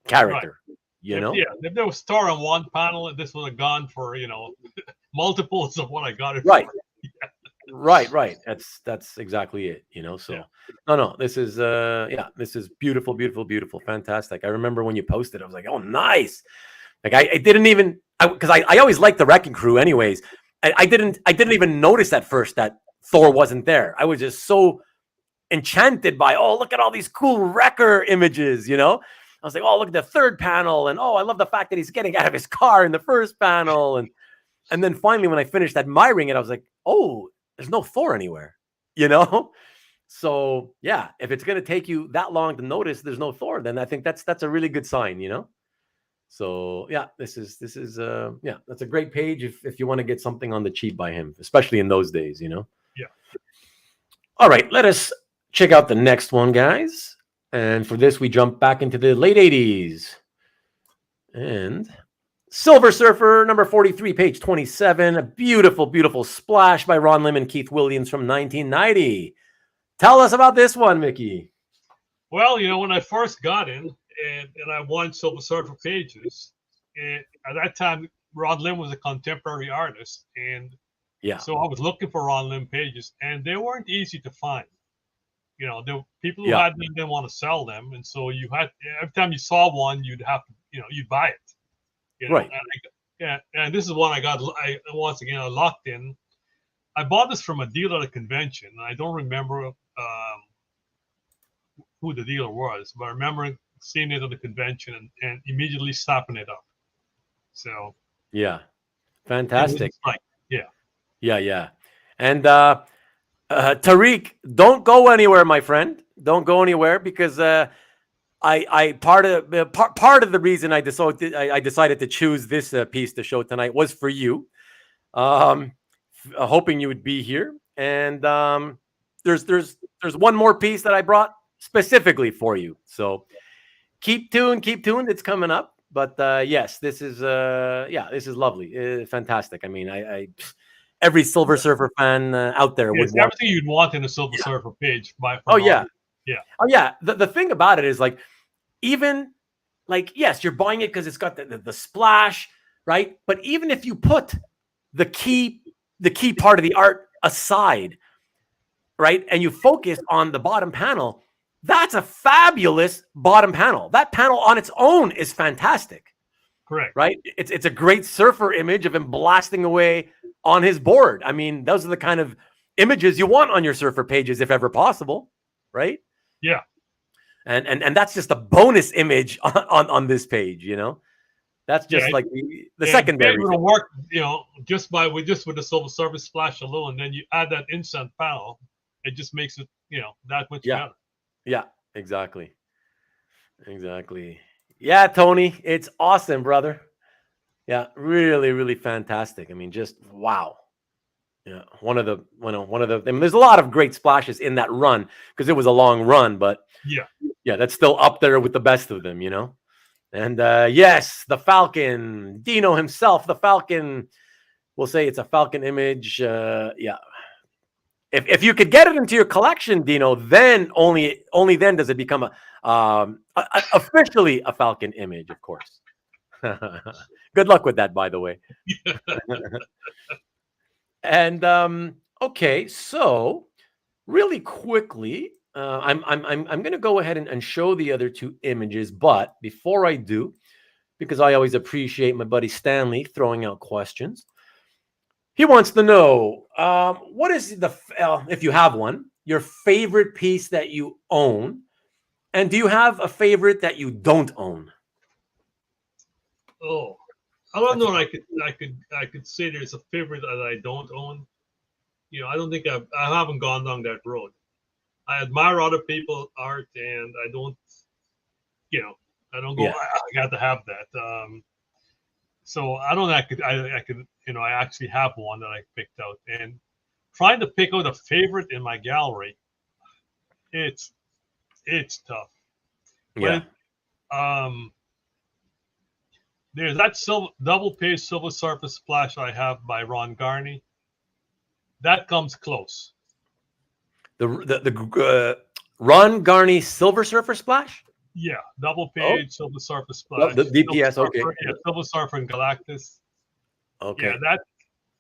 character. Right. If there was Thor on one panel, this would have gone for multiples of what I got it right. for. Right. That's exactly it. So no, this is this is beautiful, fantastic. I remember when you posted, I was like, oh, nice. Like I didn't even because I always liked the Wrecking Crew anyways. I didn't even notice at first that Thor wasn't there. I was just so enchanted by, oh, look at all these cool Wrecker images, I was like, oh, look at the third panel, and oh, I love the fact that he's getting out of his car in the first panel, and then finally when I finished admiring it, I was like, oh, there's no Thor anywhere, So if it's gonna take you that long to notice there's no Thor, then I think that's a really good sign, So this is that's a great page if you want to get something on the cheap by him, especially in those days, Yeah. All right, let us check out the next one, guys. And for this, we jump back into the late 80s. And Silver Surfer, number 43, page 27. A beautiful splash by Ron Lim and Keith Williams from 1990. Tell us about this one, Mickey. Well, when I first got in and I won Silver Surfer pages, and at that time, Ron Lim was a contemporary artist. And so I was looking for Ron Lim pages, and they weren't easy to find. There were people who had them didn't want to sell them, and so you had every time you saw one, you'd have to, you'd buy it. Right. And this is one I got. Once again, I locked in. I bought this from a dealer at a convention, and I don't remember who the dealer was, but I remember seeing it at the convention and immediately snapping it up. So fantastic. Yeah. And Tariq, don't go anywhere, my friend. Don't go anywhere because I part of the reason I decided to choose this piece to show tonight was for you, hoping you would be here. And there's one more piece that I brought specifically for you. So keep tuned. It's coming up. But yes, this is lovely, fantastic. I mean, I every Silver Surfer fan out there would want everything you'd want in a Silver Surfer page. The thing about it is like, even like, yes, you're buying it because it's got the splash, right? But even if you put the key part of the art aside, right, and you focus on the bottom panel, that's a fabulous bottom panel. That panel on its own is fantastic. Correct. Right? It's a great surfer image of him blasting away on his board. I mean, those are the kind of images you want on your surfer pages if ever possible, right? Yeah. And that's just a bonus image on this page, That's just like the secondary. It would work, just with the Silver Surfer splash alone. Then you add that instant panel, it just makes it, that much better. Yeah, exactly. Yeah, Tony, it's awesome, brother. Yeah, really fantastic. I mean, just wow. Yeah, one of the I mean, there's a lot of great splashes in that run because it was a long run, but Yeah. yeah, that's still up there with the best of them, you know. And yes, the Falcon, Dino himself, the Falcon. We'll say it's a Falcon image. Yeah, if you could get it into your collection, Dino, then only then does it become officially a Falcon image, of course. Good luck with that, by the way. And okay, so really quickly, I'm going to go ahead and show the other two images, but before I do, because I always appreciate my buddy Stanley throwing out questions. He wants to know what is if you have one, your favorite piece that you own, and do you have a favorite that you don't own? Oh, I don't That's know. I could say there's a favorite that I don't own. You know, I don't think I haven't gone down that road. I admire other people's art, and I don't. You know, I don't go. Yeah. I got to have that. So I don't. I could. You know, I actually have one that I picked out, and trying to pick out a favorite in my gallery, it's tough. Yeah. But there's that double page Silver Surfer splash I have by Ron Garney. That comes close. The Ron Garney Silver Surfer Splash. Yeah, double page Silver Surfer Oh, splash. the DPS. Silver Okay. Surfer, yeah, Silver Surfer and Galactus. Okay. Yeah,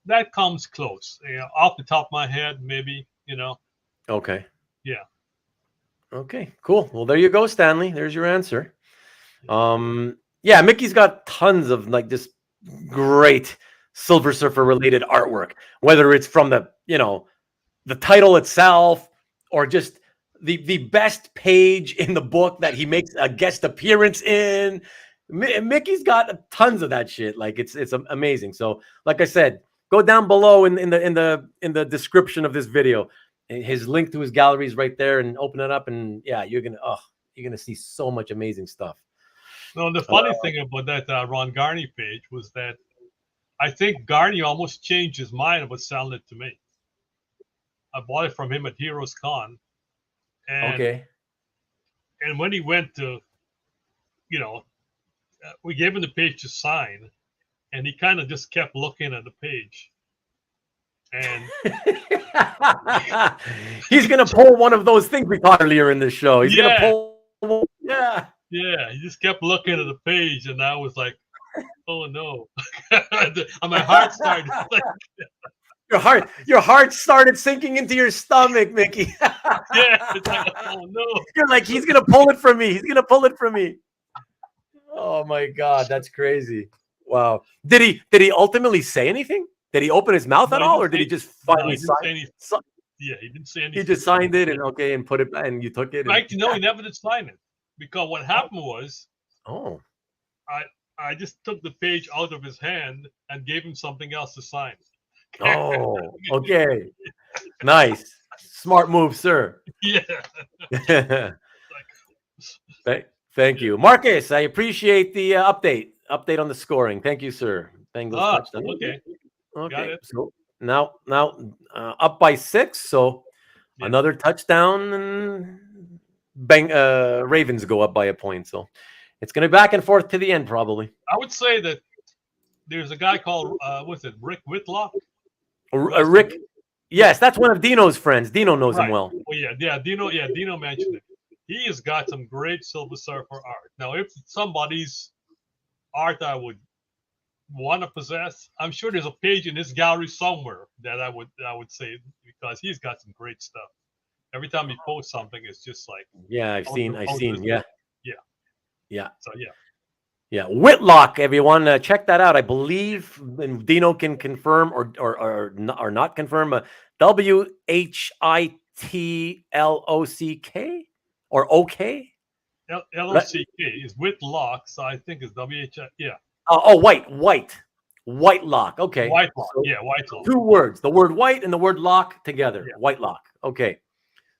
that comes close. You know, off the top of my head, maybe. You know. Okay. Yeah. Okay. Cool. Well, there you go, Stanley. There's your answer. Yeah, Mickey's got tons of like just great Silver Surfer related artwork, whether it's from the title itself or just the best page in the book that he makes a guest appearance in. Mickey's got tons of that shit. Like it's amazing. So, like I said, go down below in the description of this video. His link to his gallery is right there, and open it up, and yeah, you're gonna see so much amazing stuff. No, the funny thing about that Ron Garney page was that I think Garney almost changed his mind about selling it to me. I bought it from him at Heroes Con, and Okay. and when he went to, you know, we gave him the page to sign, and he kind of just kept looking at the page. And he's gonna pull one of those things we taught earlier in the show. He's gonna pull. Yeah. Yeah, he just kept looking at the page, and I was like, "Oh no!" And my heart started. Your heart started sinking into your stomach, Mickey. Yeah, it's like, oh no! You're like, he's gonna pull it from me. He's gonna pull it from me. Oh my God, that's crazy! Wow. Did he ultimately say anything? Did he open his mouth at all, or did he just finally sign? Yeah, he didn't say anything. He just signed it and put it, and you took it. Actually, no, he never did sign it, because what happened was, I just took the page out of his hand and gave him something else to sign. Oh, okay. Nice. Smart move, sir. Yeah. Thank you. Marcus, I appreciate the update on the scoring. Thank you, sir. Bengals touchdown. Okay. Okay. So now up by 6. So another touchdown and Ravens go up by a point. So it's going to be back and forth to the end, probably. I would say that there's a guy called what's it, Rick Whitlock? Rick. Yes, that's one of Dino's friends. Dino knows him well. Well, yeah. Dino mentioned it. He has got some great Silver Surfer art. Now, if somebody's art I would want to possess, I'm sure there's a page in this gallery somewhere that I would say, because he's got some great stuff. Every time he posts something, it's just like, yeah, I've seen, yeah. So yeah, Whitlock, everyone, check that out. I believe Dino can confirm or not confirm. WHITLOCK or OK? LOCK is Whitlock, so I think it's WHI. Yeah. Whitelock. Okay. Whitelock. Yeah, Whitelock. 2 words. The word white and the word lock together. Yeah. Whitelock. Okay.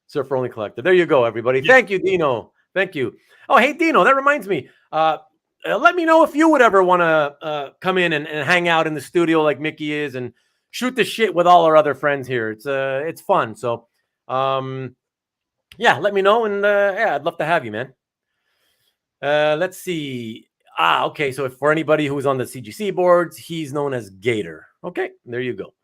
Surfer Only Collector. There you go, everybody. Yeah. Thank you, Dino. Thank you. Oh, hey, Dino, that reminds me. Let me know if you would ever want to come in and hang out in the studio like Mickey is and shoot the shit with all our other friends here. It's fun. So, yeah, let me know, and yeah, I'd love to have you, man. Let's see. Okay. So, if for anybody who's on the CGC boards, he's known as Gator. Okay, there you go.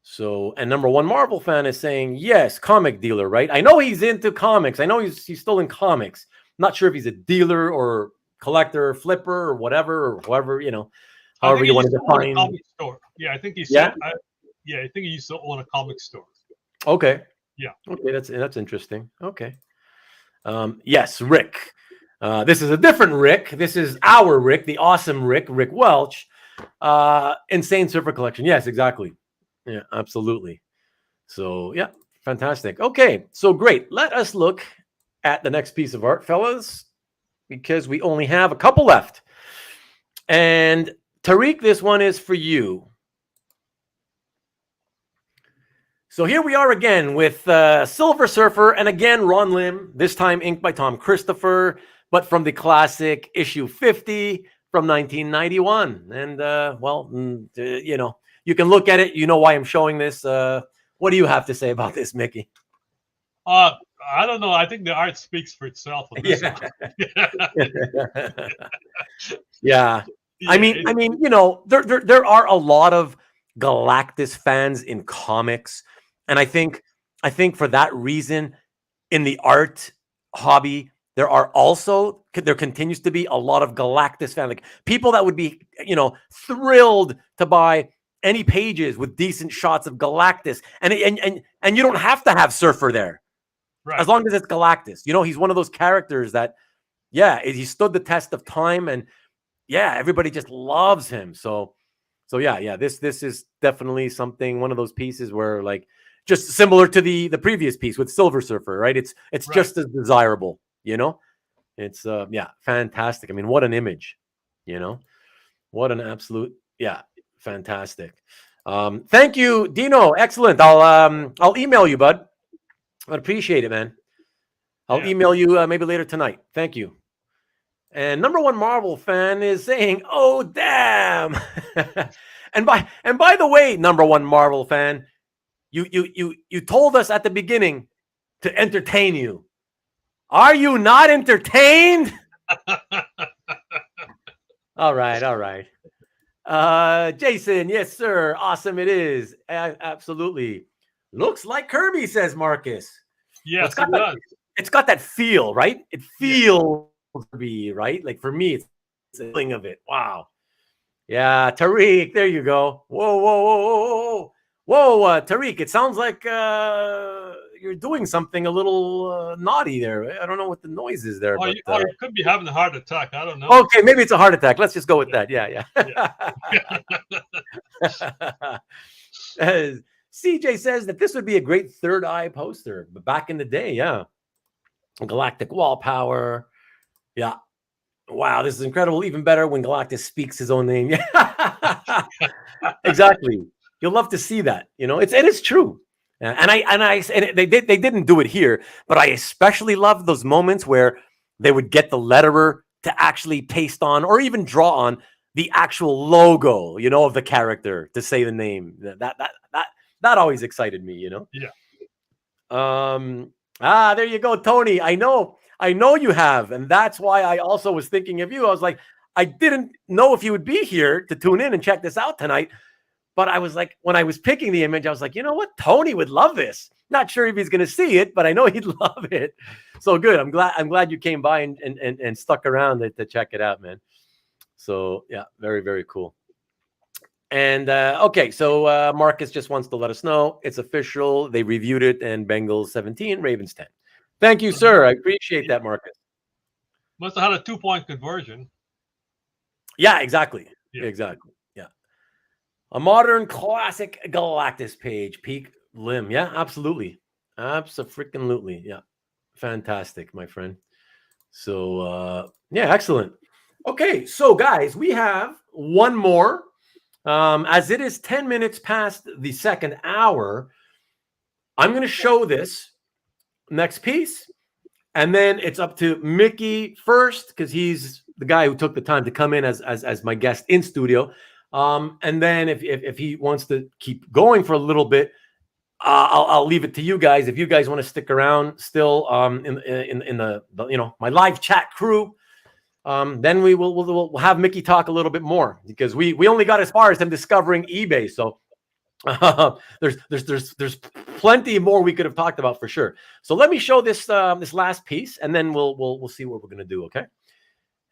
So, and number one Marvel fan is saying yes, comic dealer, right? I know he's into comics. I know he's still in comics. Not sure if he's a dealer or collector, flipper, or whatever, or whoever, however you want to define. A comic store. Yeah, I think he Yeah? said. I think he used to own a comic store. Okay. Yeah. Okay, that's interesting. Okay. Yes, Rick. This is a different Rick. This is our Rick, the awesome Rick Welch. Insane Surfer Collection. Yes, exactly. Yeah, absolutely. So, yeah, fantastic. Okay, so great. Let us look at the next piece of art, fellas, because we only have a couple left. And Tariq, this one is for you. So here we are again with Silver Surfer, and again, Ron Lim, this time inked by Tom Christopher, but from the classic issue 50 from 1991. And, well, you can look at it. You know why I'm showing this. What do you have to say about this, Mickey? I don't know. I think the art speaks for itself. On this one. Yeah. I mean, there are a lot of Galactus fans in comics, and I think for that reason, in the art hobby, there continues to be a lot of Galactus fans, like people that would be, thrilled to buy any pages with decent shots of Galactus, and you don't have to have Surfer there, right, as long as it's Galactus. He's one of those characters that, yeah, he stood the test of time, and yeah, everybody just loves him. So yeah, this is definitely one of those pieces where, like, just similar to the previous piece with Silver Surfer, right? It's right. Just as desirable, It's yeah, fantastic. I mean, what an image, what an absolute, yeah, fantastic. Thank you, Dino. Excellent. I'll email you, bud. I'd appreciate it, man. I'll email you maybe later tonight. Thank you. And number one Marvel fan is saying, "Oh, damn!" and by the way, number one Marvel fan, you told us at the beginning to entertain you. Are you not entertained? All right. Jason, yes, sir. Awesome, it is. Absolutely. Looks like Kirby, says Marcus. Yes, it does. It's got that feel, right? It feels Kirby, right? Like, for me, it's a feeling of it. Wow. Yeah, Tariq, there you go. Whoa, Tariq, it sounds like you're doing something a little naughty there. I don't know what the noise is there. You could be having a heart attack. I don't know. Okay, maybe it's a heart attack. Let's just go with that. Yeah. CJ says that this would be a great third eye poster, but back in the day, yeah. Galactic wall power. Yeah. Wow, this is incredible. Even better when Galactus speaks his own name. Yeah. Exactly. You'll love to see that. It's true. And they didn't do it here, but I especially love those moments where they would get the letterer to actually paste on or even draw on the actual logo, of the character to say the name. That always excited me, Yeah. There you go, Tony. I know you have, and that's why I also was thinking of you. I was like, I didn't know if you would be here to tune in and check this out tonight. But I was like, when I was picking the image, I was like, you know what? Tony would love this. Not sure if he's going to see it, but I know he'd love it. So good. I'm glad you came by and stuck around to check it out, man. So yeah, very, very cool. And okay, so Marcus just wants to let us know it's official. They reviewed it, and Bengals 17, Ravens 10. Thank you, sir. I appreciate that, Marcus. Must have had a 2-point conversion. Yeah, exactly. Yeah. Exactly. Yeah. A modern classic Galactus page, peak limb. Yeah, absolutely. Abso-freaking-lutely. Yeah. Fantastic, my friend. So, yeah, excellent. Okay, so guys, we have one more. As it is 10 minutes past the second hour, I'm going to show this next piece, and then it's up to Mickey first, because he's the guy who took the time to come in as my guest in studio. And then if he wants to keep going for a little bit, I'll leave it to you guys. If you guys want to stick around still in the my live chat crew, then we'll have Miki talk a little bit more, because we only got as far as him discovering eBay. So there's plenty more we could have talked about for sure. So let me show this this last piece, and then we'll see what we're gonna do. Okay.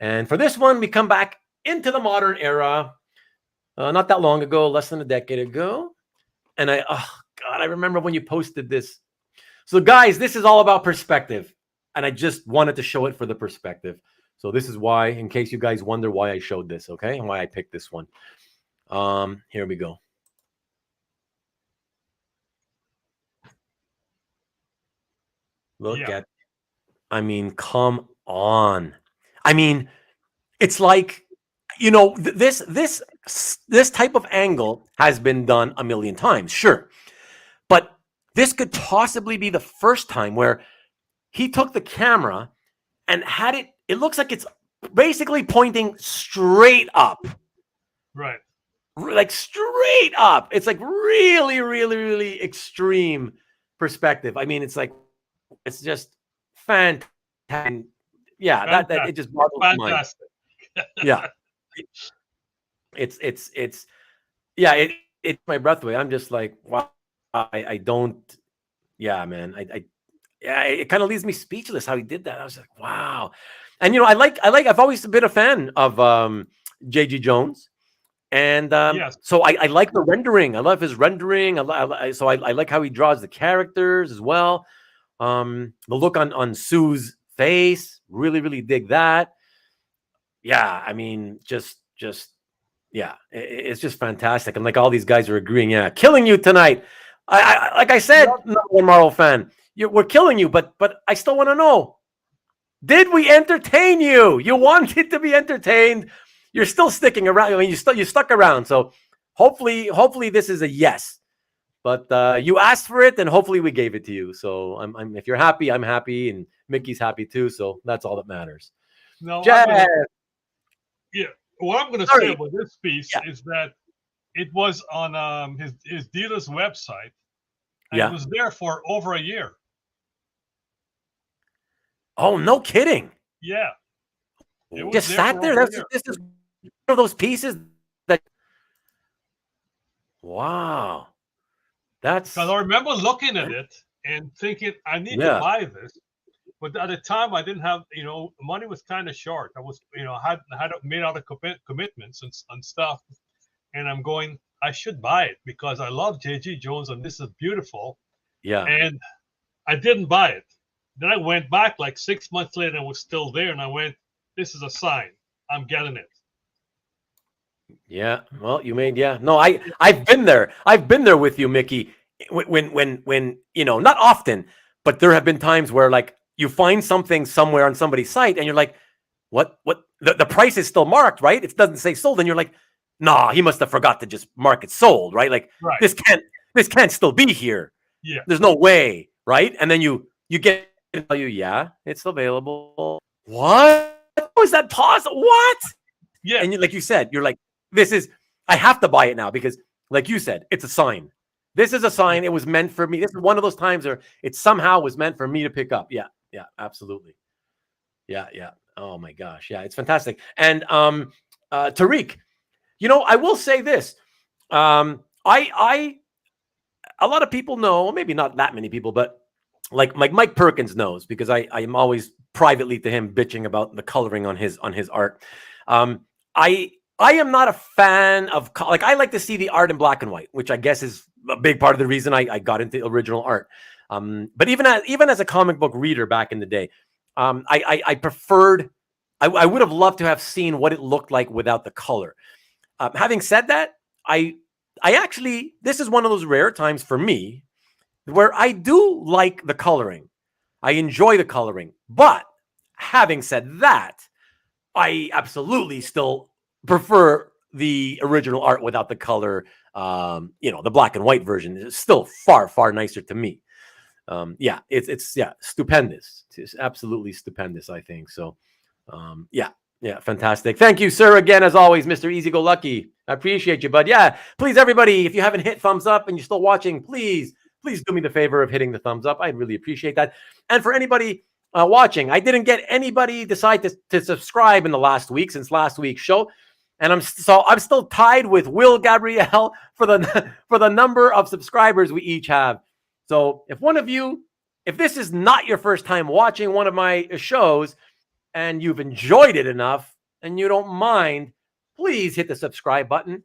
And for this one, we come back into the modern era, not that long ago, less than a decade ago. And oh God, I remember when you posted this. So guys, this is all about perspective, and I just wanted to show it for the perspective. So this is why, in case you guys wonder why I showed this, okay, and why I picked this one. Here we go. Look at, I mean, come on. I mean, it's like, this type of angle has been done a million times, sure. But this could possibly be the first time where he took the camera and had it looks like it's basically pointing straight up. Right. Like straight up. It's like really, really, really extreme perspective. I mean, it's like, it's just fantastic. Yeah, that it just boggles my mind. Yeah. It's yeah, it's my breath away. I'm just like, wow, I don't, yeah, man. Yeah, it kind of leaves me speechless how he did that. I was like, wow. And I've always been a fan of JG Jones. And so I like the rendering. I love his rendering. So I like how he draws the characters as well. The look on Sue's face, really, really dig that. Yeah, I mean, just yeah, it's just fantastic. And like all these guys are agreeing, yeah, killing you tonight. I like I said, not a Marvel fan. We're killing you, but I still want to know, did we entertain you? You wanted to be entertained. You're still sticking around. I mean, you stuck around. So hopefully this is a yes. But you asked for it, and hopefully we gave it to you. So I'm if you're happy, I'm happy, and Mickey's happy too. So that's all that matters. No, what I'm going to say about this piece is that it was on his dealer's website, and it was there for over a year. Oh, no kidding. Yeah. It just sat there. This is one of those pieces that, wow. That's, because I remember looking at it and thinking, I need to buy this. But at the time, I didn't have, money was kind of short. I was, had made other commitments and stuff. And I'm going, I should buy it because I love JG Jones and this is beautiful. Yeah. And I didn't buy it. Then I went back like 6 months later and it was still there. And I went, this is a sign. I'm getting it. Yeah. Well, you made, no, I've been there. I've been there with you, Mickey. When not often, but there have been times where like you find something somewhere on somebody's site and you're like, what, the price is still marked, right? It doesn't say sold. And you're like, nah, he must have forgot to just mark it sold, right? Like this can't still be here. Yeah. There's no way. Right. And then you get to tell you, yeah, it's available. What? Was that pause? What? Yeah. And like you said, you're like, I have to buy it now because like you said, it's a sign. This is a sign. It was meant for me. This is one of those times where it somehow was meant for me to pick up. Yeah, absolutely. Yeah. Oh my gosh. Yeah, it's fantastic. And Tariq, I will say this. A lot of people know, maybe not that many people, but like Mike Perkins knows because I am always privately to him bitching about the coloring on his art. I am not a fan of, like, I like to see the art in black and white, which I guess is a big part of the reason I got into original art. But even as a comic book reader back in the day, I preferred, I would have loved to have seen what it looked like without the color. Having said that, I actually, this is one of those rare times for me where I do like the coloring. I enjoy the coloring. But having said that, I absolutely still prefer the original art without the color. The black and white version is still far, far nicer to me. It's stupendous. It's absolutely stupendous, I think. So, Yeah, fantastic. Thank you, sir, again, as always, Mr. Easy Go Lucky. I appreciate you, bud. Yeah, please, everybody, if you haven't hit thumbs up and you're still watching, please do me the favor of hitting the thumbs up. I'd really appreciate that. And for anybody watching, I didn't get anybody decide to subscribe in the last week since last week's show. And I'm still tied with Will Gabrielle for the number of subscribers we each have. So if this is not your first time watching one of my shows, and you've enjoyed it enough and you don't mind, please hit the subscribe button.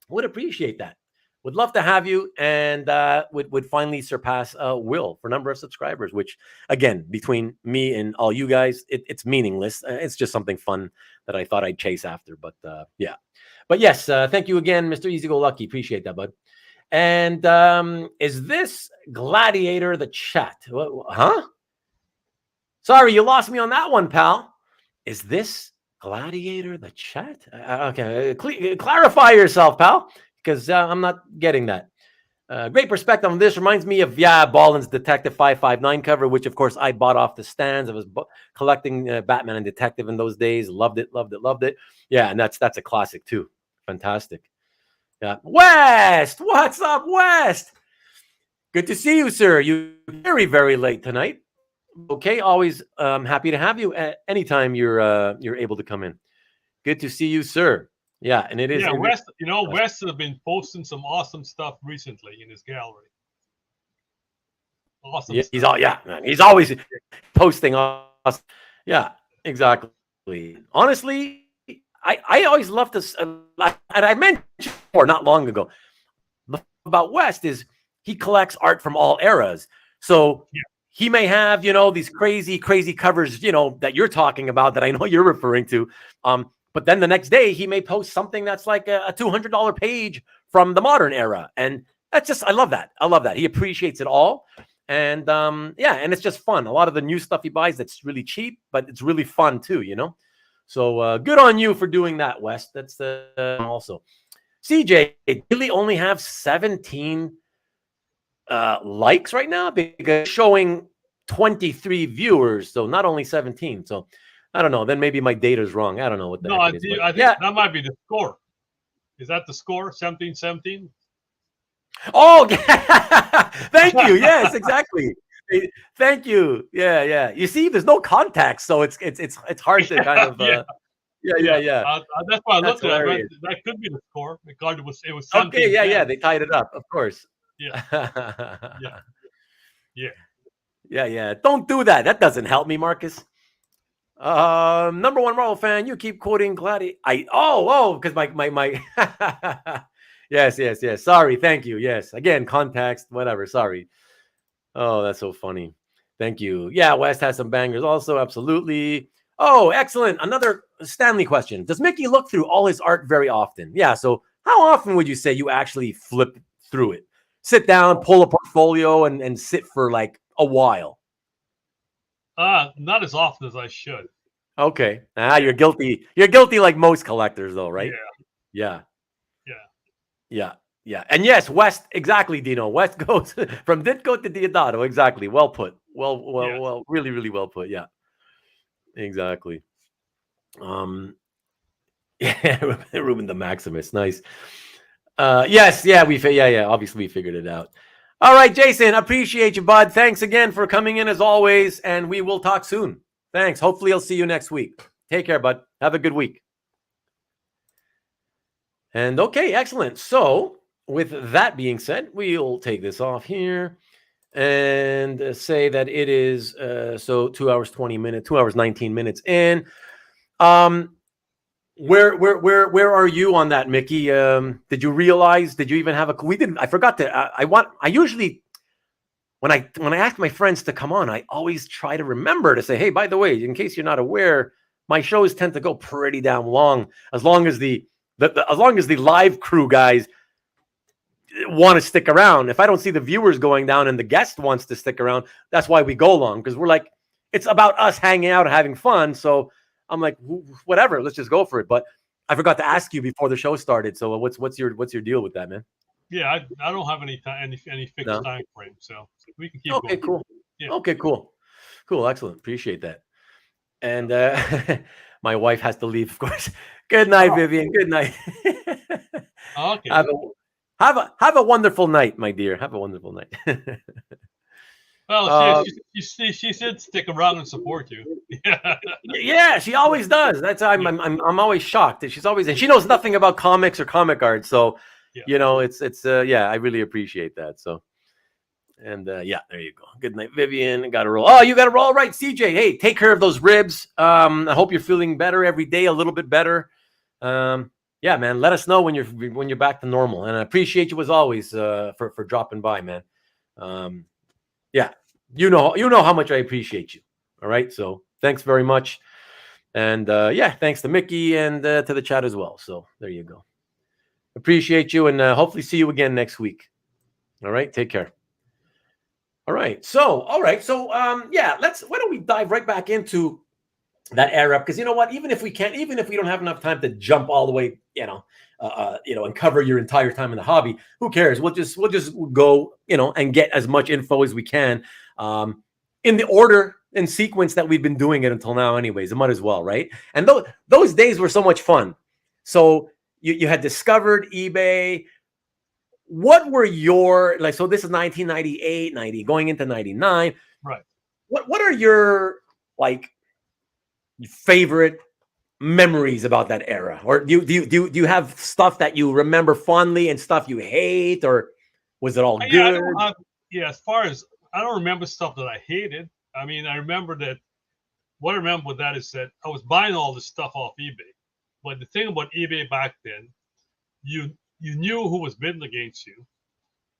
Would appreciate that. Would love to have you, and would finally surpass Will for number of subscribers, which, again, between me and all you guys, it's meaningless. It's just something fun that I thought I'd chase after. But yeah. But yes, thank you again, Mr. Easy Go Lucky. Appreciate that, bud. And is this Gladiator the chat? Huh? Sorry, you lost me on that one, pal. Is this Gladiator the chat? Okay, clarify yourself, pal, because I'm not getting that. Great perspective on this. Reminds me of, Ballin's Detective 559 cover, which, of course, I bought off the stands. I was collecting Batman and Detective in those days. Loved it. Yeah, and that's a classic, too. Fantastic. Yeah. West! What's up, West? Good to see you, sir. You're very, very late tonight. Okay, always happy to have you at anytime you're able to come in. Good to see you, sir. Yeah, and it is. Yeah, West. West has been posting some awesome stuff recently in his gallery. Awesome. Yeah, he's always posting awesome. Yeah, exactly. Honestly, I always love this, and I mentioned before not long ago about West is he collects art from all eras. So. Yeah. He may have, these crazy covers, that you're talking about that I know you're referring to. But then the next day he may post something that's like a $200 page from the modern era. And that's just, I love that. He appreciates it all. And and it's just fun. A lot of the new stuff he buys that's really cheap, but it's really fun too, So good on you for doing that, Wes. That's also. CJ, really only have 17 likes right now because showing 23 viewers, so not only 17. So I don't know. Then maybe my data's wrong. I don't know what that I think that might be the score. Is that the score? 17-17? Oh, thank you. Yes, exactly. Thank you. Yeah. You see, there's no context, so it's hard to kind of. Yeah. That's why I looked at it. That could be the score because it was something. Okay. Yeah. They tied it up, of course. Yeah. Yeah. Don't do that. That doesn't help me, Marcus. Number one Marvel fan. You keep quoting Gladiator. Because my. Yes. Sorry. Thank you. Yes. Again, context. Whatever. Sorry. Oh, that's so funny. Thank you. Yeah, West has some bangers also. Absolutely. Oh, excellent. Another Stanley question. Does Mickey look through all his art very often? Yeah. So how often would you say you actually flip through it? Sit down, pull a portfolio, and sit for like a while? Not as often as I should. Okay. You're guilty. You're guilty like most collectors, though, right? Yeah. And yes, West, exactly, Dino. West goes from Ditko to Diodato. Exactly. Well put. Well, really, really well put. Yeah. Exactly. Yeah, Ruben the Maximus. Nice. Yes, obviously we figured it out. All right, Jason, appreciate you, bud. Thanks again for coming in as always, and we will talk soon. Thanks. Hopefully I'll see you next week. Take care, bud. Have a good week. And okay, excellent. So with that being said, we'll take this off here and say that it is 2 hours 20 minutes, 2 hours 19 minutes in. Where are you on that, Mickey? Did you realize? Did you even have a? We didn't. I forgot to. I usually when I ask my friends to come on, I always try to remember to say, hey, by the way, in case you're not aware, my shows tend to go pretty damn long. As long as the live crew guys want to stick around. If I don't see the viewers going down and the guest wants to stick around, that's why we go long, because we're like, it's about us hanging out and having fun. So I'm like, whatever, let's just go for it. But I forgot to ask you before the show started. So what's your deal with that, man? Yeah, I don't have any fixed time frame, so we can keep going. Okay, cool. Yeah. Okay, cool, excellent. Appreciate that. And my wife has to leave, of course. Good night, Oh, Vivian. Good night. okay. Have a wonderful night, my dear. Have a wonderful night. Well, uh, she should stick around and support you. Yeah. yeah, she always does. That's Yeah. I'm always shocked that she's always, and she knows nothing about comics or comic art. So Yeah. it's yeah, I really appreciate that. So. And yeah, there you go. Good night, Vivian. Got to roll. Oh, you got to roll. Right, CJ. Hey, take care of those ribs. I hope you're feeling better every day, a little bit better. Yeah, man. Let us know when you're back to normal. And I appreciate you as always for dropping by, man. Yeah, you know how much I appreciate you. All right, so thanks very much. And yeah, thanks to Mickey and to the chat as well. So there you go. Appreciate you, and hopefully see you again next week. All right, take care. All right. So yeah, why don't we dive right back into that era? Because you know what, even if we don't have enough time to jump all the way, and cover your entire time in the hobby, who cares? We'll just go, and get as much info as we can, in the order and sequence that we've been doing it until now. Anyways, it might as well, right? And those days were so much fun. So you had discovered eBay. What were your, like, so this is 1998, 90, going into 99. Right. What are your, like, favorite memories about that era? Or do you have stuff that you remember fondly and stuff you hate, or was it all Yeah, good? as far as, I don't remember stuff that I hated. I mean, I remember that what I remember with that is that I was buying all this stuff off eBay. But the thing about eBay back then, you knew who was bidding against you.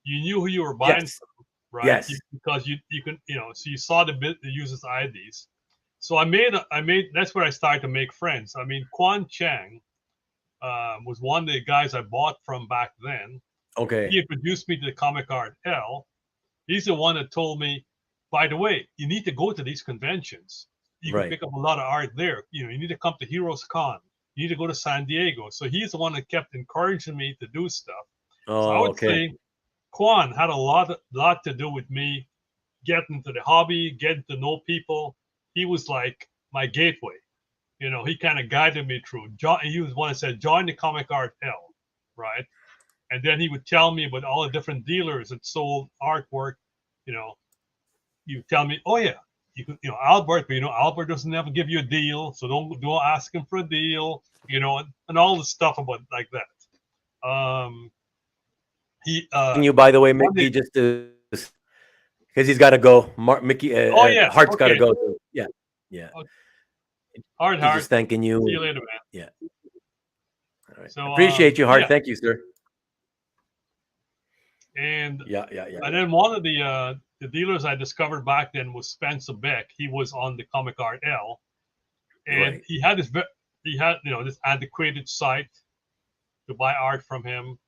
You knew who you were buying Yes. from, right? Yes. Because you can, so you saw the users' IDs. So I made that's where I started to make friends. I mean, Quan Chang was one of the guys I bought from back then. Okay. He introduced me to the Comic Art L. He's the one that told me, by the way, you need to go to these conventions. You can pick up a lot of art there. You need to come to Heroes Con. You need to go to San Diego. So he's the one that kept encouraging me to do stuff. Oh, so I would okay. say Quan had a lot to do with me getting to the hobby, getting to know people. He was like my gateway. He kind of guided me through. He was one that said, join the Comic Art L, right? And then he would tell me about all the different dealers that sold artwork. You tell me, oh yeah, you could, Albert, but Albert doesn't ever give you a deal, so don't ask him for a deal, and all the stuff about like that. He Can you, by the way, Mickey, just to, because he's got to go. Mickey, oh yeah, Hart's got to go. Yeah. Okay. He's just thanking you. See you later, man. Yeah. All right. So appreciate you, Hart. Yeah. Thank you, sir. And yeah. And then one of the dealers I discovered back then was Spencer Beck. He was on the Comic Art L, and he had this antiquated site to buy art from him.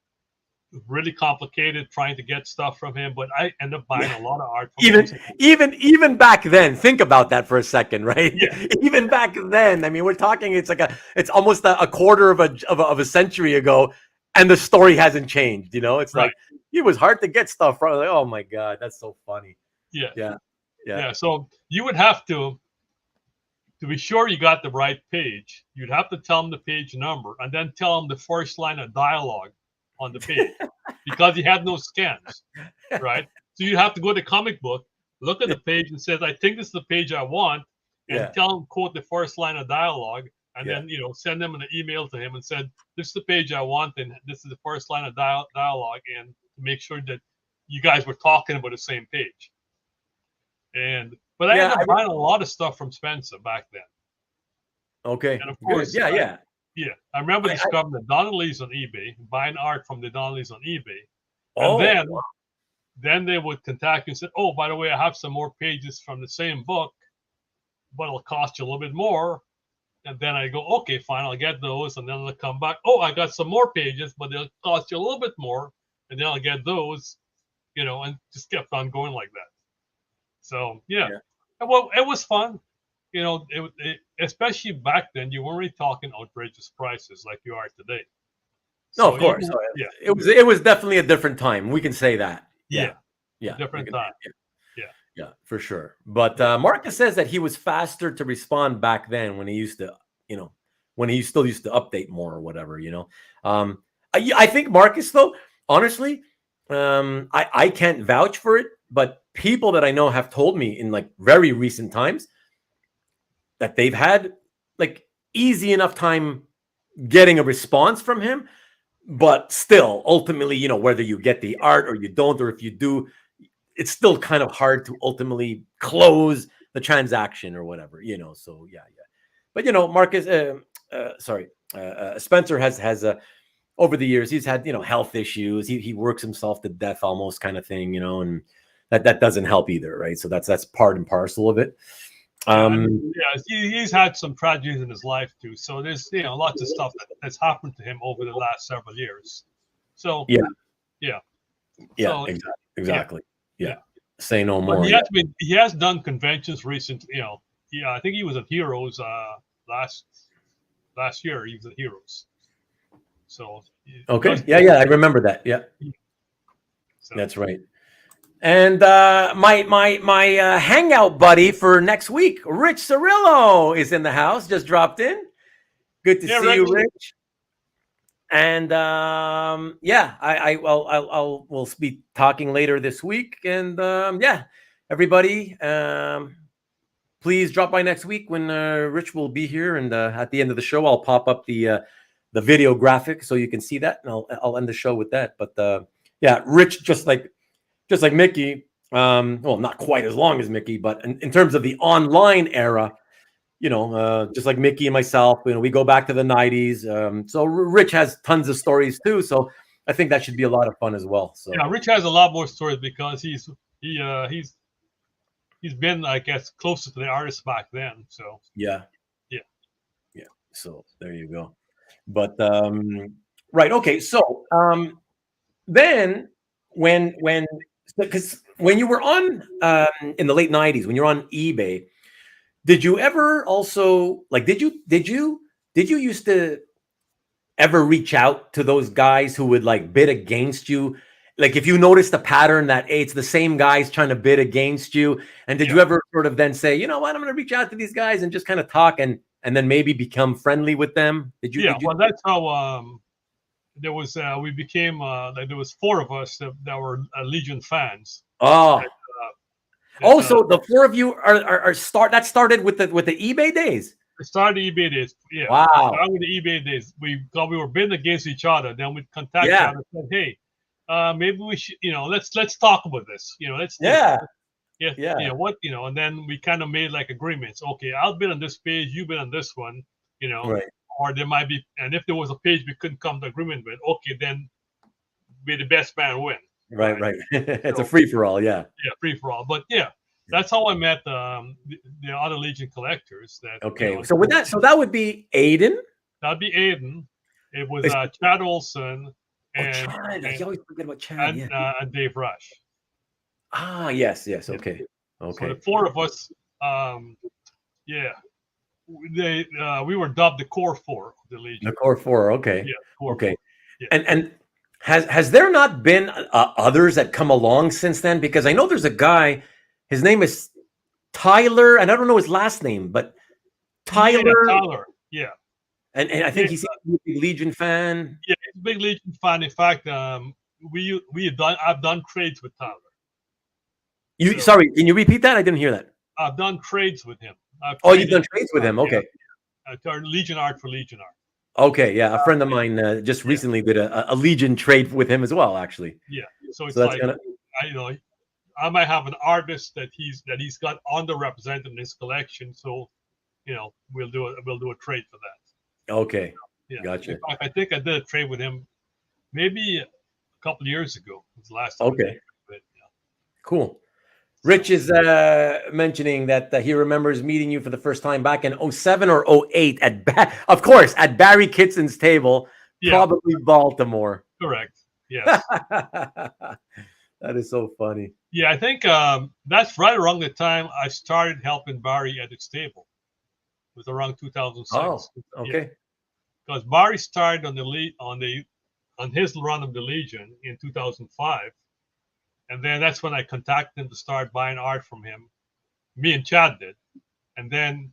Really complicated trying to get stuff from him, but I ended up buying a lot of art from him. Even back then, think about that for a second, right? Yeah. Even back then, I mean, we're talking, it's almost a quarter of a century ago, and the story hasn't changed. It's like it was hard to get stuff from. Like, oh my god, that's so funny. Yeah. So you would have to be sure you got the right page. You'd have to tell them the page number and then tell them the first line of dialogue on the page, because he had no scans, right? So you have to go to the comic book, look at the page, and says, "I think this is the page I want," and tell him, quote the first line of dialogue, and then send them an email to him and said, "This is the page I want, and this is the first line of dialogue," and make sure that you guys were talking about the same page. But I ended up buying a lot of stuff from Spencer back then. Okay. And of course, Yeah. I remember discovering the Donnellys on eBay, buying art from the Donnellys on eBay. Oh, and then they would contact you and say, "Oh, by the way, I have some more pages from the same book, but it'll cost you a little bit more." And then I go, "Okay, fine, I'll get those." And then they'll come back, "Oh, I got some more pages, but they'll cost you a little bit more." And then I'll get those, and just kept on going like that. So, well, it was fun. Especially back then, you weren't really talking outrageous prices like you are today. No, of course. It was definitely a different time. We can say that. Yeah. Different time. Yeah, for sure. But Marcus says that he was faster to respond back then when he used to when he still used to update more or whatever, I think Marcus, though, honestly, I can't vouch for it, but people that I know have told me in like very recent times that they've had like easy enough time getting a response from him, but still, ultimately, whether you get the art or you don't, or if you do, it's still kind of hard to ultimately close the transaction or whatever, So yeah. But Marcus, Spencer has over the years he's had health issues. He works himself to death almost, kind of thing, and that doesn't help either, right? So that's part and parcel of it. He's had some tragedies in his life too. So there's lots of stuff that's happened to him over the last several years. So yeah, so, exactly. Yeah. Say no but more. He has done conventions recently. I think he was at Heroes last year. He was at Heroes. So okay, I remember that. Yeah, so. That's right. And my hangout buddy for next week, Rich Cirillo, is in the house. Just dropped in. Good to see you, Rich. And we'll be talking later this week. And everybody, please drop by next week when Rich will be here. And at the end of the show, I'll pop up the video graphic so you can see that, and I'll end the show with that. But Rich, just like Miki, well, not quite as long as Miki, but in terms of the online era, just like Miki and myself, we go back to the 90s. So Rich has tons of stories too. So I think that should be a lot of fun as well. So yeah, Rich has a lot more stories because he's been, I guess, closer to the artists back then. So yeah. So there you go. But right, okay. So then because when you were on in the late 90s, when you're on eBay, did you ever also did you used to ever reach out to those guys who would like bid against you? Like if you noticed a pattern that, hey, it's the same guys trying to bid against you, and did you ever sort of then say, you know what, I'm going to reach out to these guys and just kind of talk and then maybe become friendly with them? Did you? Well, that's how there was. We became there was 4 of us that were Legion fans. Oh. So the 4 of you are started with the eBay days. It started eBay days. Yeah. Wow. Started with the eBay days. We were bidding against each other. Then we'd contact each other and said, hey, maybe we should, let's talk about this. Let's and then we kind of made like agreements. Okay, I'll bid on this page, you bid on this one, right. Or there might be, and if there was a page we couldn't come to agreement with, okay, then be the best man win. Right. It's a free for all, yeah. Yeah, free for all. But that's how I met the other Legion collectors. That so that would be Aiden. That'd be Aiden. It was Chad Olson and Chad. I always forget about Chad. And Dave Rush. Ah, yes. Okay. So the 4 of us, we were dubbed the Core 4 of the Legion. The Core 4, okay. Yeah, Core okay. 4. Yeah. And has there not been others that come along since then? Because I know there's a guy, his name is Tyler, and I don't know his last name, but Tyler. Yeah, Tyler. Yeah. And I think he's a big Legion fan. Yeah, he's a big Legion fan. In fact, I've done trades with Tyler. Sorry, can you repeat that? I didn't hear that. I've done trades with him. You've done trades with him? Okay. Legion art for Legion art. Okay, yeah. A friend of mine just recently did a Legion trade with him as well, actually. Yeah. So it's like, I might have an artist that he's got underrepresented in his collection. So, we'll do a trade for that. Okay. Yeah. Gotcha. In fact, I think I did a trade with him maybe a couple of years ago. It was the last time. Okay. Cool. Rich is mentioning that he remembers meeting you for the first time back in 07 or 08 of course, at Barry Kitson's table, probably Baltimore. Correct. Yes. That is so funny. Yeah, I think that's right around the time I started helping Barry at its table. It was around 2006. Oh, okay. Because Barry started on his run of the Legion in 2005. And then that's when I contacted him to start buying art from him. Me and Chad did. And then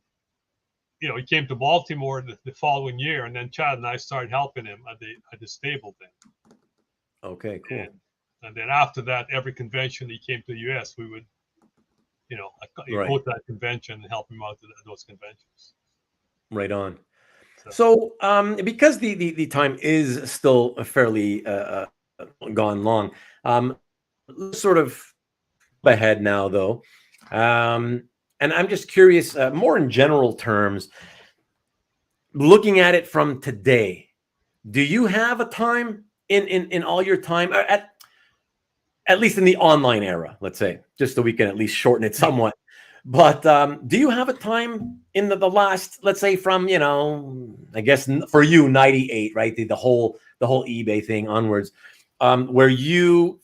he came to Baltimore the following year, and then Chad and I started helping him at the stable then. Okay, cool. And then after that, every convention he came to the U.S., we would, Right. go to that convention and help him out at those conventions. Right on. So, because the time is still fairly gone long, let's sort of ahead now, though. And I'm just curious, more in general terms, looking at it from today, do you have a time in all your time, at least in the online era, let's say, just so we can at least shorten it somewhat? But do you have a time in the last, let's say, from, I guess for you, 98, right? The whole eBay thing onwards, where you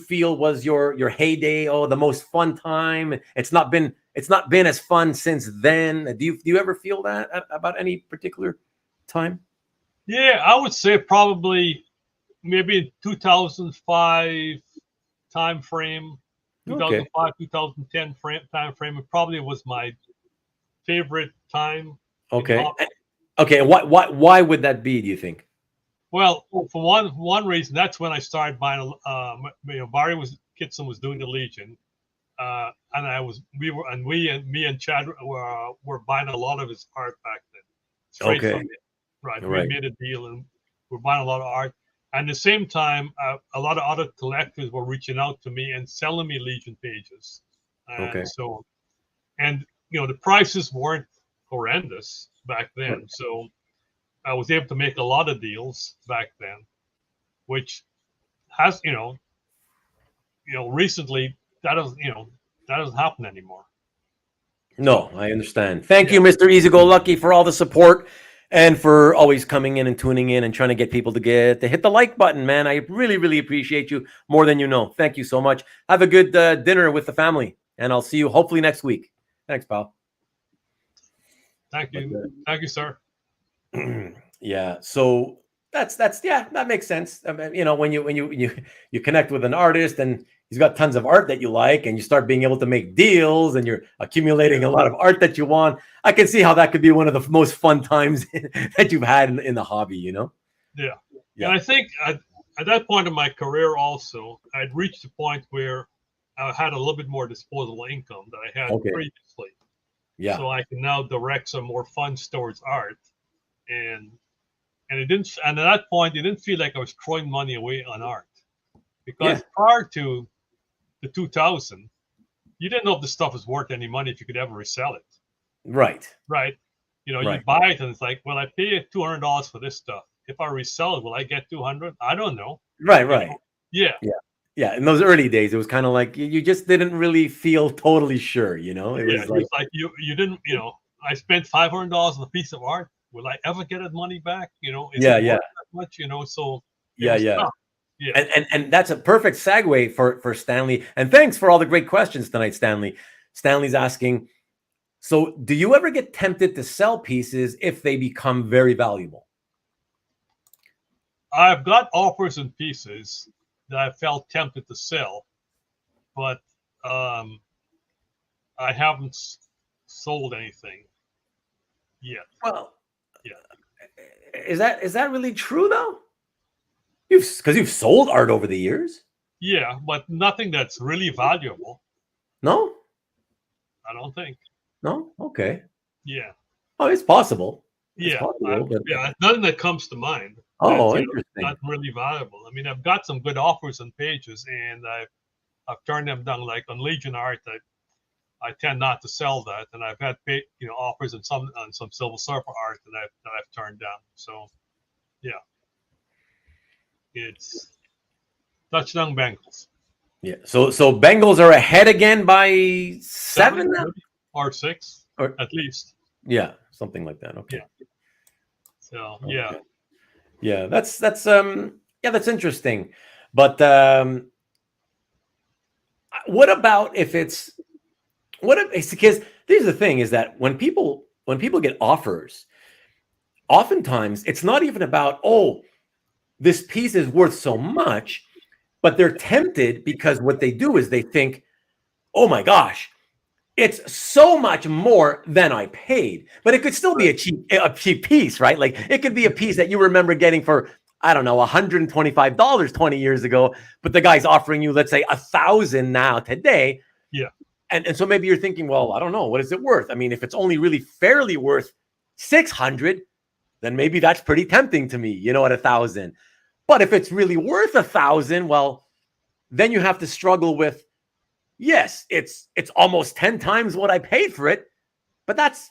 feel was your heyday, the most fun time? It's not been as fun since then. Do you ever feel that about any particular time? Yeah, I would say probably maybe 2005 time frame. 2005, 2010 time frame. It probably was my favorite time. Okay. Okay. Why would that be, do you think? Well, for one reason, that's when I started buying. Barry Kitson was doing the Legion, and me and Chad were buying a lot of his art back then. Straight from it. Right. We made a deal, and we're buying a lot of art. And at the same time, a lot of other collectors were reaching out to me and selling me Legion pages. And so, the prices weren't horrendous back then. So I was able to make a lot of deals back then, which has, recently that doesn't happen anymore. No, I understand. Thank you, Mr. Easy Go Lucky, for all the support and for always coming in and tuning in and trying to get people to hit the like button, man. I really, really appreciate you more than you know. Thank you so much. Have a good dinner with the family, and I'll see you hopefully next week. Thanks, pal. Thank you. Thank you, sir. Yeah. So that makes sense. I mean, when you connect with an artist and he's got tons of art that you like, and you start being able to make deals, and you're accumulating a lot of art that you want, I can see how that could be one of the most fun times that you've had in the hobby, Yeah. And I think at that point in my career also, I'd reached a point where I had a little bit more disposable income that I had previously. Yeah. So I can now direct some more funds towards art. And at that point, it didn't feel like I was throwing money away on art. Because prior to the 2000, you didn't know if the stuff was worth any money, if you could ever resell it. Right. You buy it and it's like, well, I pay $200 for this stuff. If I resell it, will I get 200? I don't know. Right. Yeah. In those early days, it was kind of like you just didn't really feel totally sure, It was like you didn't, I spent $500 on a piece of art. Will I ever get that money back? Is it worth that much? So tough. Yeah. And that's a perfect segue for Stanley. And thanks for all the great questions tonight, Stanley. Stanley's asking, so do you ever get tempted to sell pieces if they become very valuable? I've got offers and pieces that I felt tempted to sell, but I haven't sold anything yet. Well, is that really true though? Because you've sold art over the years. Yeah, but nothing that's really valuable. No, I don't think. No, okay. Yeah. Oh, it's possible. Nothing that comes to mind. Oh, interesting. Not really valuable. I mean, I've got some good offers and pages, and I've turned them down. Like on Legion art, I tend not to sell that, and I've had offers on some Silver Surfer art that I've turned down. So, yeah, it's touchdown Bengals. Yeah. So Bengals are ahead again by 7 or 6, or at least. Yeah, something like that. Okay. Yeah. So yeah. Yeah, that's interesting. But what about if it's because here's the thing is that when people get offers, oftentimes it's not even about, oh, this piece is worth so much, but they're tempted because what they do is they think, oh my gosh, it's so much more than I paid, but it could still be a cheap piece, right? Like it could be a piece that you remember getting for, I don't know, $125 20 years ago, but the guy's offering you, let's say, 1,000 now today. Yeah. And so maybe you're thinking, well, I don't know, what is it worth? I mean, if it's only really fairly worth 600, then maybe that's pretty tempting to me, you know, at 1,000. But if it's really worth 1,000, well, then you have to struggle with, yes, it's almost 10 times what I paid for it, but that's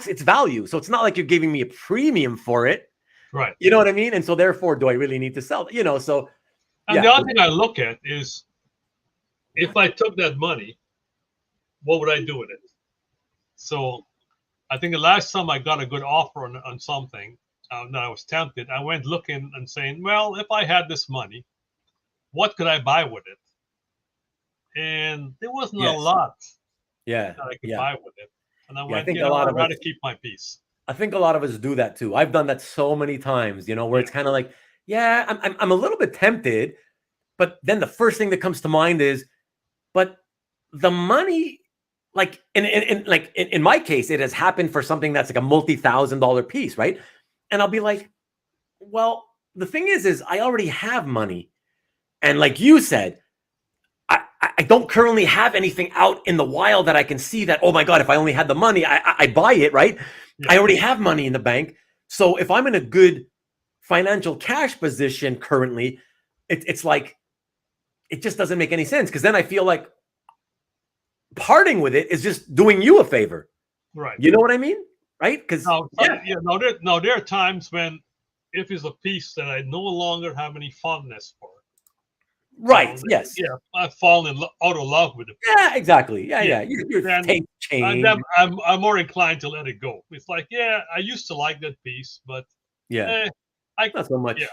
its value. So it's not like you're giving me a premium for it. Right. You know what I mean? And so therefore, do I really need to sell it? You know, so and the other thing I look at is, if I took that money, what would I do with it? So I think the last time I got a good offer on something that I was tempted, I went looking and saying, well, if I had this money, what could I buy with it? And there wasn't a lot that I could buy with it. And I went, I think a lot I'd of rather keep my piece. I think a lot of us do that too. I've done that so many times, you know, where it's kind of like, yeah, I'm a little bit tempted, but then the first thing that comes to mind is, but the money, like in my case, it has happened for something that's like a multi-$1,000 piece, right? And I'll be like, well, the thing is I already have money, and like you said, I don't currently have anything out in the wild that I can see that, oh my God, if I only had the money, I buy it, right? Yeah. I already have money in the bank. So if I'm in a good financial cash position currently, it's like, it just doesn't make any sense, because then I feel like parting with it is just doing you a favor. Right. You know what I mean? Right? Because there are times when, if it's a piece that I no longer have any fondness for. Right. So, yes. Yeah. I've fallen out of love with it. Yeah. Exactly. Yeah. Your taste change. I'm more inclined to let it go. It's like, I used to like that piece, but not so much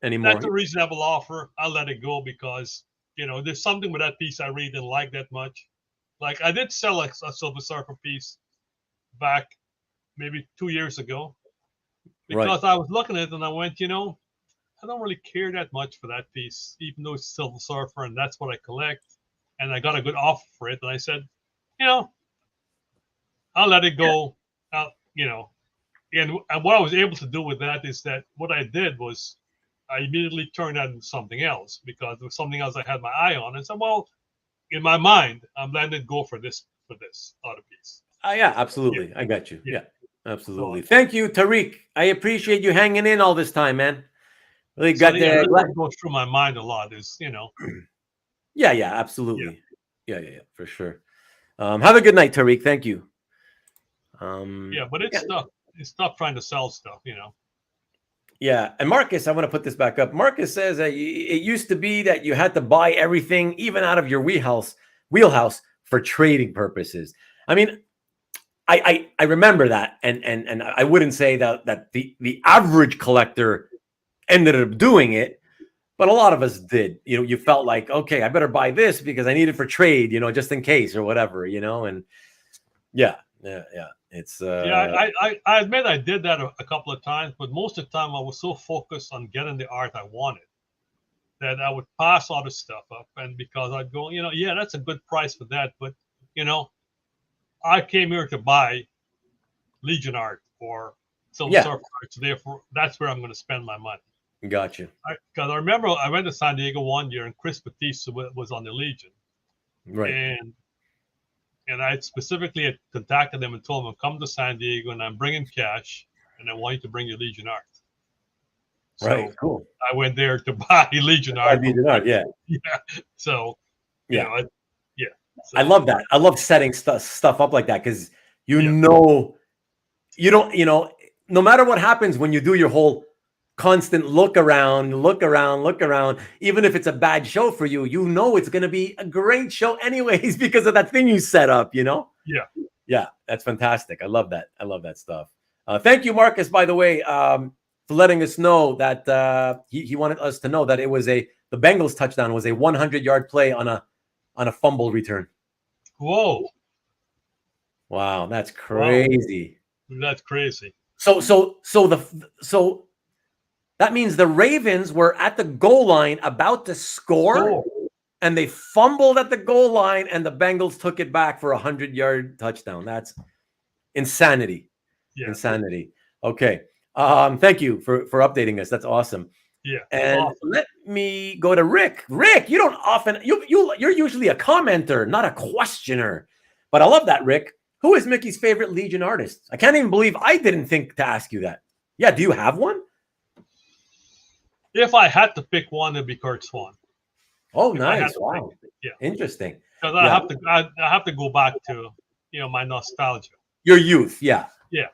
anymore. That's a reasonable offer. I'll let it go because there's something with that piece I really didn't like that much. Like, I did sell a Silver Surfer piece back maybe 2 years ago because I was looking at it and I went, I don't really care that much for that piece, even though it's Silver Surfer and that's what I collect. And I got a good offer for it. And I said, I'll let it go. And what I was able to do with that is that what I did was I immediately turned that into something else, because there was something else I had my eye on. And said, well, in my mind, I'm letting it go for this other piece. Yeah, absolutely. Yeah. I got you. Yeah, absolutely. So, thank you, Tariq. I appreciate you hanging in all this time, man. Really got that goes through my mind a lot. Is Yeah, absolutely. Yeah, for sure. Have a good night, Tariq. Thank you. But it's tough. It's tough trying to sell stuff, Yeah, and Marcus, I want to put this back up. Marcus says that it used to be that you had to buy everything, even out of your wheelhouse, for trading purposes. I mean, I remember that, and I wouldn't say that the average collector ended up doing it, but a lot of us did. You felt like, okay, I better buy this because I need it for trade, just in case or whatever, and it's I admit I did that a couple of times, but most of the time I was so focused on getting the art I wanted that I would pass all the stuff up, and because I'd go, that's a good price for that, but I came here to buy Legion art or Silver Surfer art, so therefore that's where I'm going to spend my money. Gotcha. Because I remember I went to San Diego one year and Chris Batista was on the Legion, right? And I specifically had contacted them and told them, I'm coming to San Diego and I'm bringing cash and I want you to bring your Legion art. Right. So cool. I went there to buy Legion art. Yeah. So, So, I love that. I love setting stuff up like that, because you don't, no matter what happens when you do your whole constant look around, even if it's a bad show for you, it's going to be a great show anyways because of that thing you set up, Yeah, that's fantastic. I love that stuff. Thank you, Marcus, by the way, for letting us know that he wanted us to know that it was the Bengals touchdown was a 100-yard play on a fumble return. Whoa. Wow, that's crazy. Wow. That's crazy. So that means the Ravens were at the goal line about to score, and they fumbled at the goal line, and the Bengals took it back for a 100-yard touchdown. That's insanity. Yeah. Insanity. Okay. Thank you for updating us. That's awesome. Yeah. And awesome. let me go to Rick. Rick, you don't often you're usually a commenter, not a questioner. But I love that, Rick. Who is Mickey's favorite Legion artist? I can't even believe I didn't think to ask you that. Yeah, do you have one? If I had to pick one, it'd be Kurt Swan. Oh, nice. Wow. Yeah. Interesting. Because I have to go back to my nostalgia. Your youth, yeah. Yeah.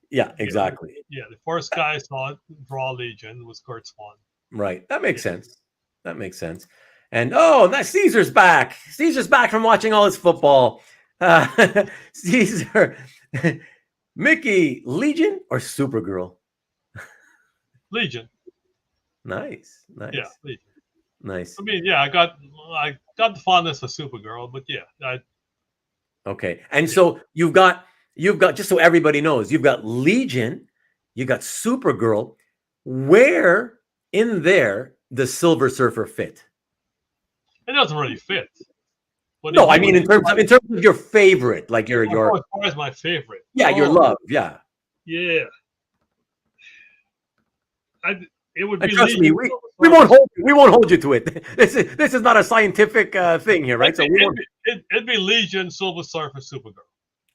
Yeah, exactly. Yeah, the first guy I saw draw Legion was Kurt Swan. Right. That makes sense. That makes sense. And that Caesar's back. Caesar's back from watching all his football. Caesar, Mickey, Legion or Supergirl? Legion. Nice. Yeah, Legion. Nice. I mean, yeah, I got the fondness for Supergirl, but yeah. Okay. And so you've got just so everybody knows, you've got Legion, you got Supergirl. Where in there does Silver Surfer fit? It doesn't really fit. But no, I mean in terms of your favorite, like your as far as my favorite. Yeah, your love. Yeah. Yeah. It would be. Trust me, we won't hold you to it. This is not a scientific thing here, right? It'd be Legion, Silver Surfer, Supergirl.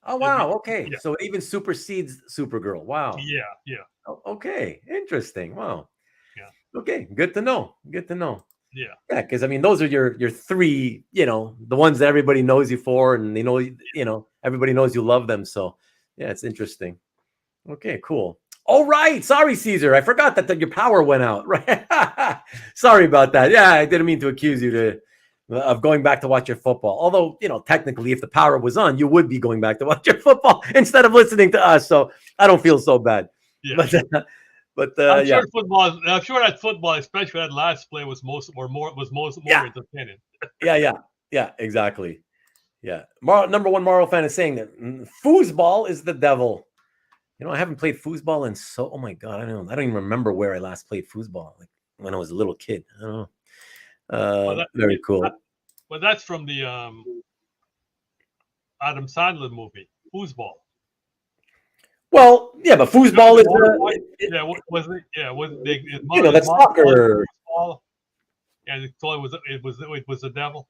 Oh wow, okay. Yeah. So it even supersedes Supergirl. Wow. Yeah. Oh, okay, interesting. Wow. Yeah. Okay, good to know. Good to know. Yeah. Yeah, because I mean, those are your three, the ones that everybody knows you for, and they know, everybody knows you love them. So yeah, it's interesting. Okay, cool. All right. Sorry, Caesar. I forgot that your power went out. Right. Sorry about that. Yeah, I didn't mean to accuse you of going back to watch your football. Although, technically, if the power was on, you would be going back to watch your football instead of listening to us. So I don't feel so bad. Yeah. But I'm sure football. I'm sure that football, especially that last play, was more entertaining. Yeah. Exactly. Yeah. Number one Marvel fan is saying that foosball is the devil. I haven't played foosball in oh my God, I don't even remember where I last played foosball. Like when I was a little kid. I don't know. Very cool. But that's from the Adam Sandler movie, Foosball. Well, yeah, but foosball is that's soccer. And it was the devil.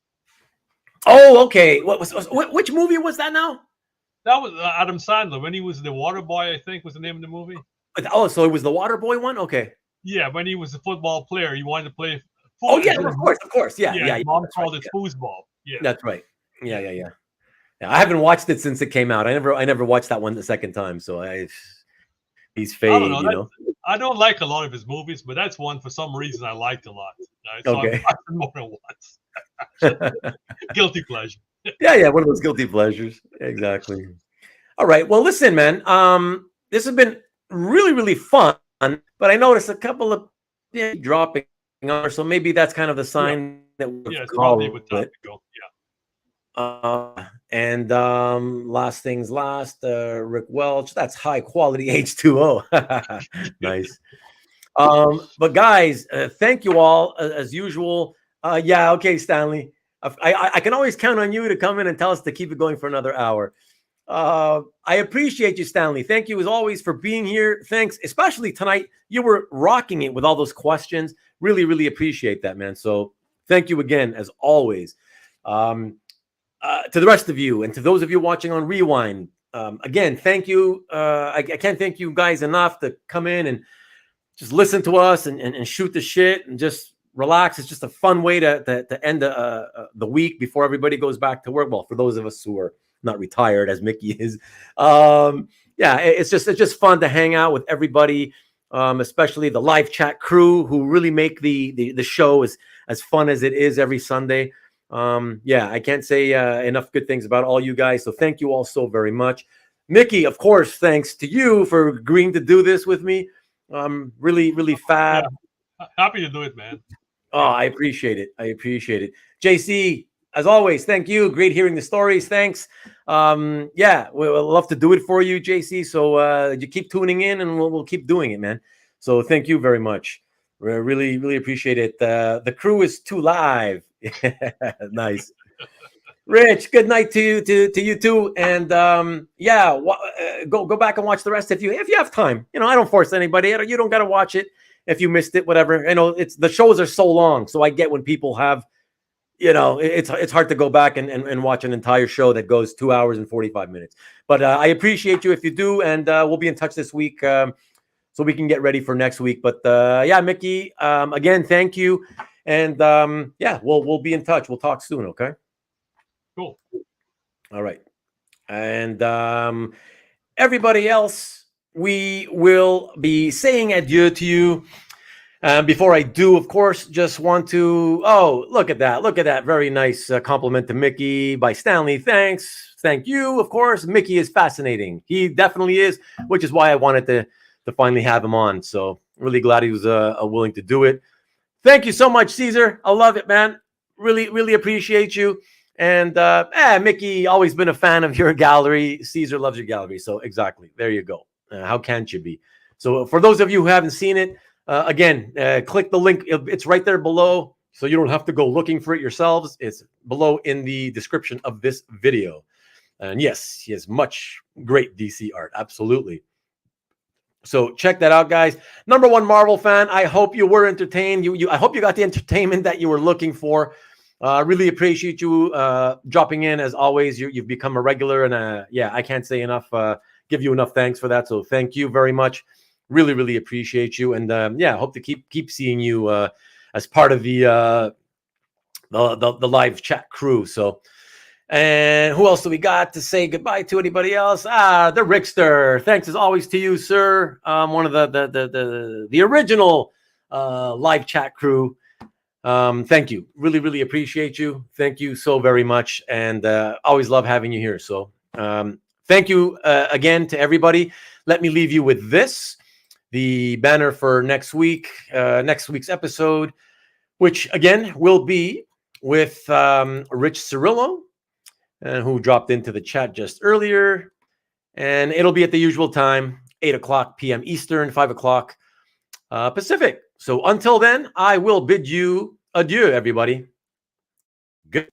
Oh, okay. Which movie was that now? That was Adam Sandler when he was the Water Boy, I think was the name of the movie. Oh, so it was the Water Boy one? Okay. Yeah, when he was a football player, he wanted to play football. Oh, yeah, of course. Yeah. Mom called it foosball. Yeah. That's right. Yeah. I haven't watched it since it came out. I never watched that one the second time, so he's fade, I don't know. I don't like a lot of his movies, but that's one for some reason I liked a lot. So okay. I've watched it more than once. Guilty pleasure. Yeah, one of those guilty pleasures. Exactly. All right. Well, listen, man. This has been really, really fun, but I noticed a couple of dropping on, so maybe that's kind of the sign that we're probably with time to go. Yeah. And last things last, Rick Welch. That's high quality H2O. Nice. But guys, thank you all as usual. Okay, Stanley. I can always count on you to come in and tell us to keep it going for another hour. I appreciate you, Stanley. Thank you as always for being here. Thanks, especially tonight. You were rocking it with all those questions. Really, really appreciate that, man. So thank you again, as always. To the rest of you and to those of you watching on Rewind, again, thank you. I can't thank you guys enough to come in and just listen to us and shoot the shit and just relax. It's just a fun way to end the week before everybody goes back to work. Well, for those of us who are not retired, as Mickey is, it's just fun to hang out with everybody, especially the live chat crew who really make the show as fun as it is every Sunday. I can't say enough good things about all you guys. So thank you all so very much. Mickey, of course, thanks to you for agreeing to do this with me. Really, really fab. Yeah. Happy to do it, man. Oh, I appreciate it. JC, as always, thank you. Great hearing the stories. Thanks. We'll love to do it for you, JC. So you keep tuning in and we'll keep doing it, man. So thank you very much. Really, really appreciate it. The crew is too live. Nice. Rich, good night to you to you too. And go back and watch the rest if you have time. I don't force anybody. You don't got to watch it if you missed it. Whatever. It's the shows are so long, so I get when people have. It's hard to go back and watch an entire show that goes 2 hours and 45 minutes. But I appreciate you if you do, and we'll be in touch this week so we can get ready for next week. But Miki, again, thank you, and we'll be in touch. We'll talk soon. Okay. Cool. All right. And everybody else, we will be saying adieu to you. Before I do, of course, just want to, look at that. Look at that. Very nice compliment to Miki by Stanley. Thanks. Thank you. Of course, Miki is fascinating. He definitely is, which is why I wanted to finally have him on. So really glad he was willing to do it. Thank you so much, Caesar. I love it, man. Really, really appreciate you. And Miki, always been a fan of your gallery. Caesar loves your gallery. So exactly. There you go. How can't you be? So for those of you who haven't seen it, again, click the link. It's right there below. So you don't have to go looking for it yourselves. It's below in the description of this video. And yes, he has much great DC art. Absolutely. So check that out, guys. #1 Marvel fan. I hope you were entertained. I hope you got the entertainment that you were looking for. Really appreciate you dropping in as always. You've become a regular, and I can't say enough. Give you enough thanks for that. So thank you very much. Really, really appreciate you, and hope to keep seeing you as part of the live chat crew. So, and who else do we got to say goodbye to? Anybody else? The Rickster. Thanks as always to you, sir. One of the original live chat crew. Thank you. Really, really appreciate you. Thank you so very much, and always love having you here. So, thank you again to everybody. Let me leave you with this. The banner for next week's episode, which again will be with Rich Cirillo, who dropped into the chat just earlier. And it'll be at the usual time, 8:00 p.m. Eastern, 5:00 Pacific. So until then, I will bid you adieu, everybody. Good.